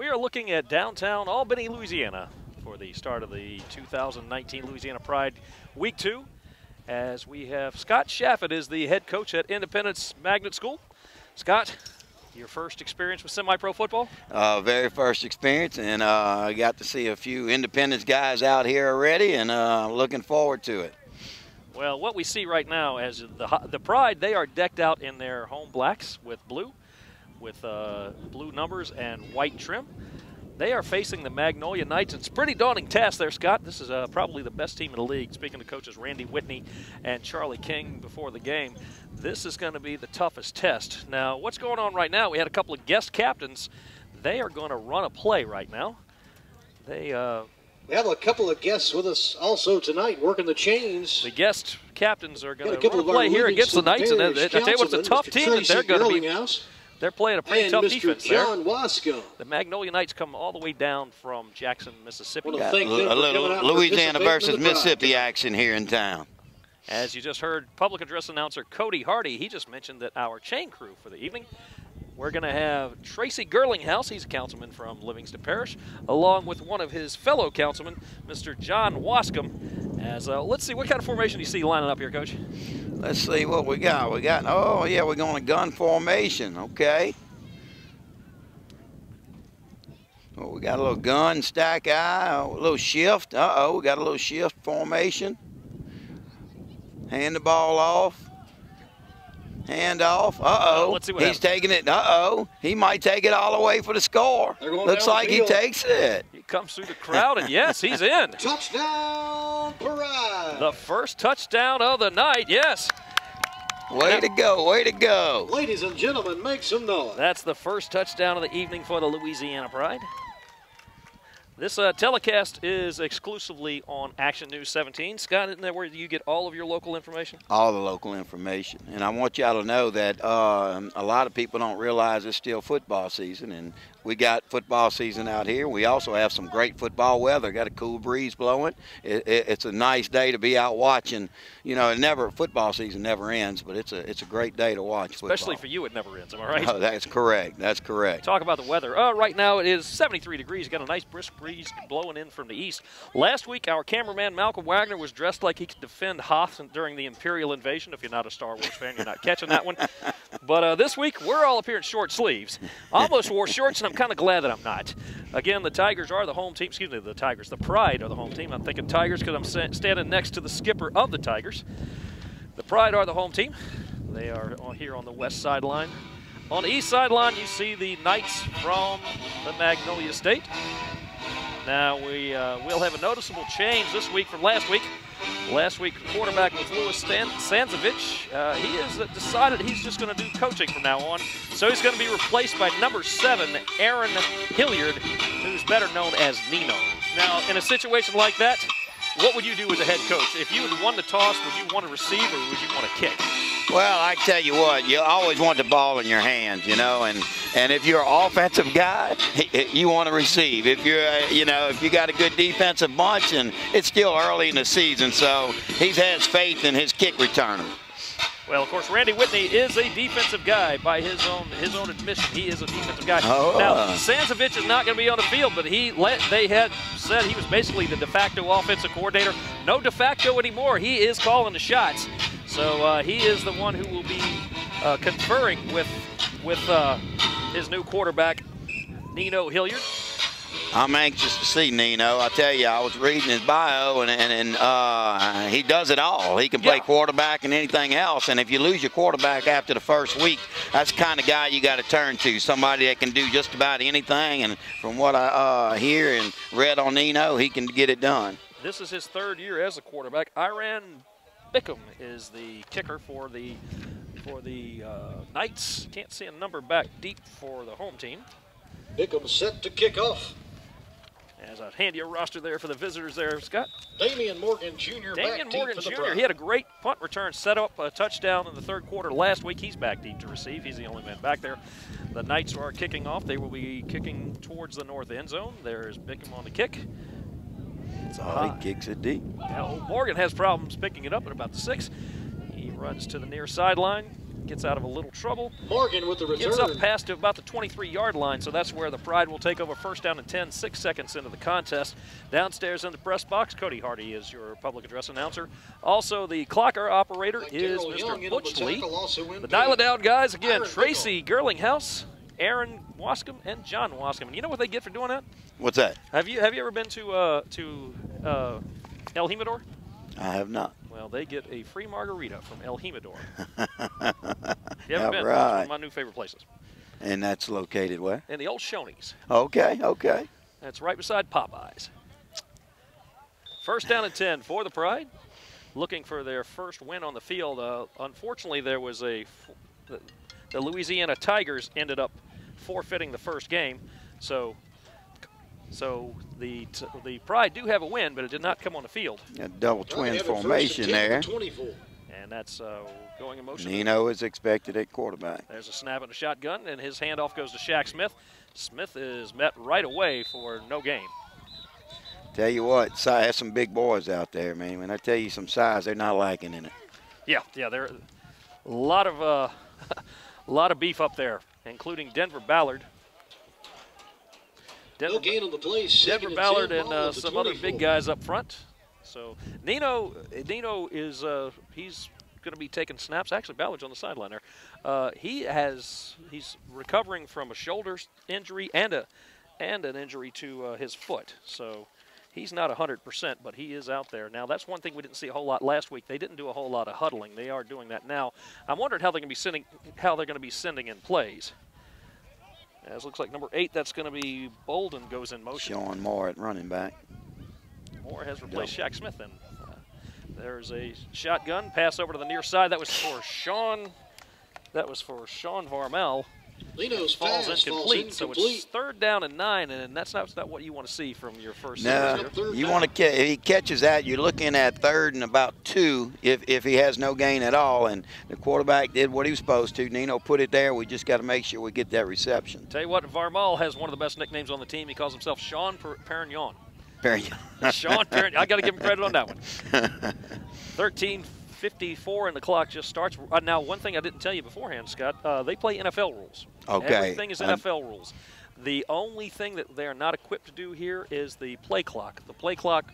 We are looking at downtown Albany, Louisiana for the start of the 2019 Louisiana Pride Week 2, as we have Scott Shaffett is the head coach at Independence Magnet School. Scott, your first experience with semi-pro football? Very first experience, and I got to see a few Independence guys out here already, and looking forward to it. Well, what we see right now as the Pride, they are decked out in their home blacks with blue numbers and white trim. They are facing the Magnolia Knights. It's a pretty daunting task there, Scott. This is probably the best team in the league. Speaking to coaches Randy Whitney and Charlie King before the game, this is going to be the toughest test. Now, what's going on right now? We had a couple of guest captains. They are going to run a play right now. We have a couple of guests with us also tonight working the chains. The guest captains are going to run a play here against the Knights. And I tell you what, it's a tough team that they're going to be. They're playing a pretty tough defense there. The Magnolia Knights come all the way down from Jackson, Mississippi. Got a little Louisiana versus Mississippi action here in town. As you just heard, public address announcer Cody Hardy, he just mentioned that our chain crew for the evening, we're going to have Tracy Gerlinghouse, he's a councilman from Livingston Parish, along with one of his fellow councilmen, Mr. John Wascom. As let's see, what kind of formation do you see lining up here, Coach? Let's see what we got. Oh, yeah, we're going to gun formation. Okay. Well, we got a little gun, stack eye, a little shift. Uh-oh, we got a little shift formation. Hand the ball off. Hand off. Uh-oh. Let's see what He's taking it. Uh-oh. He might take it all the way for the score. Looks like he takes it. He comes through the crowd, and yes, he's in. Touchdown, Pride. The first touchdown of the night, yes. Way to go, way to go. Ladies and gentlemen, make some noise. That's the first touchdown of the evening for the Louisiana Pride. This telecast is exclusively on Action News 17. Scott, isn't that where you get all of your local information? All the local information. And I want y'all to know that a lot of people don't realize it's still football season, and we got football season out here. We also have some great football weather. Got a cool breeze blowing. It's a nice day to be out watching. You know, football season never ends, but it's a great day to watch football. Especially for you, it never ends, am I right? Oh, that's correct. That's correct. Talk about the weather. Right now it is 73 degrees. Got a nice brisk breeze blowing in from the east. Last week, our cameraman Malcolm Wagner was dressed like he could defend Hoth during the Imperial Invasion. If you're not a Star Wars fan, you're not catching that one. But this week, we're all up here in short sleeves. I almost wore shorts, and I'm kind of glad that I'm not. Again, the Tigers are the home team. Excuse me, the Tigers. The Pride are the home team. I'm thinking Tigers because I'm standing next to the skipper of the Tigers. The Pride are the home team. They are here on the west sideline. On the east sideline, you see the Knights from the Magnolia State. Now, we'll have a noticeable change this week from last week. Last week, quarterback was Louis Sanzovich. He has decided he's just going to do coaching from now on. So he's going to be replaced by number 7, Aaron Hilliard, who's better known as Nino. Now, in a situation like that, what would you do as a head coach? If you had won the toss, would you want to receive or would you want to kick? Well, I tell you what, you always want the ball in your hands, you know, and if you're an offensive guy, you want to receive. If you're, if you got a good defensive bunch, and it's still early in the season, so he has faith in his kick returner. Well, of course, Randy Whitney is a defensive guy by his own admission. He is a defensive guy. Oh. Now, Sanzovich is not going to be on the field, but they had said he was basically the de facto offensive coordinator. No de facto anymore. He is calling the shots. So he is the one who will be conferring with his new quarterback, Nino Hilliard. I'm anxious to see Nino. I tell you, I was reading his bio, and he does it all. He can play quarterback and anything else. And if you lose your quarterback after the first week, that's the kind of guy you got to turn to, somebody that can do just about anything. And from what I hear and read on Nino, he can get it done. This is his third year as a quarterback. Iran Bickham is the kicker for the Knights. Can't see a number back deep for the home team. Bickham set to kick off. As I hand you a roster there for the visitors there, Scott. Damian Morgan Jr. Damian Morgan Jr. He had a great punt return, set up a touchdown in the third quarter last week. He's back deep to receive. He's the only man back there. The Knights are kicking off. They will be kicking towards the north end zone. There's Bickham on the kick. He kicks it deep. Now, Morgan has problems picking it up at about the 6. He runs to the near sideline. gets out of a little trouble. Morgan with the return. Gets up past to about the 23-yard line, so that's where the Pride will take over first down and 10, 6 seconds into the contest. Downstairs in the press box, Cody Hardy is your public address announcer. Also, the clocker operator is Mr. Butchley. The Dial It Down guys, again, Tracy Gerlinghouse, Aaron Wascom, and John Wascom. And you know what they get for doing that? What's that? Have you ever been to El Jimador? I have not. Well, they get a free margarita from El Jimador. You haven't been? Right. It's one of my new favorite places. And that's located where? In the old Shoney's. Okay, okay. That's right beside Popeyes. First down and 10 for the Pride. Looking for their first win on the field. Unfortunately, there was the Louisiana Tigers ended up forfeiting the first game. So the Pride do have a win, but it did not come on the field. A double twin formation there. And that's going in motion. Nino is expected at quarterback. There's a snap and a shotgun, and his handoff goes to Shaq Smith. Smith is met right away for no gain. Tell you what, there's some big boys out there, man. When I tell you some size, they're not lacking in it. Yeah, there a lot of beef up there, including Denver Ballard. No gain on the play. Denver Ballard and some other big guys up front. So Nino is he's going to be taking snaps. Actually, Ballard's on the sideline there. He's recovering from a shoulder injury and an injury to his foot. So he's not 100%, but he is out there. Now, that's one thing we didn't see a whole lot last week. They didn't do a whole lot of huddling. They are doing that now. I'm wondering how they're going to be sending in plays. As looks like number 8, that's going to be Bolden, goes in motion. Sean Moore at running back. Moore has replaced Shaq Smith then. There's a shotgun pass over to the near side. That was for Sean Varmel. Lino's falls pass incomplete. So it's third down and 9, and that's not what you want to see from your first No, you want to if he catches that, you're looking at third and about 2 if he has no gain at all. And the quarterback did what he was supposed to. Nino put it there. We just got to make sure we get that reception. Tell you what, Varmal has one of the best nicknames on the team. He calls himself Sean Perignon. Sean Perignon. I got to give him credit on that one. 13:54 and the clock just starts. Now, one thing I didn't tell you beforehand, Scott, they play NFL rules. Okay. Everything is NFL rules. The only thing that they're not equipped to do here is the play clock. The play clock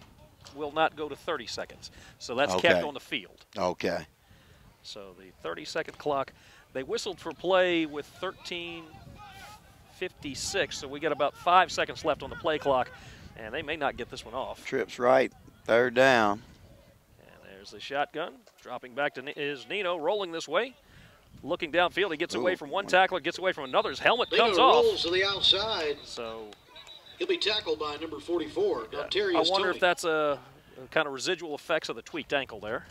will not go to 30 seconds. So that's kept on the field. Okay. So the 30-second clock. They whistled for play with 13:56, so we got about 5 seconds left on the play clock, and they may not get this one off. Trips right, third down. There's the shotgun. Dropping back to is Nino, rolling this way. Looking downfield, he gets away from one tackler, gets away from another. His helmet comes off. Rolls to the outside. So he'll be tackled by number 44. I wonder if that's a kind of residual effects of the tweaked ankle there.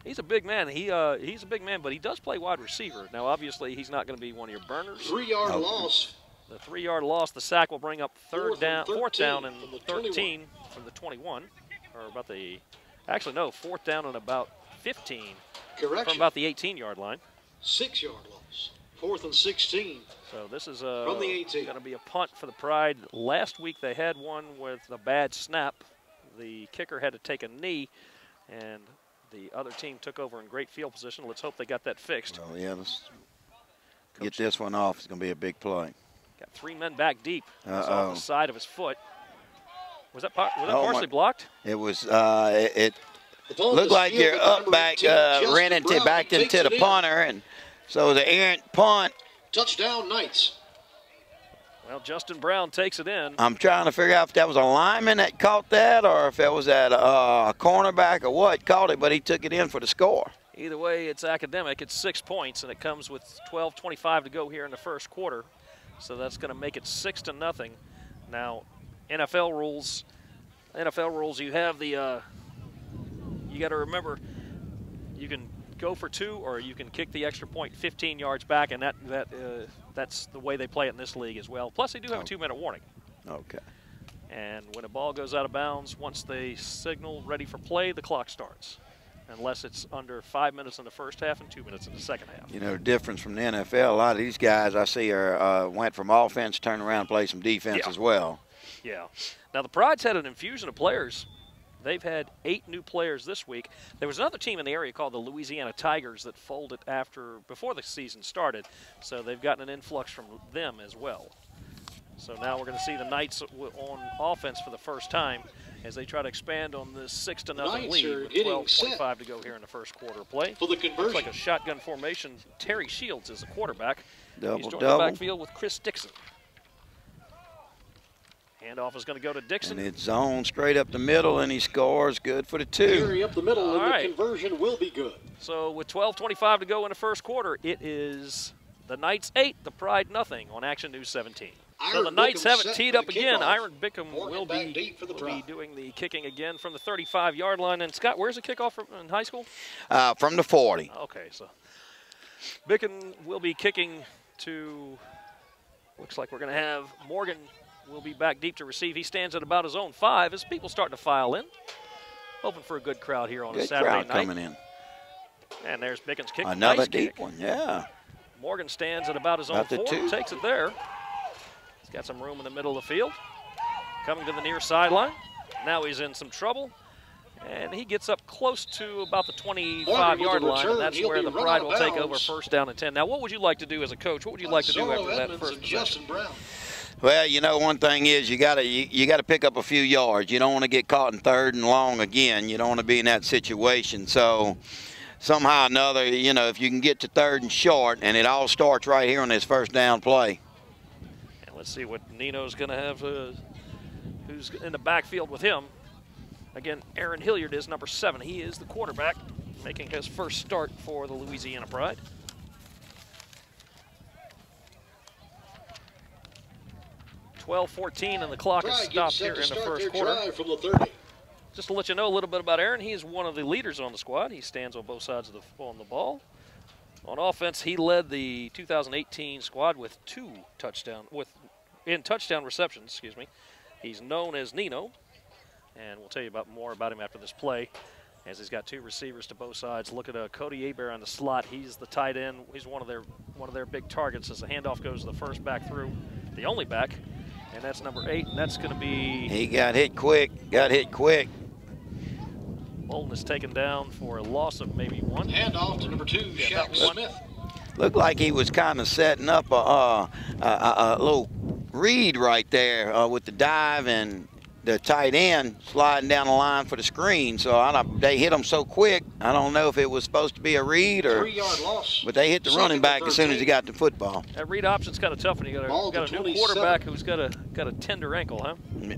He's a big man. He's a big man, but he does play wide receiver. Now, obviously, he's not going to be one of your burners. 3-yard loss. The 3-yard loss. The sack will bring up fourth down and 13 from the 21. Or about the, actually no, fourth down and about 15. Correction. From about the 18-yard line. 6-yard loss. 4th and 16. So this is from the 18. Going to be a punt for the Pride. Last week they had one with a bad snap. The kicker had to take a knee, and the other team took over in great field position. Let's hope they got that fixed. Oh yeah, let's get this one off. It's going to be a big play. Got 3 men back deep. It's off the side of his foot. Was that partially blocked? It was. It looked like you're up back, ran back into the punter, and so the errant punt. Touchdown, Knights. Well, Justin Brown takes it in. I'm trying to figure out if that was a lineman that caught that, or if it was a cornerback or what caught it, but he took it in for the score. Either way, it's academic. It's 6 points, and it comes with 12:25 to go here in the first quarter. So that's going to make it 6-0. Now, NFL rules, you have the, you got to remember, you can go for 2 or you can kick the extra point 15 yards back, and that's the way they play it in this league as well. Plus, they do have a 2-minute warning. Okay. And when a ball goes out of bounds, once they signal ready for play, the clock starts. Unless it's under 5 minutes in the first half and 2 minutes in the second half. You know, the difference from the NFL, a lot of these guys I see are went from offense, turned around, and played some defense as well. Yeah. Now, the Pride's had an infusion of players They've had 8 new players this week. There was another team in the area called the Louisiana Tigers that folded before the season started, so they've gotten an influx from them as well. So now we're going to see the Knights on offense for the first time as they try to expand on this 6-0 lead with 12:25 to go here in the first quarter of play. For the conversion. Looks like a shotgun formation. Terry Shields is the quarterback. He's joined Double. the backfield with Chris Dixon. Handoff is going to go to Dixon. And it's zone straight up the middle, and he scores. Good for the 2. Carry up the middle, All and right. the conversion will be good. So with 12:25 to go in the first quarter, it is the Knights 8, the Pride nothing on Action News 17. So the Iron Knights Bickham have set it teed for up the again. kickoff. Iron Bickham Morgan will back be deep for the Pride. doing the kicking again from the 35-yard line. And Scott, where's the kickoff in high school? From the 40. Okay, so Bickham will be kicking to, looks like we're going to have Morgan will be back deep to receive. He stands at about his own 5 as people start to file in. Hoping for a good crowd here on a Good Saturday crowd night. coming in. And there's Bickham's kick. Another Nice deep kick. one, yeah. Morgan stands at about his own About the 4, 2. takes it there. He's got some room in the middle of the field. Coming to the near sideline. Now he's in some trouble. And he gets up close to about the 25-yard line, and that's where the Pride will take over 1st down and 10. Now, what would you like to do as a coach? What would you like to do after that first possession? Well, you know, one thing is you gotta pick up a few yards. You don't want to get caught in 3rd and long again. You don't want to be in that situation. So somehow or another, you know, if you can get to 3rd and short, and it all starts right here on this first down play. And let's see what Nino's going to have, who's in the backfield with him. Again, Aaron Hilliard is number 7. He is the quarterback, making his first start for the Louisiana Pride. .12:14 and the clock is stopped here in the first quarter. From the 30. Just to let you know a little bit about Aaron, he is one of the leaders on the squad. He stands on both sides of the ball. On offense, he led the 2018 squad with 2 touchdown receptions. Excuse me. He's known as Nino, and we'll tell you more about him after this play, as he's got 2 receivers to both sides. Look at Cody Hebert on the slot. He's the tight end. He's one of their big targets as the handoff goes to the first back through, the only back. And that's number 8, and that's going to be... He got hit quick. Bolden is taken down for a loss of maybe 1. Handoff to number 2, Shaq Smith. Looked like he was kind of setting up a little read right there with the dive and the tight end sliding down the line for the screen. So they hit him so quick, I don't know if it was supposed to be a read or... 3-yard loss. But they hit the running back as soon as he got the football. That read option's kind of tough when you got a new quarterback who's got a tender ankle, huh? Yeah.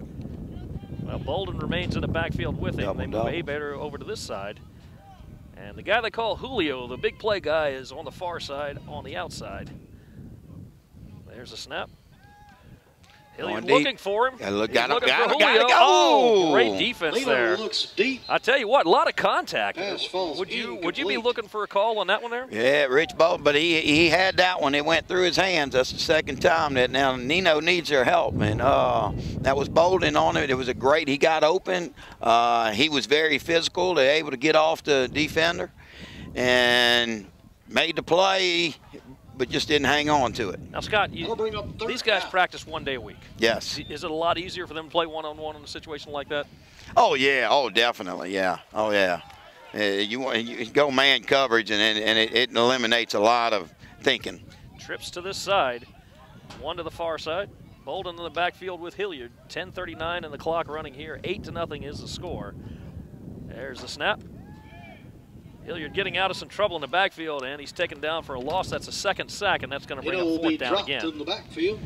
Well, Bolden remains in the backfield with him. They move Hebert over to this side. And the guy they call Julio, the big play guy, is on the far side, on the outside. There's a snap. Hilliard looking for him. Got him, go. Oh, great defense Lino there. looks deep. I tell you what, a lot of contact. Would you be looking for a call on that one there? Yeah, Rich Bolden, but he had that one. It went through his hands. That's the 2nd time that now Nino needs their help, and that was Bolden on it. It was he got open. He was very physical. They're able to get off the defender and made the play, but just didn't hang on to it. Now, Scott, these guys practice 1 day a week. Yes. Is it a lot easier for them to play one-on-one in a situation like that? Oh, yeah. Oh, definitely, yeah. Oh, yeah. You go man coverage, and it eliminates a lot of thinking. Trips to this side, 1 to the far side. Bolden in the backfield with Hilliard. 10:39 and the clock running here. 8-0 is the score. There's the snap. Hilliard getting out of some trouble in the backfield, and he's taken down for a loss. That's a 2nd sack, and that's going to bring up 4th down again. In the backfield.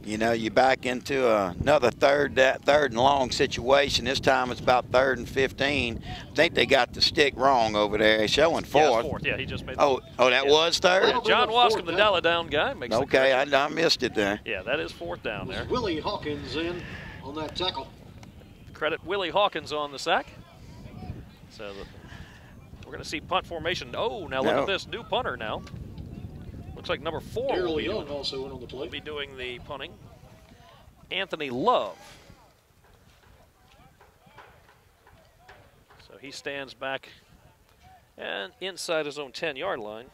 You know, you back into another third and long situation. This time it's about 3rd and 15. I think they got the stick wrong over there. It's showing 4th. Yeah, 4th. Yeah, he just made. That was 3rd. Yeah, John Wascom, the dial down guy, makes. Okay, I missed it there. Yeah, that is 4th down there. Willie Hawkins in on that tackle. Credit Willie Hawkins on the sack. So we're going to see punt formation. Oh, now look at this new punter now. Looks like number 4 will be also in on the play. Will be doing the punting. Anthony Love. So he stands back and inside his own 10-yard line.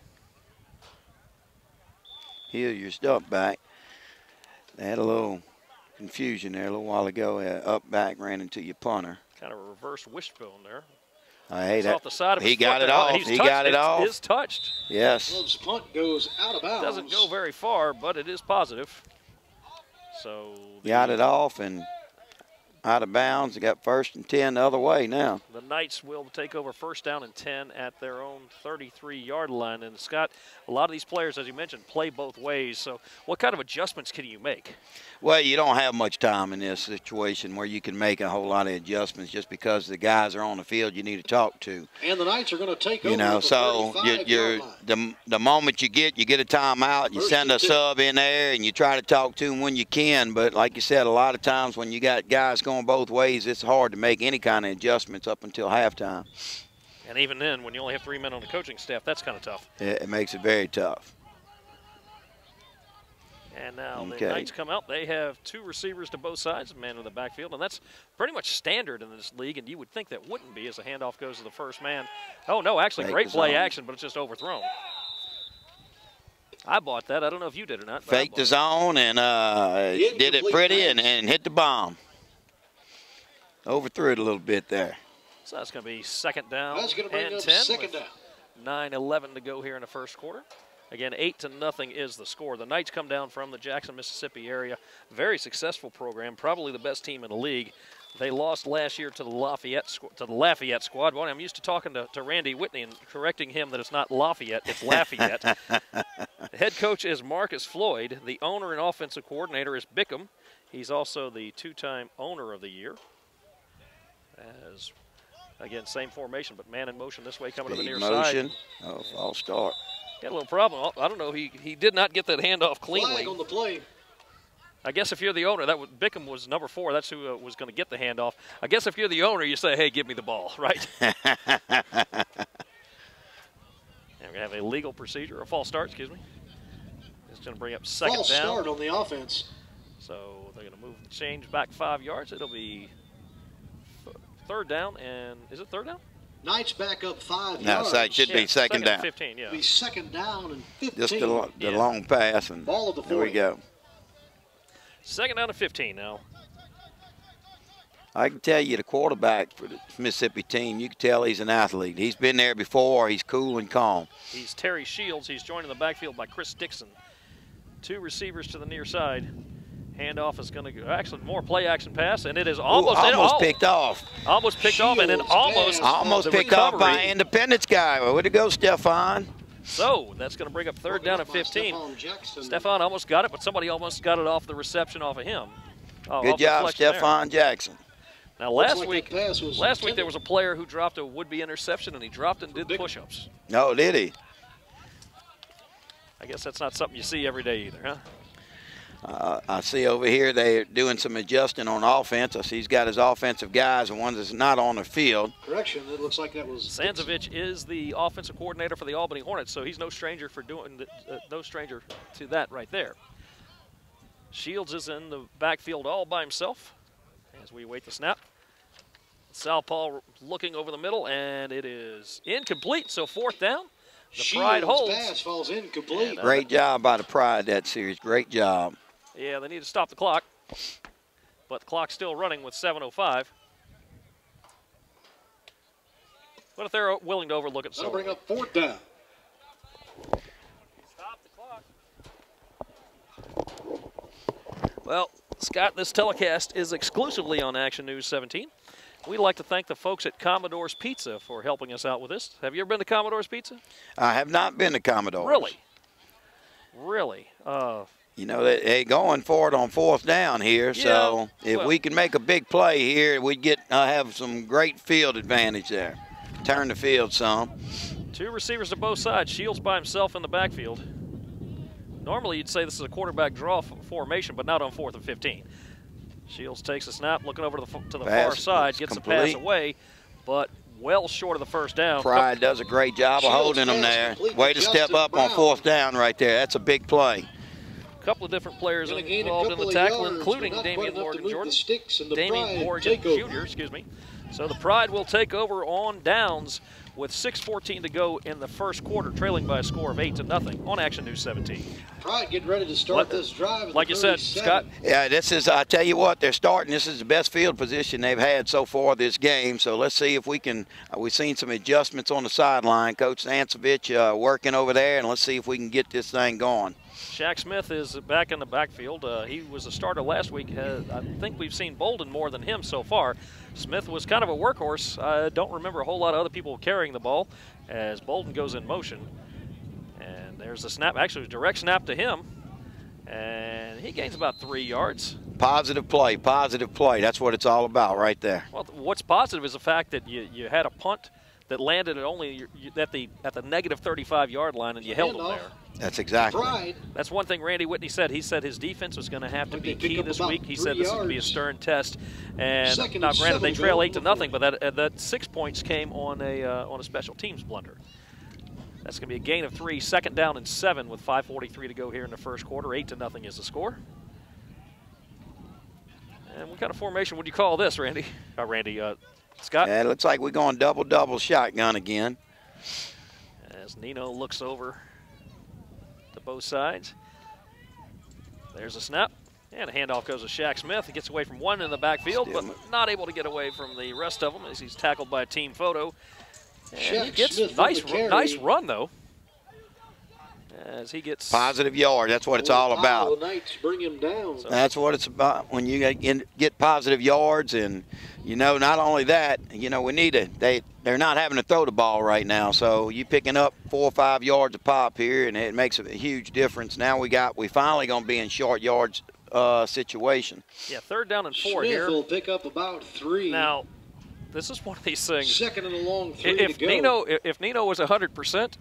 Hilliard's up back. They had a little confusion there a little while ago. Up back ran into your punter. Kind of a reverse wishbone there. Hey, off the side of he his got foot it there. off. He's He touched. got it off. It is touched. Yes. Glove's punt goes out of bounds. Doesn't go very far, but it is positive. So got it off and out of bounds. They got 1st and 10 the other way now. the Knights will take over 1st down and 10 at their own 33-yard line. And, Scott, a lot of these players, as you mentioned, play both ways. So what kind of adjustments can you make? Well, you don't have much time in this situation where you can make a whole lot of adjustments just because the guys are on the field you need to talk to. And the Knights are going to take over. You know, so the moment you get a timeout, you send a sub in there and you try to talk to them when you can. But like you said, a lot of times when you got guys going both ways, it's hard to make any kind of adjustments up until halftime. And even then, when you only have 3 men on the coaching staff, that's kind of tough. It makes it very tough. And now the Knights come out. They have 2 receivers to both sides, man in the backfield, and that's pretty much standard in this league, and you would think that wouldn't be as the handoff goes to the first man. Oh, no, actually, great play action, but it's just overthrown. I bought that. I don't know if you did or not. Faked the zone and did it pretty and hit the bomb. Overthrew it a little bit there. So that's going to be 2nd down That's going to bring and up 10. 2nd down. 9:11 to go here in the first quarter. Again, 8-0 is the score. The Knights come down from the Jackson, Mississippi area. Very successful program, probably the best team in the league. They lost last year to the Lafayette squad. Well, I'm used to talking to Randy Whitney and correcting him that it's not Lafayette, it's Lafayette. The head coach is Marcus Floyd. The owner and offensive coordinator is Bickham. He's also the 2-time owner of the year. As again, same formation, but man in motion this way coming to the near side. Oh, false start. Got a little problem. I don't know. He did not get that handoff cleanly. Flag on the play. I guess if you're the owner, Bickham was number 4. That's who was going to get the handoff. I guess if you're the owner, you say, hey, give me the ball, right? And we're going to have a legal procedure, a false start, excuse me. It's going to bring up 2nd down. False start on the offense. So they're going to move the change back 5 yards. It'll be 3rd down, and is it 3rd down? Knights back up 5 No, yards. so it should be 2nd down. 15, yeah. It'll be 2nd down and 15. Just the long pass, and Ball of the there we go. 2nd down and 15 now. I can tell you the quarterback for the Mississippi team, you can tell he's an athlete. He's been there before. He's cool and calm. He's Terry Shields. He's joined in the backfield by Chris Dixon. 2 receivers to the near side. Handoff is going to go, actually more play action pass, and it is almost picked off. Almost picked off, and then almost picked off by an Independence guy. Way to go, Stefan. So that's going to bring up 3rd down and 15. Stefan almost got it, but somebody almost got it off the reception off of him. Good job, Stefan Jackson. Now last week there was a player who dropped a would-be interception, and he dropped and did push-ups. No, did he? I guess that's not something you see every day either, huh? I see over here they're doing some adjusting on offense. I see he's got his offensive guys and one that's not on the field. Correction, it looks like that was Sanzovich is the offensive coordinator for the Albany Hornets, so he's no stranger to that right there. Shields is in the backfield all by himself as we wait the snap. Southpaw looking over the middle, and it is incomplete, so 4th down. The Pride holds. Pass falls incomplete. Great job by the Pride that series. Great job. Yeah, they need to stop the clock, but the clock's still running with 7:05. What if they're willing to overlook it? That'll bring up 4th down. Stop the clock. Well, Scott, this telecast is exclusively on Action News 17. We'd like to thank the folks at Commodore's Pizza for helping us out with this. Have you ever been to Commodore's Pizza? I have not been to Commodore's. Really? Really? You know, they're going for it on 4th down here, so if we can make a big play here, we'd have some great field advantage there. Turn the field some. 2 receivers to both sides. Shields by himself in the backfield. Normally you'd say this is a quarterback draw formation, but not on 4th and 15. Shields takes a snap, looking over to the far side, gets the pass away, but well short of the 1st down. Pride does a great job of holding them there. Way to step up on 4th down right there. That's a big play. A couple of different players involved in the tackle, including Damian Morgan Jr., So the Pride will take over on downs with 6:14 to go in the first quarter, trailing by a score of 8-0 on Action News 17. Pride getting ready to start this drive. Like you said, Scott. Yeah, this is, I tell you what, they're starting. This is the best field position they've had so far this game. So let's see if we can, we've seen some adjustments on the sideline. Coach Zancevich working over there, and let's see if we can get this thing going. Shaq Smith is back in the backfield. He was a starter last week. I think we've seen Bolden more than him so far. Smith was kind of a workhorse. I don't remember a whole lot of other people carrying the ball as Bolden goes in motion. And there's a snap, actually a direct snap to him. And he gains about 3 yards. Positive play, positive play. That's what it's all about right there. Well, what's positive is the fact that you had a punt that landed at only at the negative 35-yard line, and you held them there. That's exactly. Pride. That's one thing Randy Whitney said. He said his defense was going to have to be key this week. He said this would be a stern test. And now, granted, they trail 8-0, but that 6 points came on a special teams blunder. That's going to be a gain of 3, 2nd down and 7 with 5:43 to go here in the first quarter. 8-0 is the score. And what kind of formation would you call this, Randy? Scott? Yeah, it looks like we're going double shotgun again. As Nino looks over to both sides. There's a snap. And a handoff goes to Shaq Smith. He gets away from one in the backfield, but not able to get away from the rest of them as he's tackled by a team photo. And he gets nice run, though. As he gets positive yard, that's what it's all about. The Knights bring him down. That's what it's about when you get positive yards, and not only that, we need they're not having to throw the ball right now, so you picking up 4 or 5 yards a pop here, and it makes a huge difference. Now we finally gonna be in short yards situation. Yeah, 3rd down and 4 Smith here. Will pick up about 3. Now, this is one of these things. 2nd and a long 3 if to go. If Nino was 100%.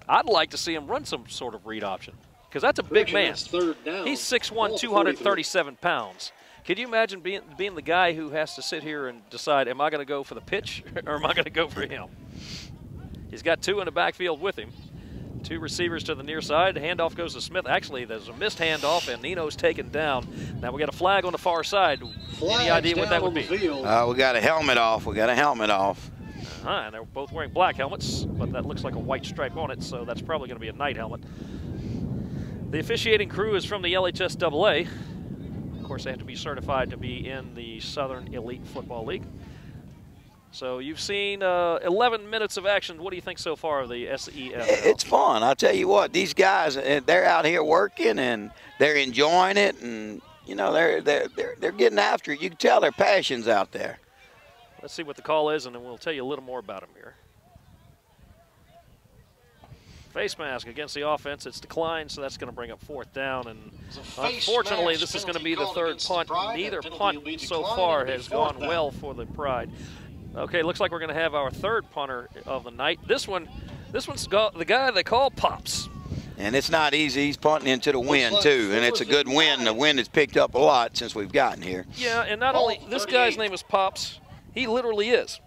I'd like to see him run some sort of read option because that's a big man. He's 6'1", 237 pounds. Can you imagine being the guy who has to sit here and decide, am I going to go for the pitch or am I going to go for him? He's got 2 in the backfield with him. 2 receivers to the near side. The handoff goes to Smith. Actually, there's a missed handoff, and Nino's taken down. Now we got a flag on the far side. Any idea what that would be? We got a helmet off. And they're both wearing black helmets, but that looks like a white stripe on it, so that's probably going to be a night helmet. The officiating crew is from the LHSAA. Of course, they have to be certified to be in the Southern Elite Football League. So you've seen 11 minutes of action. What do you think so far of the SEFL? It's fun. I'll tell you what, these guys, they're out here working, and they're enjoying it, and, they're getting after it. You can tell their passion's out there. Let's see what the call is, and then we'll tell you a little more about him here. Face mask against the offense. It's declined, so that's going to bring up 4th down. And unfortunately, this is going to be the 3rd punt. Neither punt so far has gone well for the Pride. Okay, looks like we're going to have our 3rd punter of the night. This one's the guy they call Pops. And it's not easy. He's punting into the wind, too, and it's a good wind. The wind has picked up a lot since we've gotten here. Yeah, and not only – this guy's name is Pops. He literally is.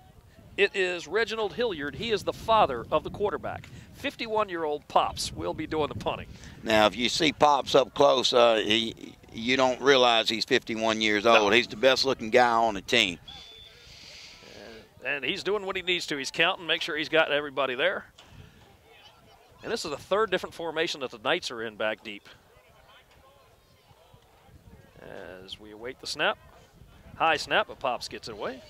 It is Reginald Hilliard. He is the father of the quarterback. 51-year-old Pops will be doing the punting. Now, if you see Pops up close, you don't realize he's 51 years old. He's the best-looking guy on the team. And he's doing what he needs to. He's counting, make sure he's got everybody there. And this is the 3rd different formation that the Knights are in back deep. As we await the snap. High snap, but Pops gets it away.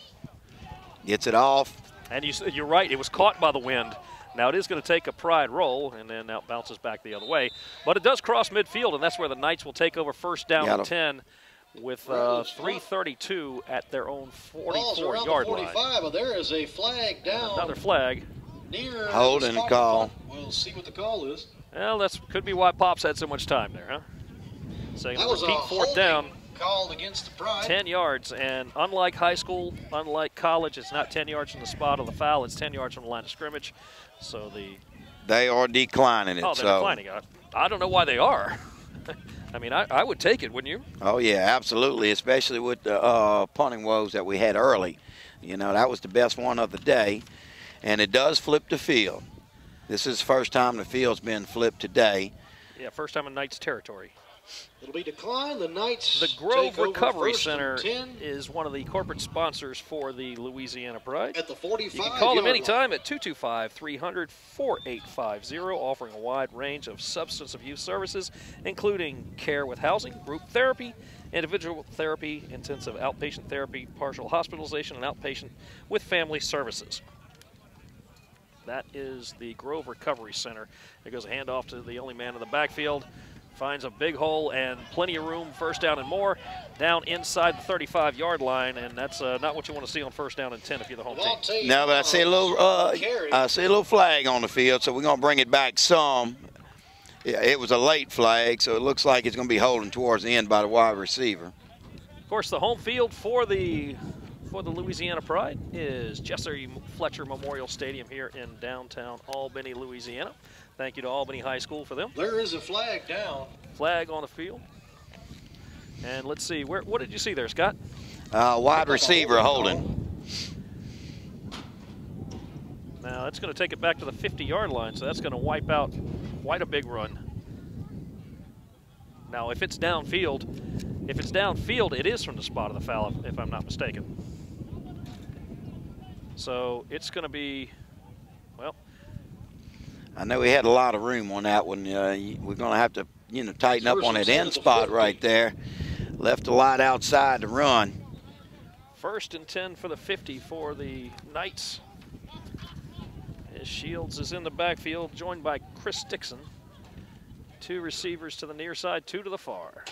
Gets it off. And you're right, it was caught by the wind. Now it is going to take a Pride roll, and then now it bounces back the other way. But it does cross midfield, and that's where the Knights will take over 1st down and 10 with 3:32 at their own 44-yard line. But there is a flag down. Another flag. Near holding call. We'll see what the call is. Well, that could be why Pops had so much time there, huh? So that was repeat 4th down. Called against the Pride. 10 yards, and unlike high school, unlike college, it's not 10 yards from the spot of the foul. It's 10 yards from the line of scrimmage. So they are declining it. Oh, they're declining it. I don't know why they are. I mean, I would take it, wouldn't you? Oh, yeah, absolutely, especially with the punting woes that we had early. That was the best one of the day, and it does flip the field. This is the first time the field's been flipped today. Yeah, first time in Knights territory. It'll be declined. The Knights The Grove take over Recovery first Center and 10 is one of the corporate sponsors for the Louisiana Pride. at the 45. You can call them anytime at 225-300-4850, offering a wide range of substance abuse services, including care with housing, group therapy, individual therapy, intensive outpatient therapy, partial hospitalization, and outpatient with family services. That is the Grove Recovery Center. There goes a handoff to the only man in the backfield. Finds a big hole and plenty of room, first down and more, down inside the 35-yard line, and that's not what you want to see on first down and 10 if you're the home team. No, but I see a little flag on the field, so we're going to bring it back some. Yeah, it was a late flag, so it looks like it's going to be holding towards the end by the wide receiver. Of course, the home field for the Louisiana Pride is Jesse Fletcher Memorial Stadium here in downtown Albany, Louisiana. Thank you to Albany High School for them. There is a flag down. Flag on the field. And let's see, what did you see there, Scott? Wide receiver holding. Now that's going to take it back to the 50-yard line, so that's going to wipe out quite a big run. Now, if it's downfield, it is from the spot of the foul, if I'm not mistaken. So it's going to be, well, I know we had a lot of room on that one. We're going to have to, tighten up on that end spot right there. Left a lot outside to run. First and 10 for the 50 for the Knights. As Shields is in the backfield, joined by Chris Dixon. 2 receivers to the near side, 2 to the far.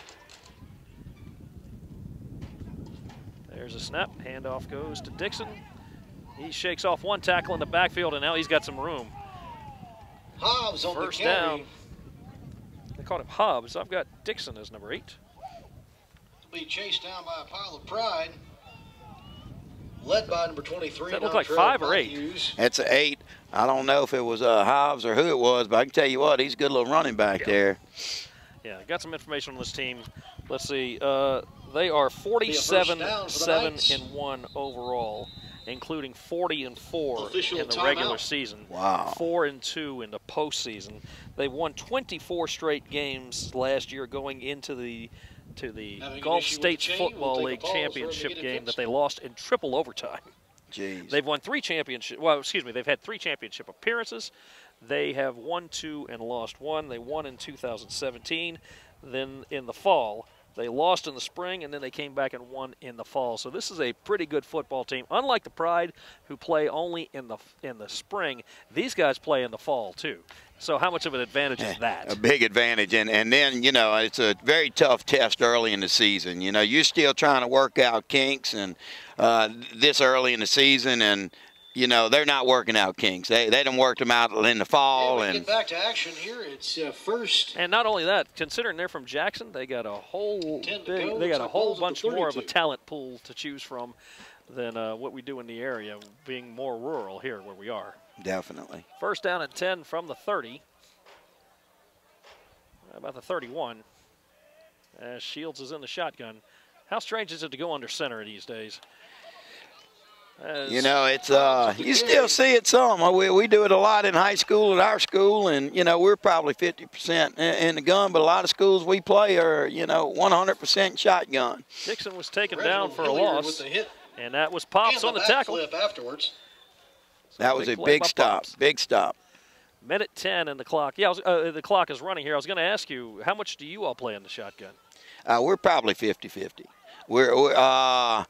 There's a snap. Handoff goes to Dixon. He shakes off 1 tackle in the backfield, and now he's got some room. Hobbs on First the carry. down. They called him Hobbs. I've got Dixon as number 8. Be chased down by a pile of pride. Led by number 23. That looked like 5 or 8. That's an 8. I don't know if it was Hobbs or who it was, but I can tell you what, he's a good little running back there. Yeah, got some information on this team. Let's see. They are 47-7-1 overall, including 40-4 in the regular season. Wow. 4-2 in the postseason. They won 24 straight games last year, going into the Gulf States Football League championship game that they lost in triple overtime. Jeez. They've won 3 championship. Well, excuse me. They've had 3 championship appearances. They have won 2 and lost 1. They won in 2017. Then in the fall, they lost in the spring, and then they came back and won in the fall. So this is a pretty good football team. Unlike the Pride, who play only in the spring, these guys play in the fall too. So how much of an advantage is that? A big advantage, and then it's a very tough test early in the season. You're still trying to work out kinks, and this early in the season, and they're not working out kinks. They done worked them out in the fall. And get back to action here. It's first. And not only that, considering they're from Jackson, they got a whole bunch more of a talent pool to choose from than what we do in the area, being more rural here where we are. Definitely. First down and 10 from the 30. How about the 31? As Shields is in the shotgun. How strange is it to go under center these days? It's you still see it some. We do it a lot in high school at our school, and we're probably 50% in the gun, but a lot of schools we play are 100% shotgun. Dixon was taken down for a loss, and that was Pops on the tackle. Afterwards. That was a big stop. Big stop. Minute 10 in the clock. Yeah, the clock is running here. I was going to ask you, how much do you all play in the shotgun? We're probably 50-50. We're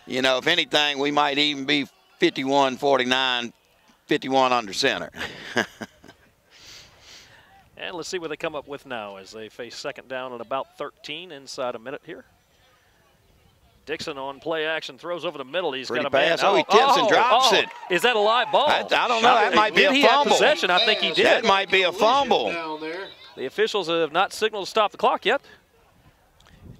if anything, we might even be 51-49, 51 under center. And let's see what they come up with now as they face second down at about 13 inside a minute here. Dixon on play action, throws over the middle. He's got a man. He tips and drops it. Is that a live ball? I don't know. That might be a fumble. Have possession? I think he did. That might be a fumble. The officials have not signaled to stop the clock yet.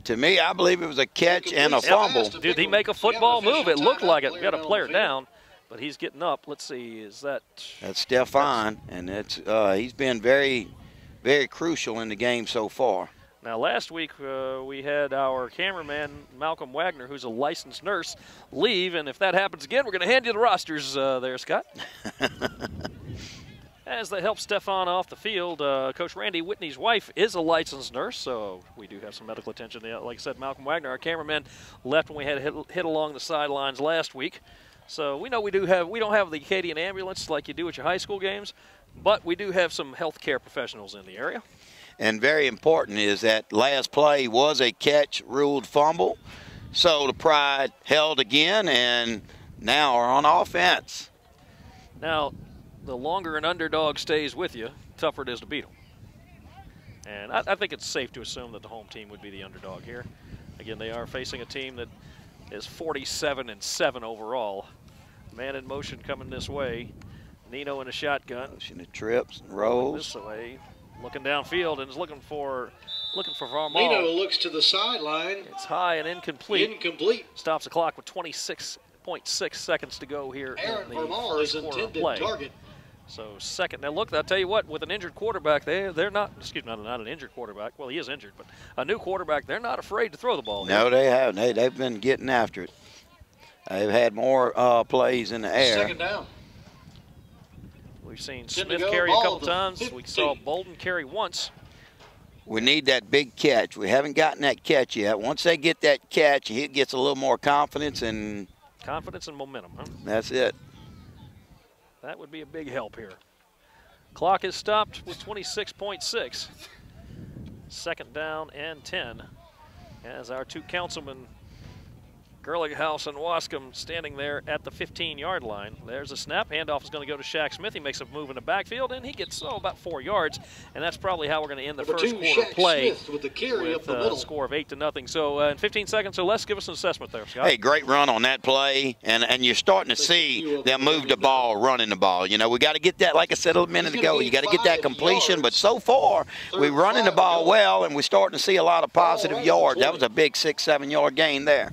To me, I believe it was a catch and a fumble. Did he make a football move? It looked like it. We got a player down, but he's getting up. Let's see. Is that? That's Stefan, and he's been very, very crucial in the game so far. Now, last week we had our cameraman, Malcolm Wagner, who's a licensed nurse, leave. And if that happens again, we're going to hand you the rosters there, Scott. As they help Stefan off the field, Coach Randy Whitney's wife is a licensed nurse, so we do have some medical attention. Like I said, Malcolm Wagner, our cameraman, left when we had hit along the sidelines last week. So we know we don't have the Acadian ambulance like you do at your high school games, but we do have some healthcare professionals in the area. And very important is that last play was a catch ruled fumble. So the Pride held again and now are on offense. Now, the longer an underdog stays with you, tougher it is to beat them. And I think it's safe to assume that the home team would be the underdog here. Again, they are facing a team that is 47-7 overall. Man in motion coming this way. Nino in a shotgun. Motion it trips and rolls. This way, looking downfield and is looking for Varmal. Nino looks to the sideline. It's high and incomplete. Incomplete. Stops the clock with 26.6 seconds to go here Aaron in the Varmal first is quarter of intended play. target. So second. Now look, I'll tell you what, with an injured quarterback, they're not, excuse me, not an injured quarterback. Well, he is injured, but a new quarterback, they're not afraid to throw the ball. No, they haven't. They've been getting after it. They've had more plays in the air. Second down. We've seen Smith carry a couple times. 50. We saw Bolden carry once. We need that big catch. We haven't gotten that catch yet. Once they get that catch, he gets a little more confidence and momentum, huh? That's it. That would be a big help here. Clock is stopped with 26.6. Second down and 10. As our two councilmen, Gerlighouse and Wascom, standing there at the 15-yard line. There's a snap. Handoff is going to go to Shaq Smith. He makes a move in the backfield, and he gets about 4 yards. And that's probably how we're going to end the first quarter play with the carry up the middle. A score of 8-0. So in 15 seconds or less, give us an assessment there, Scott. Hey, great run on that play, and you're starting to see them move the ball, running the ball. You know, we got to get that, like I said a minute ago, you got to get that completion. But so far, we're running the ball well, and we're starting to see a lot of positive yards. That was a big 6-7 yard gain there.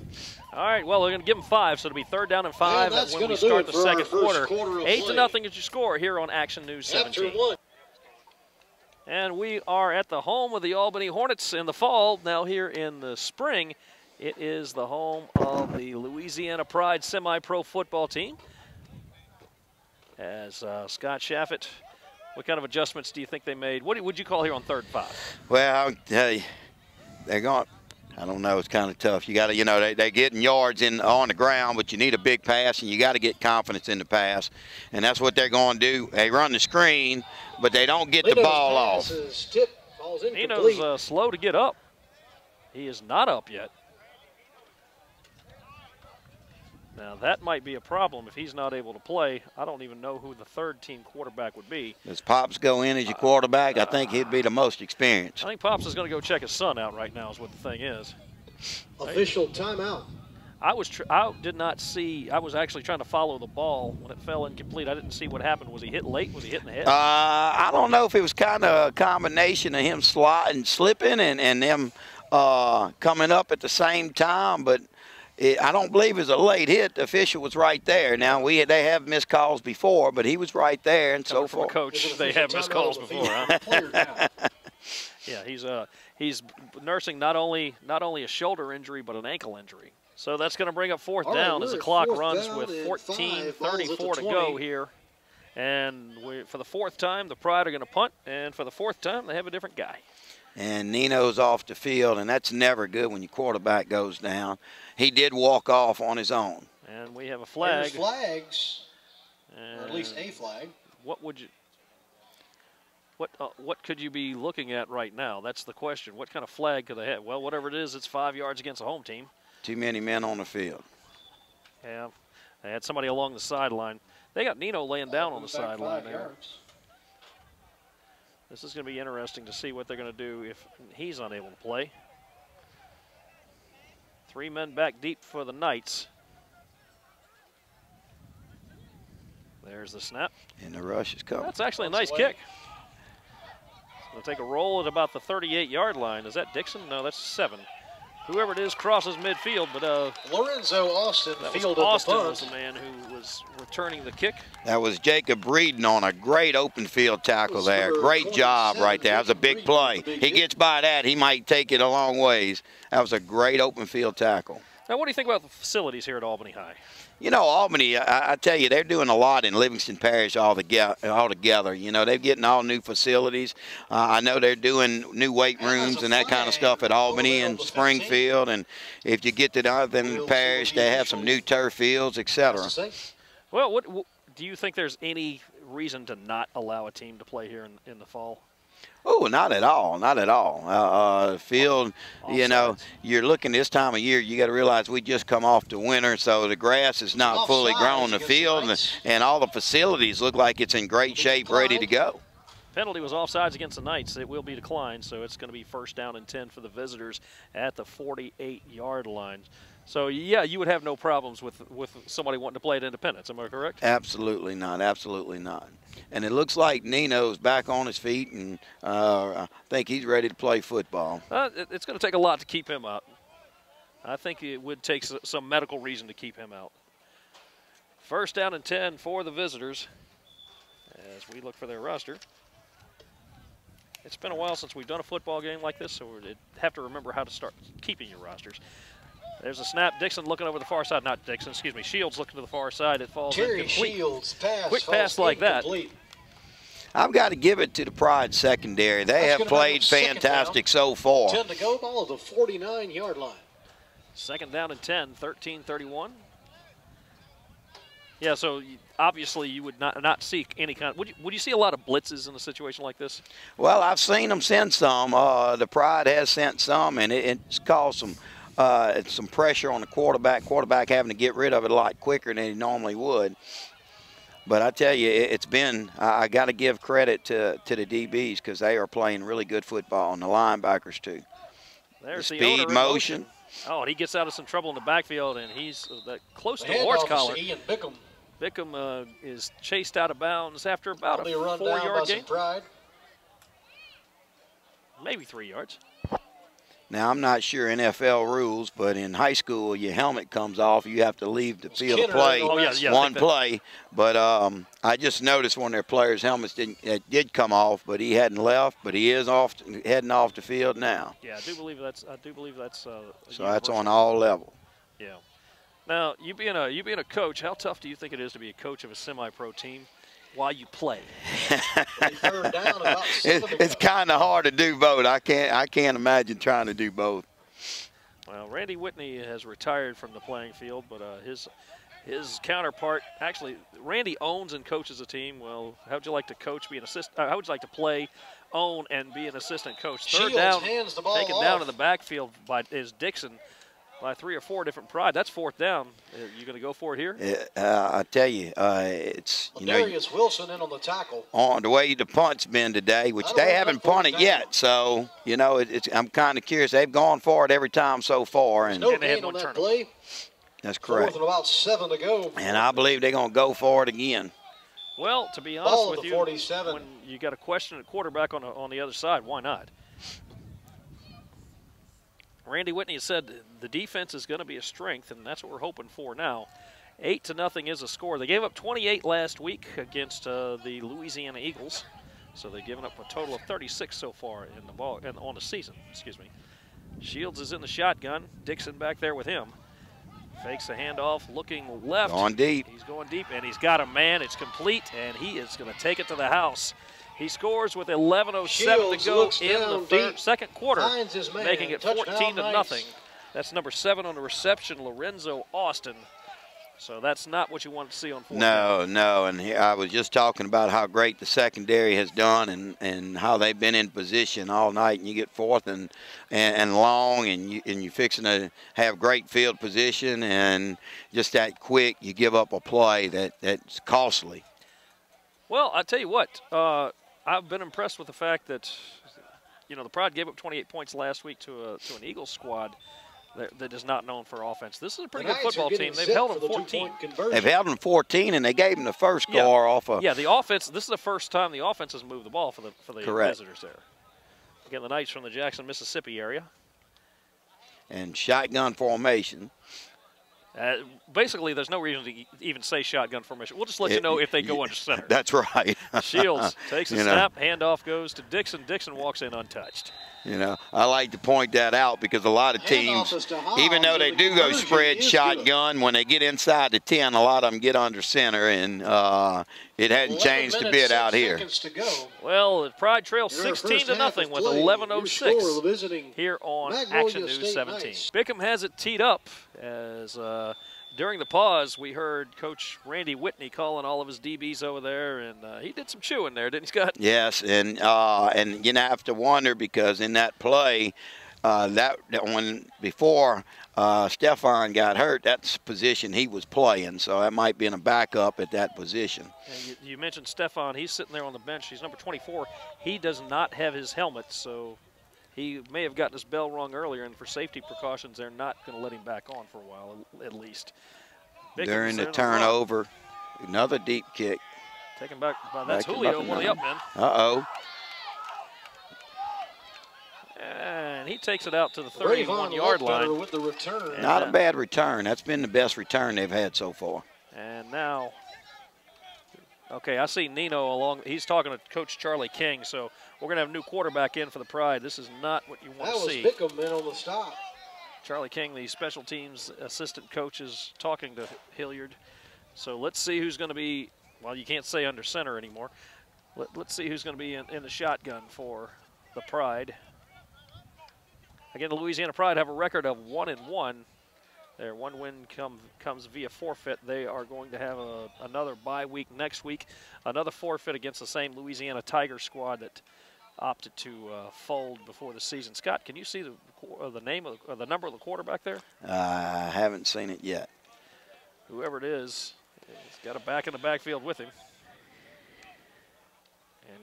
All right, well, we're going to give them 5, so it'll be 3rd down and 5 when we start the second quarter. 8-0 is your score here on Action News 17. And we are at the home of the Albany Hornets in the fall. Now here in the spring, it is the home of the Louisiana Pride semi-pro football team. As Scott Shaffett, what kind of adjustments do you think they made? What would you call here on 3rd and 5? Well, hey, they're going. I don't know. It's kind of tough. You got to, you know, they're getting yards on the ground, but you need a big pass, and you got to get confidence in the pass, and that's what they're going to do. They run the screen, but they don't get the ball off. Nino's slow to get up. He is not up yet. Now, that might be a problem if he's not able to play. I don't even know who the third-team quarterback would be. Does Pops go in as your quarterback? I think he'd be the most experienced. I think Pops is going to go check his son out right now is what the thing is. Official timeout. I did not see. I was actually trying to follow the ball when it fell incomplete. I didn't see what happened. Was he hit late? Was he hit in the head? I don't know if it was kind of a combination of him sliding, slipping, and them coming up at the same time, but I don't believe it was a late hit. The official was right there. Now, they have missed calls before, but he was right there, and so forth. Coach, they have missed calls before, huh? Yeah, he's nursing not only a shoulder injury, but an ankle injury. So that's going to bring up 4th down as the clock runs with 14:34 to go here. And for the 4th time, the Pride are going to punt, and for the 4th time, they have a different guy. And Nino's off the field, and that's never good when your quarterback goes down. He did walk off on his own. And we have a flag. There's flags, or at least a flag. What could you be looking at right now? That's the question. What kind of flag could they have? Well, whatever it is, it's 5 yards against the home team. Too many men on the field. Yeah, they had somebody along the sideline. They got Nino laying down on the sideline there. This is going to be interesting to see what they're going to do if he's unable to play. 3 men back deep for the Knights. There's the snap. And the rush is coming. That's actually a nice kick. It's going to take a roll at about the 38-yard line. Is that Dixon? No, that's 7. Whoever it is crosses midfield, but Lorenzo Austin fielded Austin the punt. was the man who was returning the kick. That was Jacob Reedon on a great open field tackle there. Great job right there. That was a big play. He gets by that, he might take it a long ways. That was a great open field tackle. Now, what do you think about the facilities here at Albany High? You know, Albany, I tell you, they're doing a lot in Livingston Parish altogether. You know, they're getting all new facilities. I know they're doing new weight rooms and that kind of stuff at Albany and Springfield. And if you get to the other parish, they have some new turf fields, etc. Well, what do you think there's any reason to not allow a team to play here in the fall? Oh, not at all, not at all. Field, you know, you're looking this time of year, you got to realize we just come off the winter, so the grass is not fully grown. The field and all the facilities look like it's in great shape, ready to go. Penalty was offsides against the Knights. It will be declined, so it's going to be 1st down and 10 for the visitors at the 48-yard line. So, yeah, you would have no problems with somebody wanting to play at Independence. Am I correct? Absolutely not. Absolutely not. And it looks like Nino's back on his feet, and I think he's ready to play football. It's going to take a lot to keep him out. I think it would take some medical reason to keep him out. 1st down and 10 for the visitors as we look for their roster. It's been a while since we've done a football game like this, so we have to remember how to start keeping your rosters. There's a snap. Dixon looking over the far side. Not Dixon, excuse me. Shields looking to the far side. It falls incomplete. Shields pass. Quick pass like that. I've got to give it to the Pride secondary. They have played fantastic so far. 10 to go. Ball at the 49-yard line. 2nd down and 10, 13-31. Yeah, so obviously you would not see any kind of, would you see a lot of blitzes in a situation like this? Well, I've seen them send some. The Pride has sent some, and it's caused some pressure on the quarterback having to get rid of it a lot quicker than he normally would. But I tell you, it's been, I got to give credit to the DBs because they are playing really good football, and the linebackers too. There's the speed, motion. Oh, and he gets out of some trouble in the backfield, and he's close to the horse collar. Ian Bickham. Bickham is chased out of bounds after about a run 4-yard gain. Pride. Maybe 3 yards. Now, I'm not sure NFL rules, but in high school, your helmet comes off. You have to leave the field of play one play. But I just noticed one of their players' helmets did come off, but he hadn't left. But he is heading off the field now. Yeah, I do believe that's. So that's on all levels. Yeah. Now, you being a coach, how tough do you think it is to be a coach of a semi-pro team while you play? It's kind of hard to do both. I can't imagine trying to do both. Well, Randy Whitney has retired from the playing field, but his counterpart, actually, Randy owns and coaches a team. Well, how would you like to coach, be an assistant? How would you like to play, own, and be an assistant coach? Third down, taken down in the backfield is Dixon. By 3 or 4 different Pride. That's 4th down. You going to go for it here? I tell you, it's Darius Wilson in on the tackle. On the way the punt's been today, which they haven't punted yet. So I'm kind of curious. They've gone for it every time so far, and no gain on that play. That's correct. 4th and about 7 to go. And I believe they're going to go for it again. Well, to be honest with you, when you got a question at quarterback on the other side, why not? Randy Whitney has said the defense is going to be a strength, and that's what we're hoping for now. 8-0 is a score. They gave up 28 last week against the Louisiana Eagles, so they've given up a total of 36 so far in the ball on the season. Excuse me. Shields is in the shotgun. Dixon back there with him. Fakes a handoff, looking left. Going deep. He's going deep, and he's got a man. It's complete, and he is going to take it to the house. He scores with 11:07 to go in the second quarter, making it 14-0. That's number 7 on the reception, Lorenzo Austin. So that's not what you want to see on 4th down. No, and I was just talking about how great the secondary has done and how they've been in position all night. And you get 4th and long, and you're fixing to have great field position, and just that quick, you give up a play that's costly. Well, I tell you what. I've been impressed with the fact that, the Pride gave up 28 points last week to an Eagles squad that is not known for offense. This is a pretty good football team. They've held them 14. They've held them 14, and they gave them the first score off of. Yeah, the offense. This is the first time the offense has moved the ball for the visitors there. Again, the Knights from the Jackson, Mississippi area. And shotgun formation. Basically, there's no reason to even say shotgun formation. We'll just let you know if they go under center. That's right. Shields takes a snap. Handoff goes to Dixon. Dixon walks in untouched. You know, I like to point that out because a lot of teams, even though they do go spread shotgun, when they get inside the 10, a lot of them get under center, and it hadn't changed a bit out here. Well, Pride trails 16-0 with 11:06 here on Action News 17. Bickham has it teed up as during the pause, we heard Coach Randy Whitney calling all of his DBs over there, and he did some chewing there, didn't he, Scott? Yes, and you have to wonder because in that play, that one before Stefan got hurt, that's the position he was playing, so that might be in a backup at that position. And you mentioned Stefan. He's sitting there on the bench. He's number 24. He does not have his helmet, so he may have gotten his bell rung earlier, and for safety precautions, they're not going to let him back on for a while, at least. During the turnover, another deep kick. Taken back by that's Julio, one of the up men. Uh-oh. And he takes it out to the 31-yard line. With the return. Not a bad return. That's been the best return they've had so far. And now, okay, I see Nino along. He's talking to Coach Charlie King, so we're going to have a new quarterback in for the Pride. This is not what you want to see. That was Bickham in on the stop. Charlie King, the special teams assistant coach, is talking to Hilliard. So let's see who's going to be, well, you can't say under center anymore. Let's see who's going to be in the shotgun for the Pride. Again, the Louisiana Pride have a record of 1-1. Their one win comes via forfeit. They are going to have another bye week next week, another forfeit against the same Louisiana Tiger squad that opted to fold before the season. Scott, can you see the name of the number of the quarterback there? I haven't seen it yet. Whoever it is, he's got a back in the backfield with him.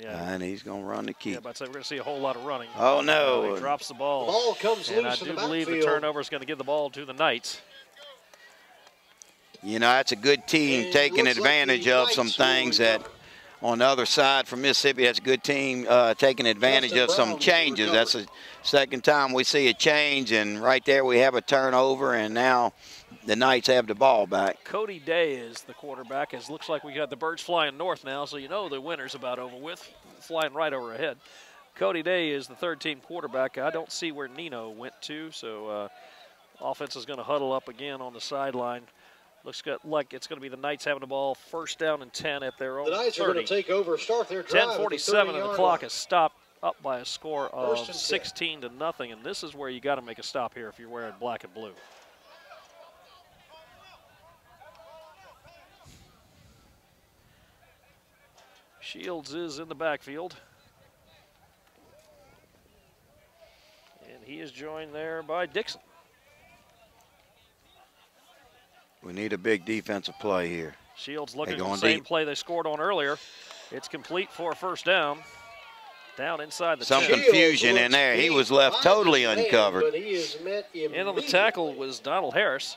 And he's going to run the keep. Yeah, but we're going to see a whole lot of running. Oh, no. He drops the ball. The ball comes and loose I in do the believe backfield. the turnover is going to give the ball to the Knights. You know, that's a good team taking advantage of some things that on the other side from Mississippi, that's a good team taking advantage of some changes. That's the second time we see a change, and right there we have a turnover, and now the Knights have the ball back. Cody Day is the quarterback. It looks like we got the birds flying north now, so you know the winter's about over with, flying right over ahead. Cody Day is the third-team quarterback. I don't see where Nino went to, so offense is going to huddle up again on the sideline. Looks like it's going to be the Knights having the ball first down and 10 at their own 30. The Knights are going to take over, start their drive. 10:47 and the clock is stopped up by a score of 16-0, and this is where you got to make a stop here if you're wearing black and blue. Shields is in the backfield. And he is joined there by Dixon. We need a big defensive play here. Shields looking at the same play they scored on earlier. It's complete for a first down. Down inside the 10. Some confusion in there. He was left totally uncovered. But he is met in on the tackle was Donald Harris.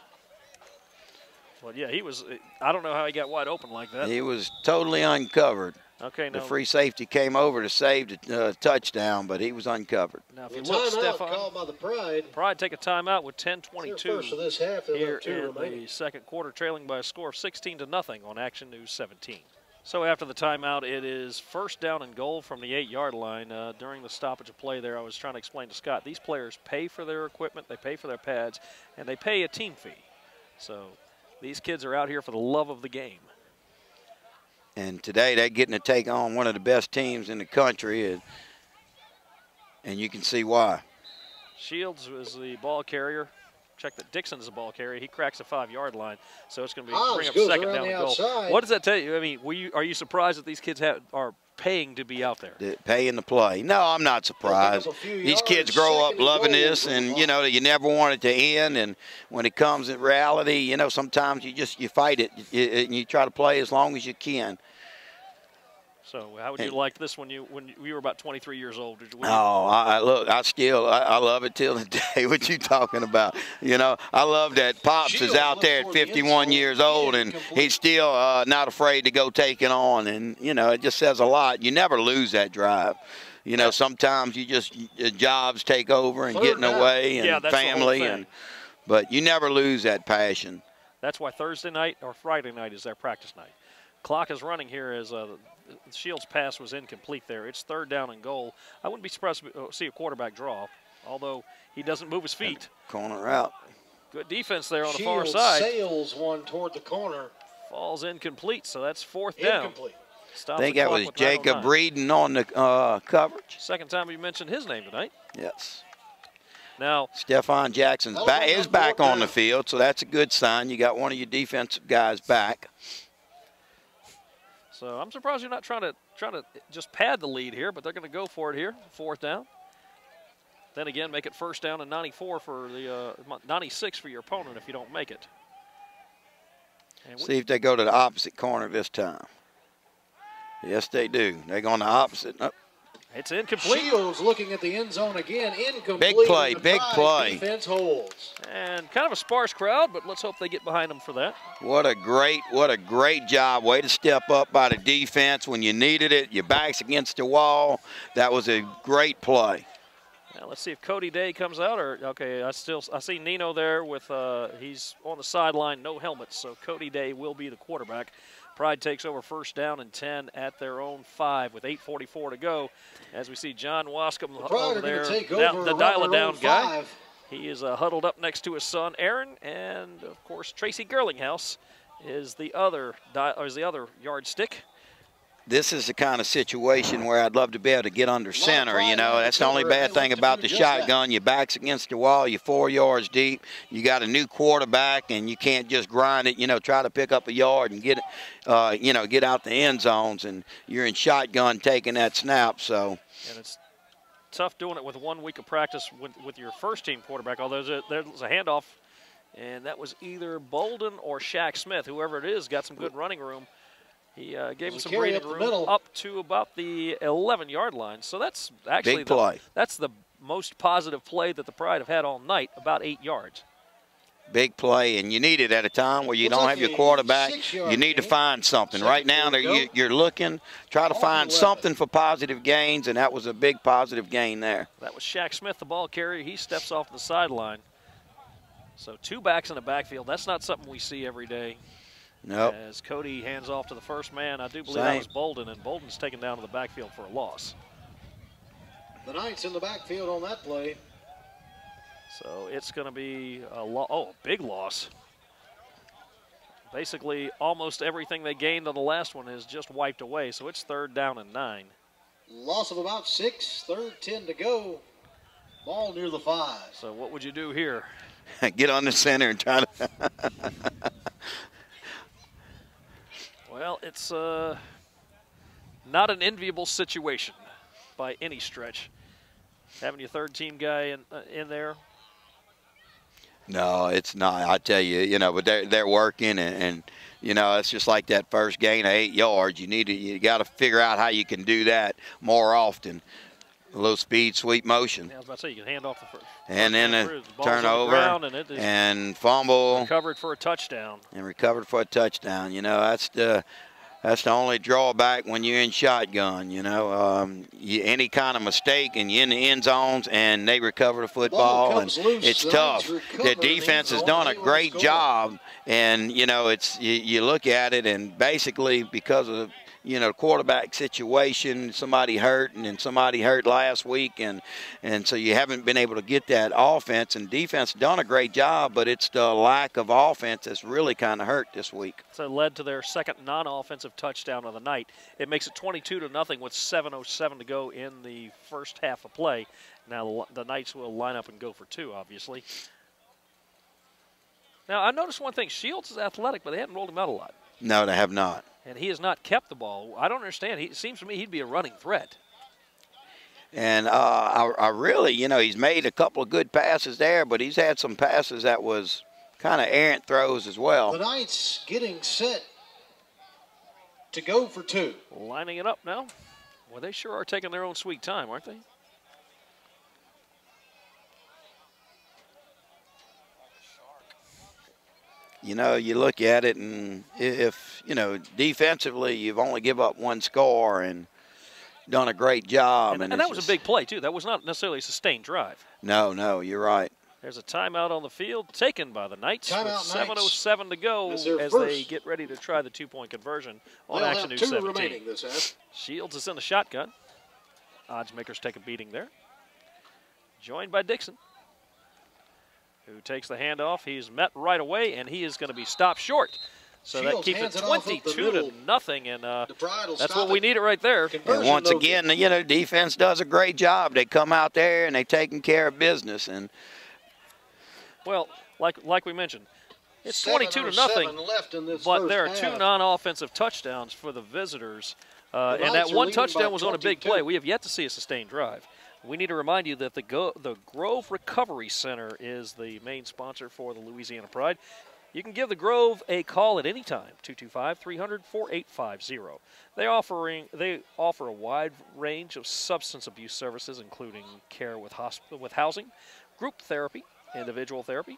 Well, yeah, he was. I don't know how he got wide open like that. He was totally uncovered. Okay, now the free safety came over to save the touchdown, but he was uncovered. Now, if you look, Stefan, called by the Pride take a timeout with 10:22 of this half, here in the second quarter, trailing by a score of 16-0 on Action News 17. So after the timeout, it is first down and goal from the 8-yard line. During the stoppage of play there, I was trying to explain to Scott, these players pay for their equipment, they pay for their pads, and they pay a team fee. So these kids are out here for the love of the game. And today they're getting to take on one of the best teams in the country, and you can see why. Shields was the ball carrier. Check that Dixon's the ball carrier. He cracks the 5-yard line, so it's going to be bring up second down and goal. What does that tell you? I mean, are you surprised that these kids are paying to be out there? Paying to play. No, I'm not surprised. These kids grow up loving this, and you know you never want it to end. And when it comes in reality, you know sometimes you fight it and you try to play as long as you can. So how would you like this when you were about 23 years old? I love it till the day. What you talking about? You know, I love that Pops is out there at 51 years old, and he's still not afraid to go take it on. And, you know, it just says a lot. You never lose that drive. You know, sometimes you just jobs take over and getting away and family. But you never lose that passion. That's why Thursday night or Friday night is their practice night. Clock is running here as Shields' pass was incomplete there. It's 3rd down and goal. I wouldn't be surprised to see a quarterback draw, although he doesn't move his feet. Corner route. Good defense there on the far Shields side. sails one toward the corner. Falls incomplete, so that's 4th down. Incomplete. I think that was Jacob Reedon on the coverage. Second time you mentioned his name tonight. Yes. Now, Stephon Jackson's back on the field, so that's a good sign. You got one of your defensive guys back. So I'm surprised you're not trying to just pad the lead here, but they're going to go for it here. 4th down. Then again, make it 1st down and 94 for the 96 for your opponent if you don't make it. And see if they go to the opposite corner this time. Yes, they do. They're going the opposite. Oh. It's incomplete. Shields looking at the end zone again. Incomplete. Big play, big play. Defense holds. And kind of a sparse crowd, but let's hope they get behind them for that. What a great job. Way to step up by the defense when you needed it. Your back's against the wall. That was a great play. Now let's see if Cody Day comes out, or okay, I see Nino there with he's on the sideline, no helmet, so Cody Day will be the quarterback. Pride takes over 1st down and 10 at their own 5 with 8:44 to go. As we see John Wascom over there, the dial-it-down guy. He is huddled up next to his son Aaron, and of course Tracy Gerlinghouse is the other yardstick. This is the kind of situation where I'd love to be able to get under center. You know, that's the only bad thing about the shotgun. Your back's against the wall. You're 4 yards deep. You got a new quarterback, and you can't just grind it. You know, try to pick up a yard and get it. You know, get out the end zones, and you're in shotgun taking that snap. So. And it's tough doing it with 1 week of practice with your first-team quarterback. Although there's a handoff, and that was either Bolden or Shaq Smith. Whoever it is got some good running room. He gave him some breathing room up to about the 11-yard line. So that's actually that's the most positive play that the Pride have had all night, about 8 yards. Big play, and you need it at a time where you don't have your quarterback. You need to find something. Right now, you're looking, try to find something for positive gains, and that was a big positive gain there. That was Shaq Smith, the ball carrier. He steps off the sideline. So 2 backs in the backfield. That's not something we see every day. Nope. As Cody hands off to the first man, I do believe that was Bolden, and Bolden's taken down to the backfield for a loss. The Knights in the backfield on that play. So it's going to be a big loss. Basically, almost everything they gained on the last one is just wiped away, so it's 3rd down and 9. Loss of about 6, 3rd 10 to go. Ball near the 5. So what would you do here? Get on the center and try to. Well, it's not an enviable situation by any stretch. Having your 3rd-team guy in there. No, it's not. I tell you, you know, but they're working, and you know, it's just like that first gain of 8 yards. You got to figure out how you can do that more often. A little speed, sweep motion. Yeah, I was about to say, you can hand off the first. And then a turnover and fumble. Recovered for a touchdown. And recovered for a touchdown. You know, that's the only drawback when you're in shotgun. You know, any kind of mistake and you're in the end zones and they recover the football, and it's tough. The defense has done a great job, and you know, you look at it, and basically because of, you know, quarterback situation, somebody hurt, and then somebody hurt last week, and so you haven't been able to get that offense. And defense done a great job, but it's the lack of offense that's really kind of hurt this week. So it led to their 2nd non-offensive touchdown of the night. It makes it 22-0 with 7:07 to go in the first half of play. Now the Knights will line up and go for 2, obviously. Now I noticed one thing: Shields is athletic, but they haven't rolled him out a lot. No, they have not. And he has not kept the ball. I don't understand. It seems to me he'd be a running threat. And I really, you know, he's made a couple of good passes there, but he's had some passes that was kind of errant throws as well. The Knights getting set to go for 2. Lining it up now. Well, they sure are taking their own sweet time, aren't they? You know, you look at it, and if, you know, defensively you've only give up 1 score and done a great job. And that was a big play, too. That was not necessarily a sustained drive. No, you're right. There's a timeout on the field taken by the Knights with Timeout, 7:07 to go That's as their they first. get ready to try the two-point conversion on They'll Action have News 2 17. remaining this half. Shields is in the shotgun. Odds makers take a beating there. Joined by Dixon, who takes the handoff. He's met right away, and he is going to be stopped short. So Shields that keeps hands it it off up the 22-0, and The Pride will that's stop what we it. need it right there. Conversion, And once though, again, you know, defense does a great job. They come out there and they taking care of business. And Well, like we mentioned, it's 22-0, 7:07 left in this but first there are half. 2 non-offensive touchdowns for the visitors, and Knights that are one leading by touchdown was on a big 22. play. We have yet to see a sustained drive. We need to remind you that the Grove Recovery Center is the main sponsor for the Louisiana Pride. You can give the Grove a call at any time, 225-300-4850. They offer a wide range of substance abuse services, including care with housing, group therapy, individual therapy,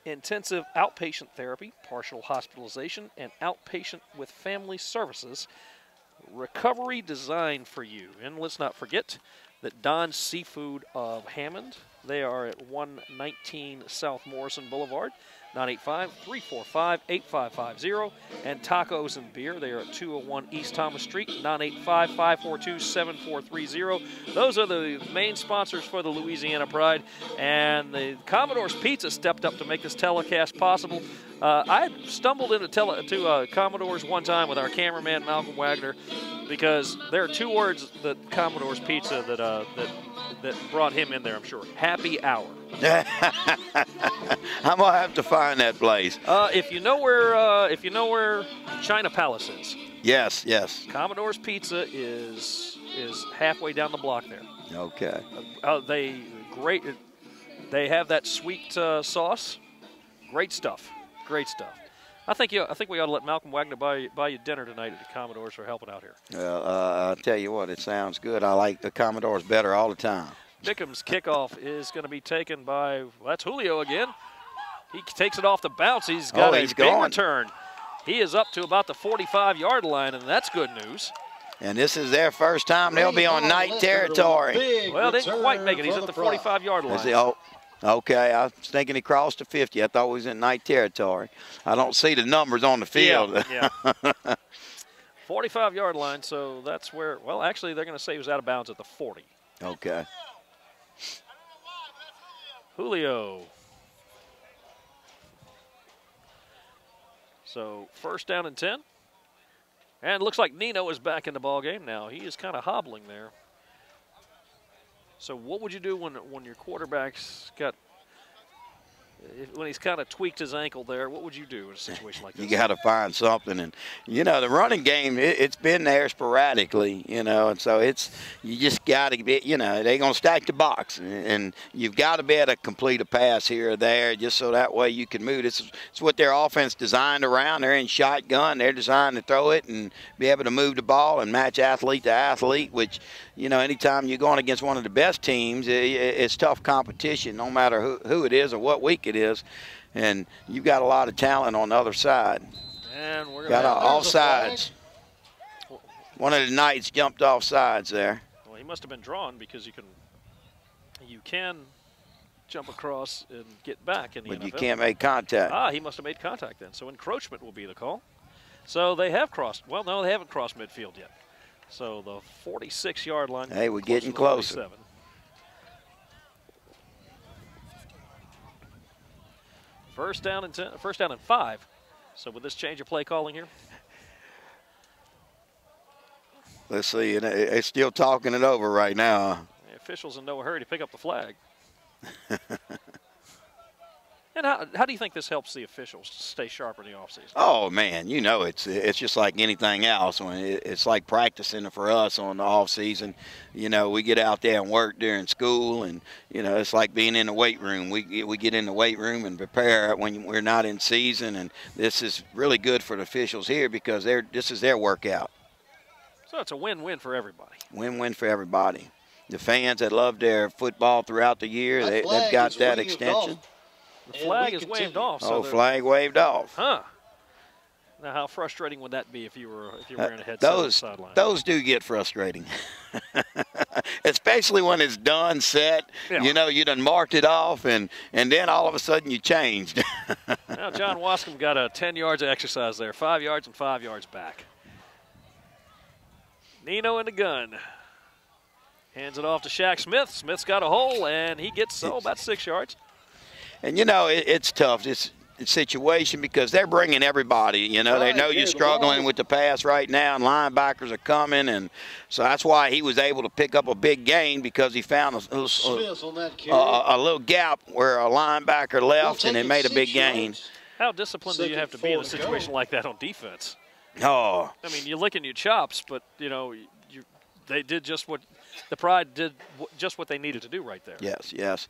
intensive outpatient therapy, partial hospitalization, and outpatient with family services. Recovery designed for you. And let's not forget that Don's Seafood of Hammond, they are at 119 South Morrison Boulevard, 985-345-8550. And Tacos and Beer, they are at 201 East Thomas Street, 985-542-7430. Those are the main sponsors for the Louisiana Pride. And the Commodore's Pizza stepped up to make this telecast possible. I stumbled into Commodore's one time with our cameraman, Malcolm Wagner, because there are 2 words that Commodore's Pizza that brought him in there, I'm sure. Happy hour. I'm gonna have to find that place. If you know where China Palace is. Yes, yes. Commodore's Pizza is halfway down the block there. Okay. They have that sweet sauce. Great stuff. Great stuff. I think we ought to let Malcolm Wagner buy you dinner tonight at the Commodores for helping out here. Well, I'll tell you what, it sounds good. I like the Commodores better all the time. Bickham's kickoff is going to be taken by, that's Julio again. He takes it off the bounce. He's got a big return. He is up to about the 45-yard line, and that's good news. And this is their first time they'll be on night territory. Well, they didn't quite make it. He's at the 45-yard line. Okay, I was thinking he crossed the 50. I thought he was in night territory. I don't see the numbers on the field. Yeah. 45-yard line, so that's where, well, actually, they're going to say he was out of bounds at the 40. Okay. Julio. So first down and 10. And it looks like Nino is back in the ball game now. He is kind of hobbling there. So what would you do when your quarterback's got, when he's kind of tweaked his ankle there, what would you do in a situation like this? You got to find something. And, you know, the running game, it's been there sporadically, you know, and so you just got to be, you know, they're going to stack the box. And you've got to be able to complete a pass here or there just so that way you can move. It's what their offense designed around. They're in shotgun. They're designed to throw it and be able to move the ball and match athlete to athlete, which, you know, anytime you're going against one of the best teams, it's tough competition no matter who it is or what week it is. And you've got a lot of talent on the other side. And we're got going all sides. One of the Knights jumped off sides there. Well, he must have been drawn because you can jump across and get back in the NFL. But you can't make contact. He must have made contact then. So encroachment will be the call. So they have crossed. Well, no, they haven't crossed midfield yet. So the 46-yard line. Hey, we're getting closer. 47. First down and 10, first down and 5. So with this change of play calling here. Let's see, and they're still talking it over right now. The officials in no hurry to pick up the flag. And how do you think this helps the officials stay sharp in the offseason? Oh, man, you know, it's just like anything else. It's like practicing for us on the off season. You know, we get out there and work during school, and, you know, it's like being in the weight room. We get in the weight room and prepare when we're not in season, and this is really good for the officials here because this is their workout. So it's a win-win for everybody. Win-win for everybody. The fans that love their football throughout the year, they've got that extension. The flag is waved off. So flag waved off. Huh. Now, how frustrating would that be if you were wearing a headset on the sideline? Those do get frustrating. especially when it's done, set. Yeah. You know, you done marked it off, and then all of a sudden you changed. Now John Wascom got a 10 yards of exercise there, 5 yards and 5 yards back. Nino in the gun. Hands it off to Shaq Smith. Smith's got a hole, and he gets about 6 yards. And, you know, it's tough, this situation, because they're bringing everybody. You know, they know you're struggling with the pass right now, and linebackers are coming. And so that's why he was able to pick up a big gain, because he found a little gap where a linebacker left, and it made a big gain. How disciplined do you have to be in a situation like that on defense? Oh. I mean, you're licking your chops, but, you know, they did just what the Pride did, just what they needed to do right there. Yes.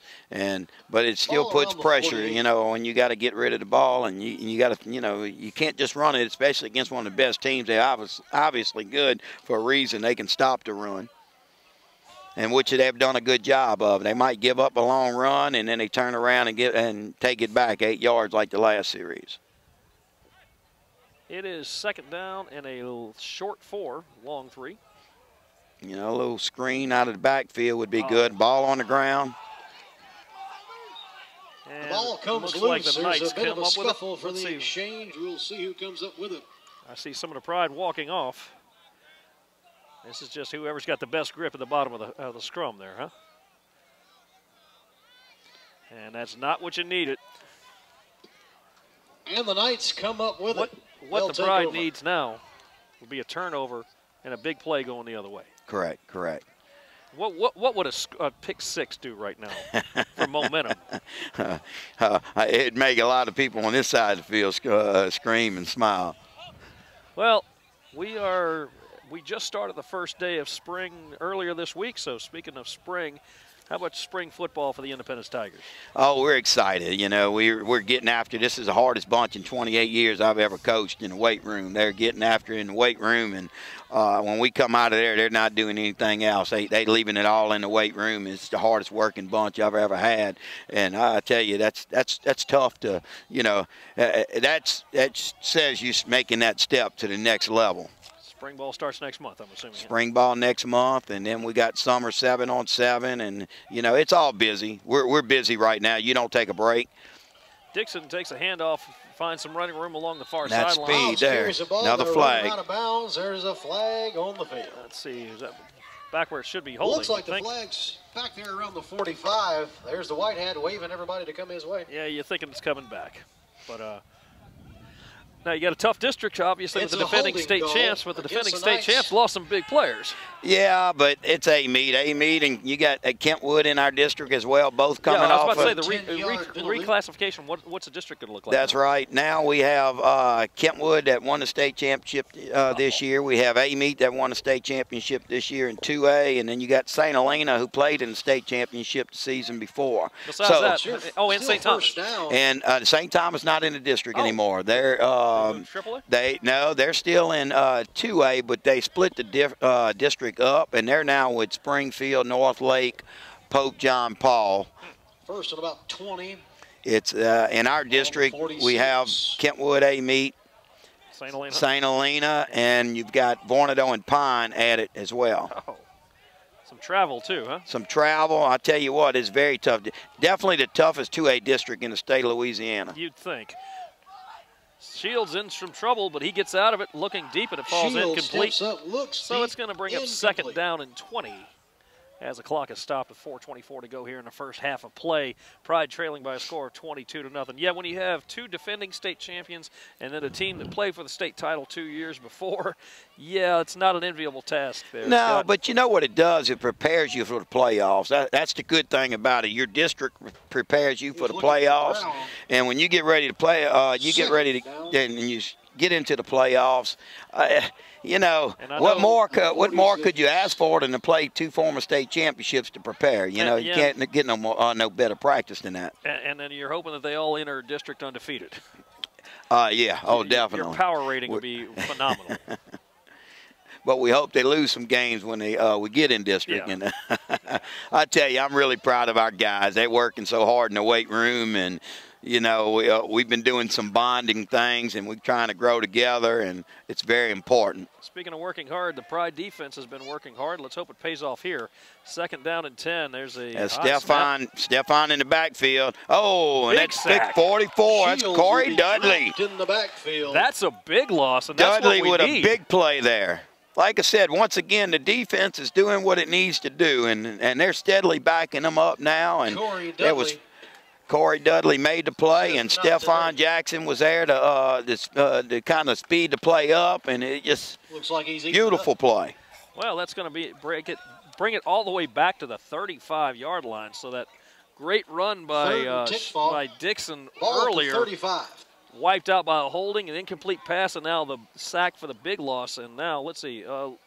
But it still puts pressure, you know, when you got to get rid of the ball, and you got to, you know, you can't just run it, especially against one of the best teams. They're obviously good for a reason. They can stop the run, and which they've done a good job of. They might give up a long run, and then they turn around and take it back 8 yards like the last series. It is second down and a short 4, long 3. You know, a little screen out of the backfield would be good. Ball on the ground. And the ball comes loose. Like the There's Knights a bit of a up scuffle with it. for the exchange. We'll see who comes up with it. I see some of the Pride walking off. This is just whoever's got the best grip at the bottom of the scrum there, huh? And that's not what you needed. And the Knights come up with it. What the Pride needs now would be a turnover and a big play going the other way. Correct. What would a pick 6 do right now for momentum? It'd make a lot of people on this side of the field scream and smile. Well, we just started the first day of spring earlier this week. So speaking of spring, how about spring football for the Independence Tigers? Oh, we're excited. You know, we're getting after. This is the hardest bunch in 28 years I've ever coached in the weight room. They're getting after in the weight room, and when we come out of there, they're not doing anything else. They leaving it all in the weight room. It's the hardest working bunch I've ever had, and I tell you, that's tough to, you know, that says you're making that step to the next level. Spring ball starts next month, I'm assuming. Spring ball next month, and then we got summer 7-on-7, and, you know, it's all busy. We're busy right now. You don't take a break. Dixon takes a handoff, finds some running room along the far sideline. sideline. Speed there. Another flag. Out of bounds. There's a flag on the field. Let's see. Is that back where it should be holding? Looks like the flag's back there around the 45. There's the white hat waving everybody to come his way. Yeah, you're thinking it's coming back. But now you got a tough district, obviously, with the defending state champs, but the defending state champs lost some big players. Yeah, but it's A-Mead, and you got Kentwood in our district as well, both coming off. Yeah, I was about to say, the reclassification, what's the district going to look like? That's right. Now we have Kentwood that won the state championship this year. We have A-Mead that won the state championship this year in 2A, and then you got St. Helena, who played in the state championship the season before. Besides that, and St. Thomas. And St. Thomas not in the district anymore. They're they're still in 2A, but they split the district up, and they're now with Springfield, North Lake, Pope John Paul. First and about 20. It's in our district. We have Kentwood, A-Mead, St. Helena, and you've got Vornado and Pine added as well. Oh. Some travel too, huh? Some travel. I tell you what, it's very tough. Definitely the toughest 2A district in the state of Louisiana. You'd think. Shields in some trouble, but he gets out of it looking deep, and it falls incomplete. So it's going to bring up second down and 20 as the clock is stopped with 4:24 to go here in the first half of play. Pride trailing by a score of 22-0. Yeah, when you have two defending state champions and then a team that played for the state title 2 years before, yeah, it's not an enviable task there. No, but you know what it does? It prepares you for the playoffs. That's the good thing about it. Your district prepares you for the playoffs, and when you get ready to play, you get ready to, and you get into the playoffs. You know, what more could you ask for than to play two former state championships to prepare? You know, you can't get no better practice than that. And then you're hoping that they all enter district undefeated. Yeah, definitely. Your power rating would be phenomenal. But we hope they lose some games when we get in district. Yeah. And I tell you, I'm really proud of our guys. They're working so hard in the weight room, and you know, we've been doing some bonding things, and we're trying to grow together, and it's very important. Speaking of working hard, the Pride defense has been working hard. Let's hope it pays off here. 2nd down and 10. There's a Stefan in the backfield. Oh, and that's pick 44. That's Shields Corey Dudley. In the backfield. That's a big loss, and that's Dudley what we with need. a big play there. Like I said, once again, the defense is doing what it needs to do, and they're steadily backing them up now. And it was Corey Dudley made the play, and Stefan Jackson was there to kind of speed the play up, and it just looks like he's beautiful play. Well, that's going to bring it all the way back to the 35-yard line. So that great run by Dixon earlier. 35. Wiped out by a holding, an incomplete pass, and now the sack for the big loss. And now let's see. Hold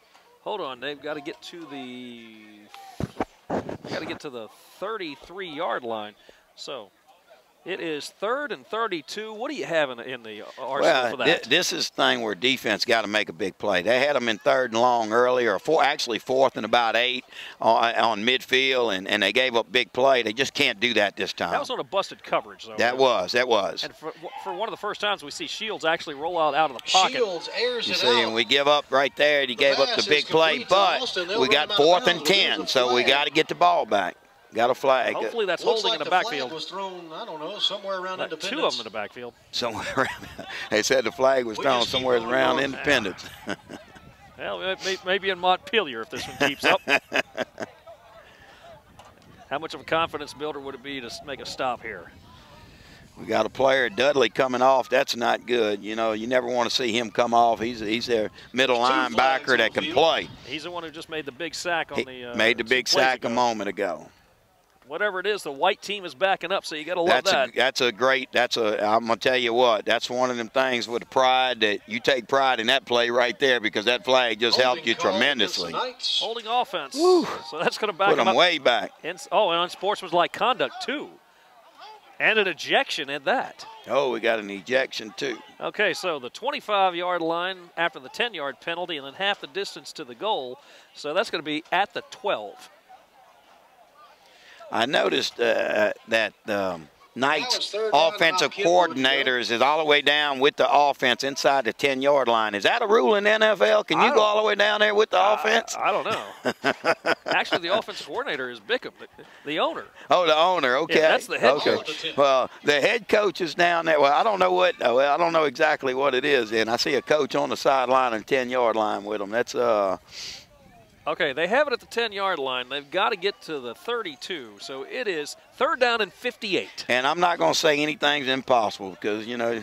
on, they've got to get to the 33-yard line. So it is 3rd and 32. What do you have in the arsenal for that? This is the thing where defense got to make a big play. They had them in 3rd and long earlier, actually 4th and about 8 on midfield, and they gave up big play. They just can't do that this time. That was on a busted coverage, though. That was. And for one of the first times we see Shields actually roll out of the pocket. Shields airs it out. And we give up right there. He gave up the big play, but we got 4th and 10, so we got to get the ball back. Got a flag. Hopefully that's Looks holding like in the backfield. Flag was thrown, I don't know, somewhere around Independence. 2 of them in the backfield. Somewhere around. They said the flag was thrown somewhere around Independence. Well, maybe in Montpelier if this one keeps up. How much of a confidence builder would it be to make a stop here? We got a player, Dudley, coming off. That's not good. You know, you never want to see him come off. He's their middle linebacker that can play. He's the one who just made the big sack on the made the big sack a moment ago. Whatever it is, the white team is backing up, so you got to love that. I'm going to tell you what, that's one of them things with pride that you take pride in that play right there because that flag just helped you tremendously. Holding offense. Woo. So that's going to back Put them way back. And unsportsmanlike conduct, too. And an ejection at that. Oh, we got an ejection, too. Okay, so the 25-yard line after the 10-yard penalty and then half the distance to the goal. So that's going to be at the 12. I noticed that Knight's offensive coordinators is all the way down with the offense inside the 10-yard line. Is that a rule in the NFL? Can you go all the way down there with the offense? I don't know. Actually, the offensive coordinator is Bickham, the owner. Oh, the owner. Okay. Yeah, that's the head coach. Well, the head coach is down there. Well, I don't know I don't know exactly what it is. And I see a coach on the sideline and 10-yard line with them. That's Okay, they have it at the 10-yard line. They've got to get to the 32. So it is 3rd down and 58. And I'm not going to say anything's impossible because, you know,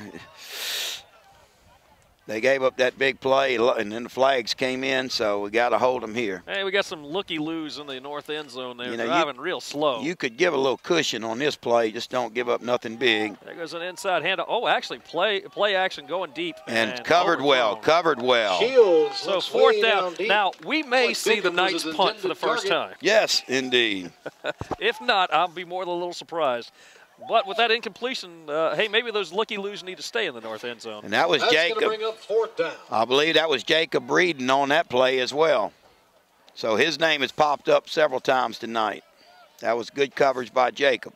they gave up that big play and then the flags came in, so we got to hold them here. Hey, we got some looky-loos in the north end zone there. Driving real slow. You could give a little cushion on this play. Just don't give up nothing big. There goes an inside handoff. Oh, actually, play action going deep. And covered well. Shields. So 4th down. Now, we may see the Knights punt for the first time. Yes, indeed. If not, I'll be more than a little surprised. But with that incompletion, hey, maybe those looky-loos need to stay in the north end zone. And that was Jacob. That's going to bring up 4th down. I believe that was Jacob Breeden on that play as well. So his name has popped up several times tonight. That was good coverage by Jacob.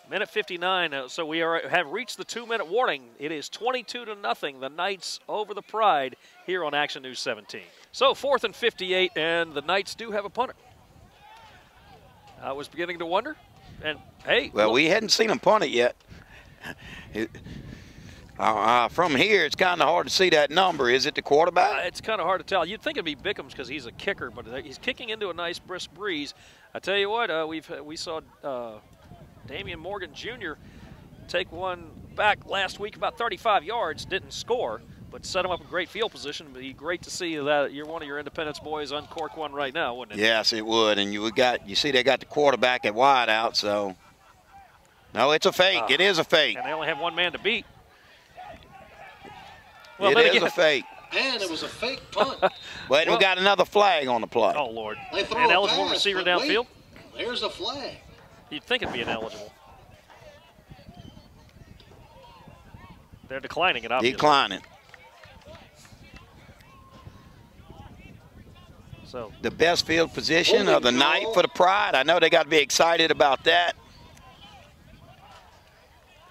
Minute 59, so we have reached the 2-minute warning. It is 22-0, the Knights over the Pride here on Action News 17. So 4th and 58, and the Knights do have a punter. I was beginning to wonder. And hey, well, we hadn't seen him punt it yet. From here, it's kind of hard to see that number. Is it the quarterback? It's kind of hard to tell. You'd think it'd be Bickham's because he's a kicker, but he's kicking into a nice brisk breeze. I tell you what, we saw Damian Morgan Jr. take one back last week about 35 yards, didn't score, but set him up in great field position. It'd be great to see that one of your Independence boys uncork one right now, wouldn't it? Yes, it would. And you see they got the quarterback at wide out, so no, it's a fake. It is a fake. And they only have one man to beat. Well, it is a fake. And it was a fake punt. But we got another flag on the play. Oh, Lord. An eligible receiver downfield? There's a flag. You'd think it'd be ineligible. They're declining it, obviously. Declining. So the best field position of the night for the Pride. I know they got to be excited about that.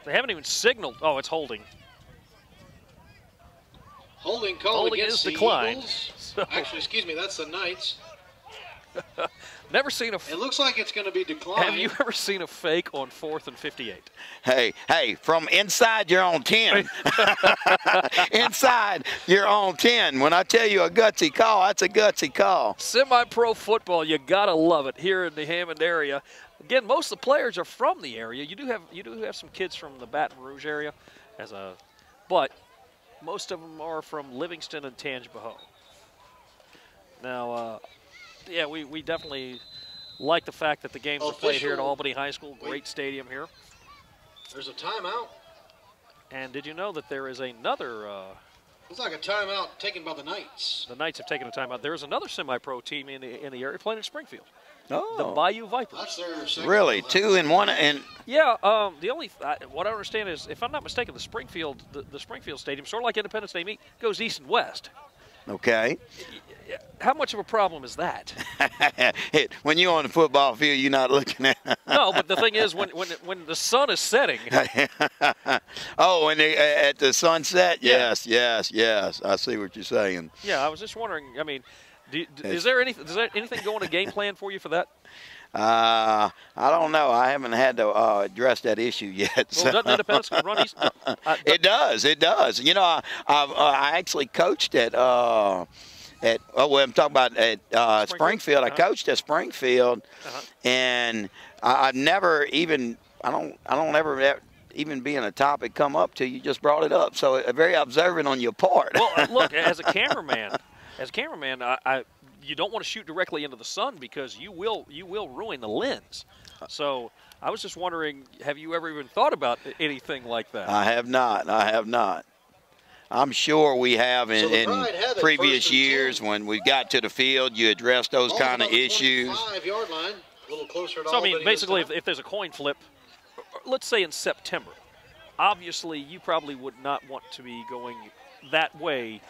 They haven't even signaled. Oh, it's holding. Holding called against the declined. Eagles. So. Actually, excuse me, that's the Knights. Never seen a. It looks like it's going to be declined. Have you ever seen a fake on 4th and 58? Hey, from inside your own 10. Inside your own 10. When I tell you a gutsy call, that's a gutsy call. Semi-pro football, you gotta love it here in the Hammond area. Again, most of the players are from the area. You do have some kids from the Baton Rouge area, but most of them are from Livingston and Tangipahoa. Now, yeah, we definitely like the fact that the games are played here at Albany High School. Great stadium here. There's a timeout. And did you know that there is another? Looks like a timeout taken by the Knights. The Knights have taken a timeout. There is another semi-pro team in the area playing in Springfield. Oh. The Bayou Vipers. That's their second. Really, 2 and 1 and. Yeah, the only what I understand is, if I'm not mistaken, the Springfield Stadium, sort of like Independence Day meet, goes east and west. Okay. How much of a problem is that? When you're on the football field, you're not looking at. No, but the thing is, when the sun is setting. Oh, when at the sunset, Yeah. yes. I see what you're saying. Yeah, I was just wondering. I mean, is there anything going to game plan for you for that? I don't know. I haven't had to address that issue yet. Well, doesn't Independence run east? It does. You know, I actually coached at I'm talking about at Springfield. I coached at Springfield, and I've never even I don't ever even being a topic come up to you. Just brought it up, so very observant on your part. Well, look, as a cameraman, you don't want to shoot directly into the sun because you will ruin the lens. So I was just wondering, have you ever even thought about anything like that? I have not. I'm sure we have in previous years when we got to the field, you addressed those kind of issues. 25-yard line, a little closer to So I mean, basically, if there's a coin flip, let's say in September, obviously you probably would not want to be going that way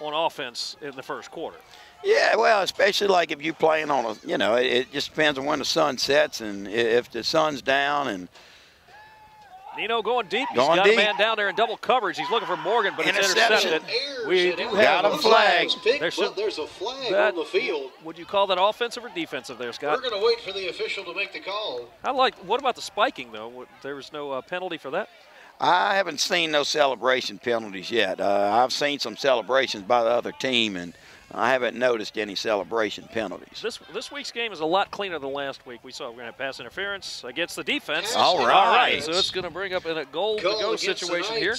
on offense in the first quarter. Yeah, well, especially like if you're playing on it just depends on when the sun sets and if the sun's down and. Nino going deep. He's got a man down there in double coverage. He's looking for Morgan, but it's intercepted. We do have a flag. There's a flag on the field. Would you call that offensive or defensive there, Scott? We're going to wait for the official to make the call. What about the spiking, though? There was no penalty for that? I haven't seen no celebration penalties yet. I've seen some celebrations by the other team, and I haven't noticed any celebration penalties. This week's game is a lot cleaner than last week. We saw we're going to have pass interference against the defense. All right. So it's going to bring up in a goal-to-go situation here.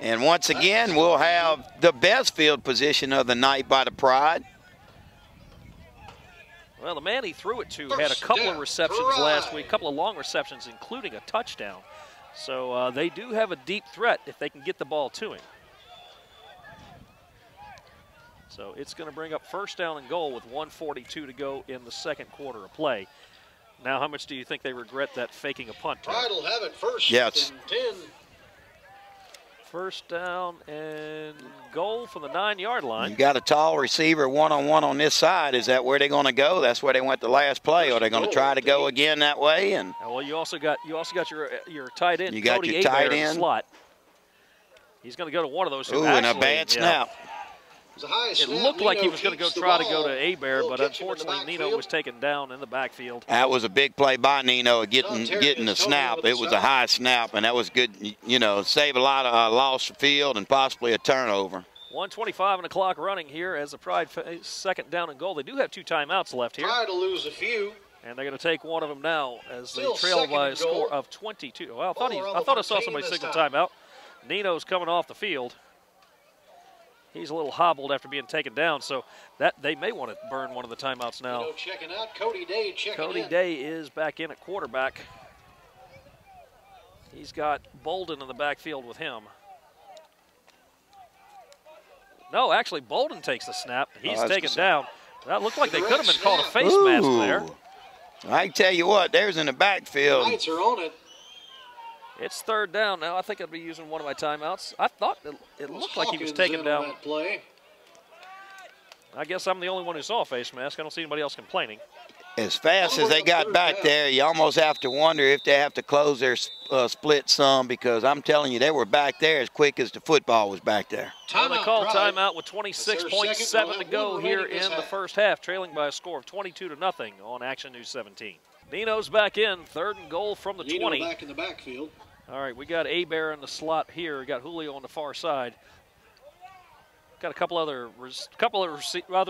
And once again, we'll have the best field position of the night by the Pride. Well, the man he threw it to had a couple of receptions last week, a couple of long receptions, including a touchdown. So they do have a deep threat if they can get the ball to him. So it's going to bring up first down and goal with 1:42 to go in the second quarter of play. Now, how much do you think they regret that faking a punt? Pride will have it first. Yes. And 10. First down and goal from the 9-yard line. You got a tall receiver one-on-one on this side. Is that where they're going to go? That's where they went the last play. Or are they going to try to go again that way? And well, you also got your tight end. You got Cody your tight end slot. He's going to go to one of those. Ooh, and a bad snap. It looked like he was going to try to go to Hebert, but unfortunately Nino was taken down in the backfield. That was a big play by Nino getting the snap. It was a high snap, and that was good, save a lot of lost field and possibly a turnover. 1:25 on the clock running here as the Pride second down and goal. They do have 2 timeouts left here. Pride to lose a few. And they're going to take one of them now as they trail by a score of 22. Well, I thought I saw somebody signal timeout. Nino's coming off the field. He's a little hobbled after being taken down, so that they may want to burn one of the timeouts now. Checking out. Cody Day checking in. Cody Day is back in at quarterback. He's got Bolden in the backfield with him. No, actually, Bolden takes the snap. He's taken down. That looked like they could have been called a face mask there. I can tell you what, there's in the backfield. The Knights are on it. It's third down now. I think I'll be using one of my timeouts. I thought it looked like he was taken down. Play. I guess I'm the only one who saw a face mask. I don't see anybody else complaining. as fast as they got back there, you almost have to wonder if they have to close their split some, because I'm telling you, they were back there as quick as the football was back there. Well, they call timeout with 26.7 to go here in the first half, trailing by a score of 22-0 on Action News 17. Nino's back in, 3rd and goal from the 20. Back in the backfield. All right, we got Abear in the slot here. We got Julio on the far side. Got a couple other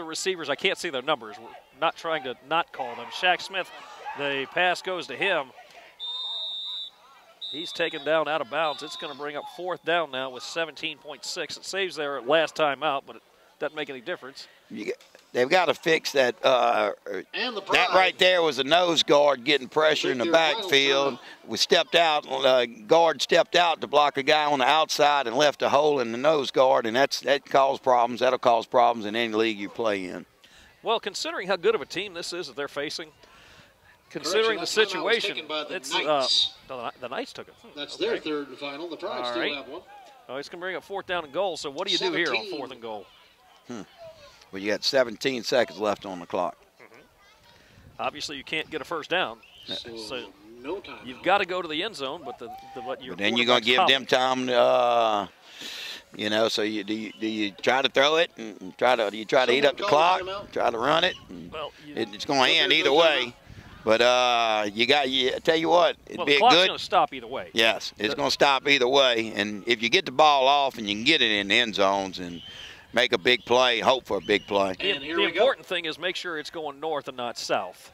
receivers. I can't see their numbers. We're not trying to not call them. Shaq Smith, the pass goes to him. He's taken down out of bounds. It's going to bring up 4th down now with 17.6. It saves there at last time out, but it doesn't make any difference. They've got to fix that. That right there was a nose guard getting pressure in the backfield. We stepped out. Guard stepped out to block a guy on the outside and left a hole in the nose guard, and that caused problems. That'll cause problems in any league you play in. Well, considering how good of a team this is that they're facing, considering the situation, it's the Knights took it. That's their 3rd and final. The Pride still have one. Oh, it's going to bring up 4th down and goal. So what do you do here on 4th and goal? Well, you got 17 seconds left on the clock. Obviously, you can't get a first down. So no time. You've got to go to the end zone, but then you're going to give them time. So do you try to throw it and do you try to eat up the clock, try to run it? Well, it's going to end either way. But I tell you what, it'd be the clock's going to stop either way. Yes, it's going to stop either way. And if you get the ball off and you can get it in the end zones and make a big play, hope for a big play. The important thing is make sure it's going north and not south,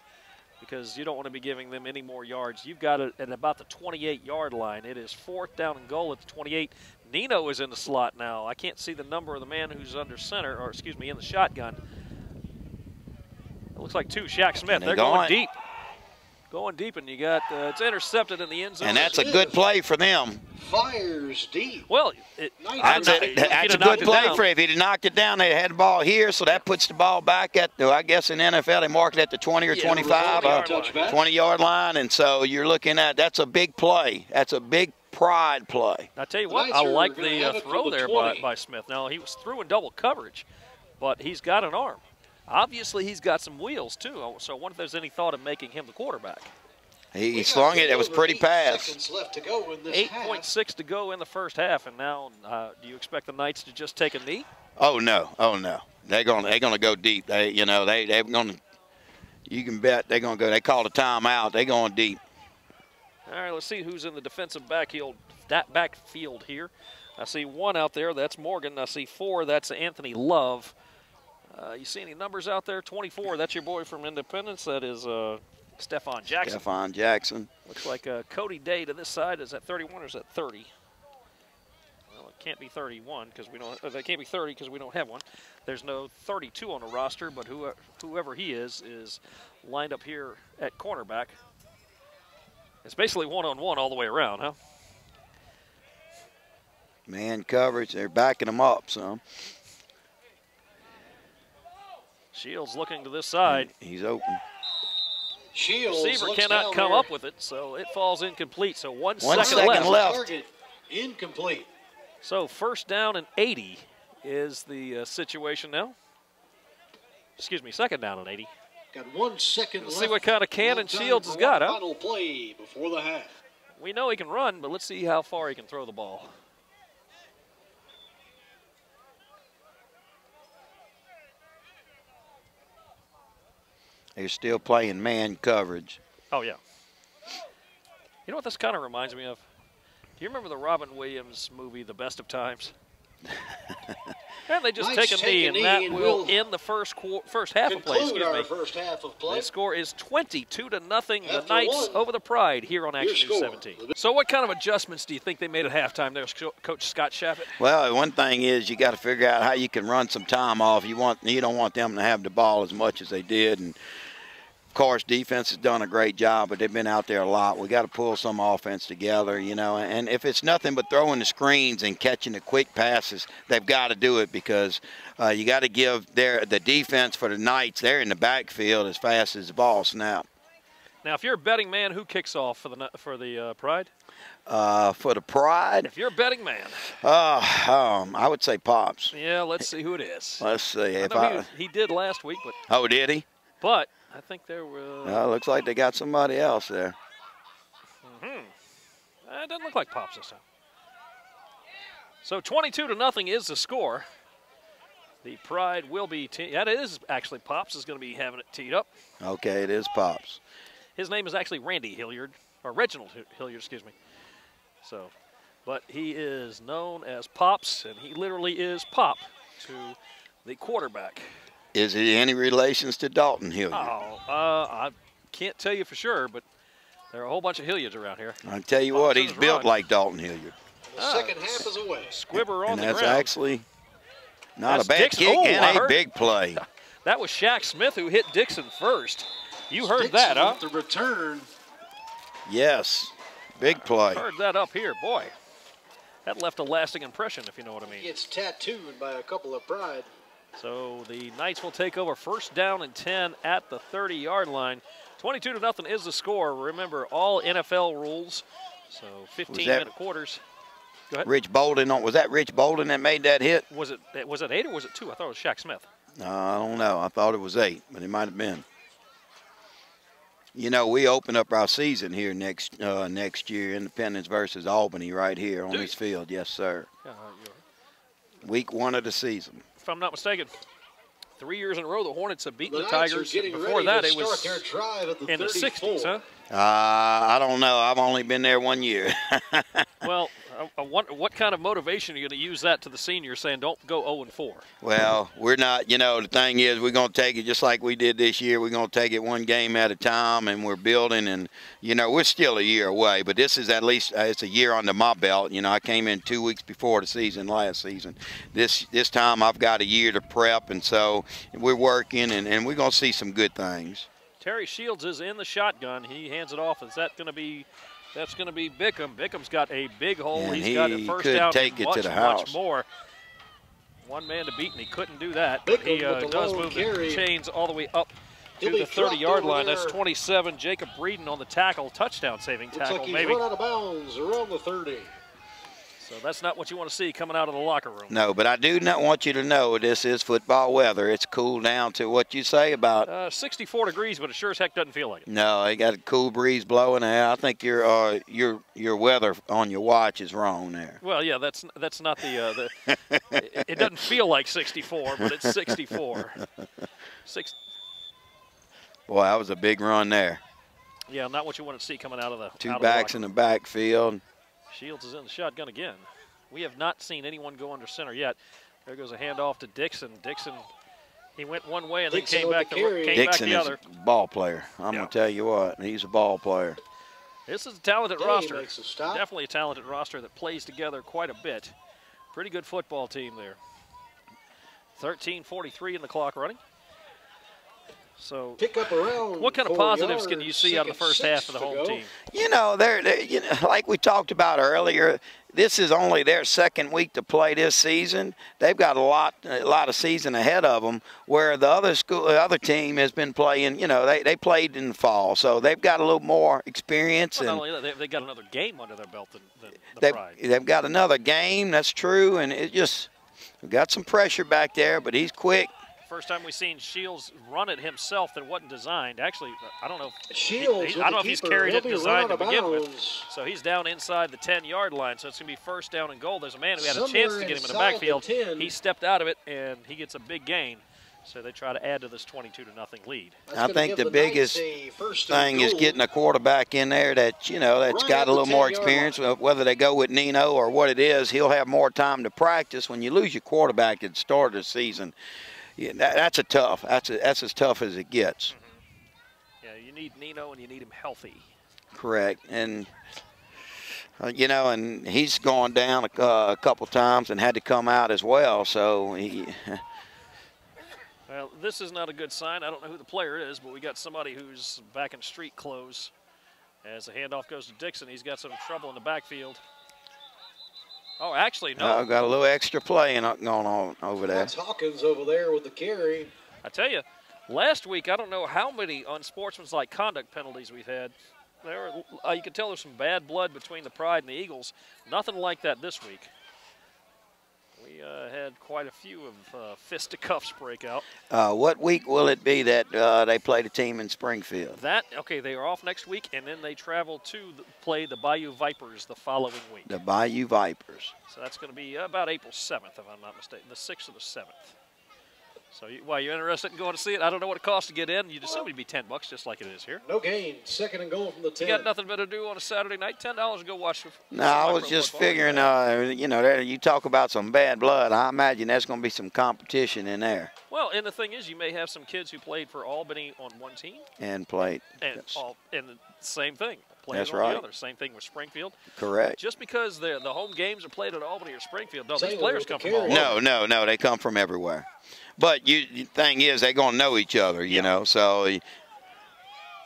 because you don't want to be giving them any more yards. You've got it at about the 28-yard line. It is 4th down and goal at the 28. Nino is in the slot now. I can't see the number of the man who's under center, or excuse me, in the shotgun. It looks like 2, Shaq Smith. They're going deep. Going deep, and you got it's intercepted in the end zone. And that's a good play for them. Fires deep. Well, that's a good play for him. If he'd have knocked it down, they had the ball here, so that puts the ball back at, I guess in NFL, they mark it at the 20 or 25, 20-yard line. And so you're looking at, that's a big play. That's a big Pride play. I tell you what, I like the throw there by Smith. Now, he was through in double coverage, but he's got an arm. Obviously, he's got some wheels, too. So I wonder if there's any thought of making him the quarterback. He slung it. It was pretty pass. 8.6 to go in the first half, and now do you expect the Knights to just take a knee? Oh no, they're gonna go deep. They're gonna. You can bet they're gonna go. They called a timeout. They're going deep. All right, let's see who's in the defensive backfield here. I see 1 out there. That's Morgan. I see 4. That's Anthony Love. You see any numbers out there? 24, that's your boy from Independence. That is Stephon Jackson. Stephon Jackson. Looks like Cody Day to this side. Is that 31 or is that 30? Well, it can't be 31 because we don't. That can't be 30 because we don't have one. There's no 32 on the roster, but whoever he is lined up here at cornerback. It's basically one-on-one all the way around, huh? Man coverage. They're backing them up some. Shields looking to this side. He's open. Shields receiver cannot come up with it, so it falls incomplete. So one second left. Target incomplete. So 1st down and 80 is the situation now. Excuse me, 2nd down and 80. Got 1 second left. Let's see what kind of cannon Shields has got, huh? Final play before the half. We know he can run, but let's see how far he can throw the ball. They're still playing man coverage. Oh, yeah. You know what this kind of reminds me of? Do you remember the Robin Williams movie, The Best of Times? And they just take a knee, and that will end the first half of play. Excuse me. First half of play. The score is 22-0. The Knights over the Pride here on Action News 17. So what kind of adjustments do you think they made at halftime there, Coach Scott Shaffett? Well, one thing is you got to figure out how you can run some time off. You don't want them to have the ball as much as they did. And of course, defense has done a great job, but they've been out there a lot. We got to pull some offense together, and if it's nothing but throwing the screens and catching the quick passes, they've got to do it, because you got to give the defense for the Knights. They're in the backfield as fast as the ball snaps. Now, if you're a betting man, who kicks off for the Pride? For the Pride? If you're a betting man. I would say Pops. Yeah, let's see who it is. Let's see. He did last week, but. Oh, did he? But I think there was. Looks like they got somebody else there. It doesn't look like Pops this time. So 22-0 is the score. The Pride will be. That is actually Pops is going to be having it teed up. Okay, it is Pops. His name is actually Randy Hilliard, or Reginald Hilliard, excuse me. So, but he is known as Pops, and he literally is Pop to the quarterback. Is he any relations to Dalton Hilliard? Oh, I can't tell you for sure, but there are a whole bunch of Hilliards around here. I'll tell you what, he's built like Dalton Hilliard. The second half is away. Squibber on the ground. ground. That's actually not That's a bad Dixon. kick Oh, and a big play. That was Shaq Smith who hit Dixon first. You heard Dixon that, huh? with the return. Yes, big play. Heard that up here, boy. That left a lasting impression, if you know what I mean. He gets tattooed by a couple of Pride. So the Knights will take over 1st down and 10 at the 30-yard line. 22-0 is the score. Remember, all NFL rules, so 15-minute quarters. Go ahead. Rich Bolden, was that Rich Bolden that made that hit? Was it 8 or was it 2? I thought it was Shaq Smith. I don't know. I thought it was 8, but it might have been. You know, we open up our season here next year, Independence versus Albany, right here on this field. Yes, sir. Week 1 of the season. If I'm not mistaken, 3 years in a row the Hornets have beaten the Knights Tigers. are getting Before ready that, to it was start their drive at the in the 34. 60s, huh? I don't know. I've only been there 1 year. Well, I wonder what kind of motivation are you going to use that to the seniors saying don't go 0-4? Well, we're not, the thing is we're going to take it just like we did this year. We're going to take it one game at a time, and we're building. And, we're still a year away, but this is at least it's a year under my belt. I came in 2 weeks before the season last season. This time I've got a year to prep, and so we're working, and we're going to see some good things. Terry Shields is in the shotgun. He hands it off. Is that going to be – that's going to be Bickham. Bickham's got a big hole. And He's got a first could down take it much, to the house. much more. One man to beat, and he couldn't do that. Bickham He with the does long move carry. the chains all the way up to He'll be the dropped 30-yard over line. there. That's 27. Jacob Breeden on the tackle. Touchdown-saving Looks tackle, like he's maybe. run out of bounds around the 30. So that's not what you want to see coming out of the locker room. No, but I do not want you to know this is football weather. It's cooled down to what you say about 64 degrees, but it sure as heck doesn't feel like it. No, they got a cool breeze blowing out. I think your weather on your watch is wrong there. Well, yeah, that's not the it doesn't feel like 64, but it's 64. Boy, that was a big run there. Yeah, not what you want to see coming out of the Two backs in the backfield. Shields is in the shotgun again. We have not seen anyone go under center yet. There goes a handoff to Dixon. Dixon, he went one way and Dixon then came back Dixon the is other. a ball player. I'm going to tell you what, he's a ball player. This is a talented Day roster. makes a stop. Definitely a talented roster that plays together quite a bit. Pretty good football team there. 13:43 in the clock running. So, Pick up around what kind of 4 positives can yards, you see out of the first half of the home team? They're like we talked about earlier, this is only their second week to play this season. They've got a lot of season ahead of them, where the other team has been playing. They played in the fall, so they've got a little more experience. Well, and not only that, they've got another game under their belt than the Pride. They've got another game. That's true, and we've got some pressure back there, but he's quick. First time we've seen Shields run it himself that wasn't designed. Actually, I don't know. Shields, I don't know if he's carried it designed to begin with. Bounds. So he's down inside the 10-yard line. So it's going to be first down and goal. There's a man who had a Somewhere chance to get him in the inside backfield. the 10. He stepped out of it, and he gets a big gain. So they try to add to this 22-0 lead. That's I gonna think give the Knights biggest a first and thing is goal. getting a quarterback in there that's Right got at a little the more 10-yard experience. line. Whether they go with Nino or what it is, he'll have more time to practice. When you lose your quarterback at the start of the season, that's as tough as it gets. Yeah, you need Nino and you need him healthy. Correct, and and he's gone down a couple times and had to come out as well. So Well, this is not a good sign. I don't know who the player is, but we got somebody who's back in street clothes. As the handoff goes to Dixon, he's got some trouble in the backfield. Oh, actually, no. got a little extra playing going on over there. That's Hawkins over there with the carry. I tell you, last week, I don't know how many unsportsmanlike conduct penalties we've had. You could tell there's some bad blood between the Pride and the Eagles. Nothing like that this week. We had quite a few of fisticuffs break out. What week will it be that they play the team in Springfield? Okay, they are off next week, and then they travel to play the Bayou Vipers the following week. The Bayou Vipers. So that's going to be about April 7th, if I'm not mistaken, the 6th or the 7th. So, you're interested in going to see it? I don't know what it costs to get in. You'd assume it'd be $10, just like it is here. No gain. 2nd and goal from the 10. You got nothing better to do on a Saturday night? $10 to go watch. No, I was just figuring, you know, you talk about some bad blood. I imagine there's going to be some competition in there. Well, and the thing is, you may have some kids who played for Albany on one team. And played. And, yes. And the same thing. Played That's on right. the other. Same thing with Springfield. Correct. Just because the home games are played at Albany or Springfield, no, Same these players with come the from all over. No, they come from everywhere. But the thing is, they're going to know each other, you know. So,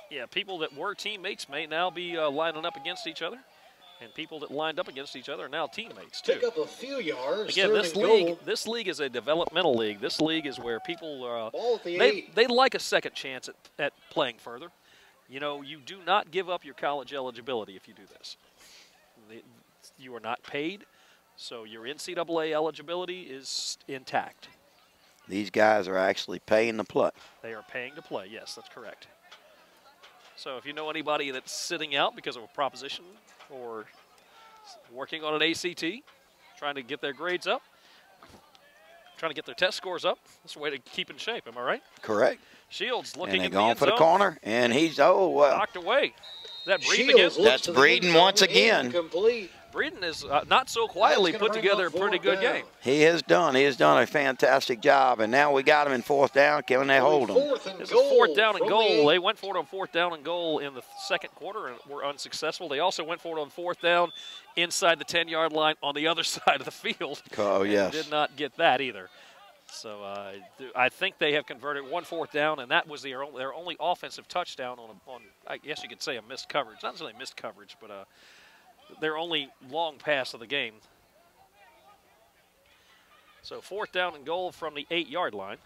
yeah, people that were teammates may now be lining up against each other, and people that lined up against each other are now teammates too. Pick up a few yards. Again, this league is a developmental league. This league is where people Ball at the 8. they like a second chance at playing further. You know, you do not give up your college eligibility if you do this. You are not paid, so your NCAA eligibility is intact. these guys are actually paying to play. They are paying to play, yes, that's correct. So if you know anybody that's sitting out because of a proposition or working on an ACT, trying to get their grades up, trying to get their test scores up, that's a way to keep in shape, am I right? Correct. Shields looking and in they're the going end for the zone. corner, and he's, knocked away. Is that Breeden again? That's Breeden once again. Incomplete. Breeden is not so quietly put together a pretty good game. He has done a fantastic job, and now we got him in fourth down. Can they hold him? This is fourth down and goal. They went for it on fourth down and goal in the second quarter and were unsuccessful. They also went for it on fourth down inside the 10-yard line on the other side of the field. Oh, yes. Did not get that either. So I think they have converted one fourth down, and that was their only offensive touchdown on I guess you could say a missed coverage. Not necessarily missed coverage, but their only long pass of the game. So fourth down and goal from the 8-yard line.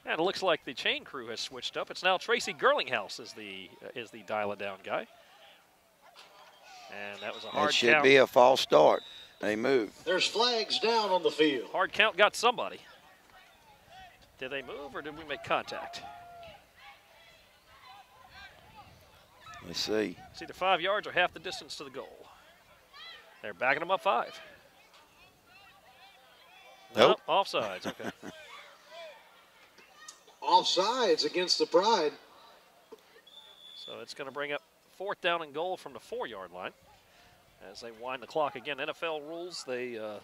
And it looks like the chain crew has switched up. It's now Tracy Gerlinghouse is the dial-it-down guy. And that was a hard count. It should be a false start. They move. There's flags down on the field. Hard count got somebody. Did they move or did we make contact? Let's see. It's either 5 yards or half the distance to the goal. They're backing them up 5. Nope. Offsides, okay. Offsides against the Pride. So it's going to bring up fourth down and goal from the 4-yard line. As they wind the clock again, NFL rules, the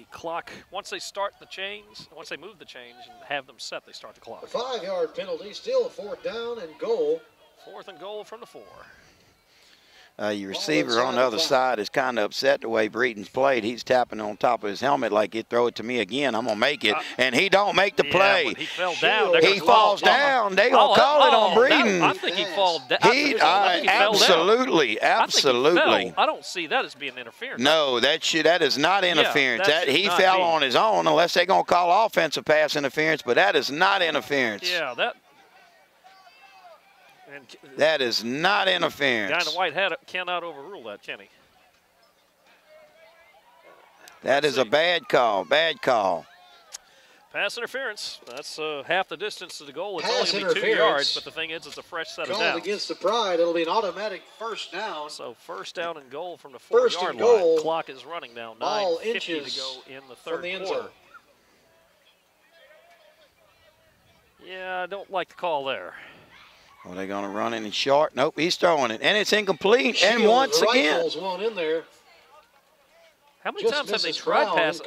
clock, once they start the chains, once they move the chains and have them set, they start the clock. A 5-yard penalty, still a fourth down and goal. Fourth and goal from the 4. Your receiver on the other side is kind of upset the way Breeden's played. He's tapping on top of his helmet like, he'd throw it to me again, I'm going to make it. And he don't make the play. He fell down. He falls down. They going to call it on Breeden. I think he fall down. Absolutely. I don't see that as being interference. No, that is not interference. He fell on his own, unless they're going to call offensive pass interference, but that is not interference. Yeah, that is not interference. Guy in the white hat cannot overrule that, can he? That is a bad call. Bad call. Pass interference. That's half the distance to the goal. It's only going to be 2 yards, but the thing is, it's a fresh set of downs. Called against the Pride. It'll be an automatic first down. So first down and goal from the 4-yard line. Clock is running now. 9:50 to go in the third quarter. Yeah, I don't like the call there. Are they going to run it in short? Nope, he's throwing it. And it's incomplete. And once again. One in there. How many times have they tried pass?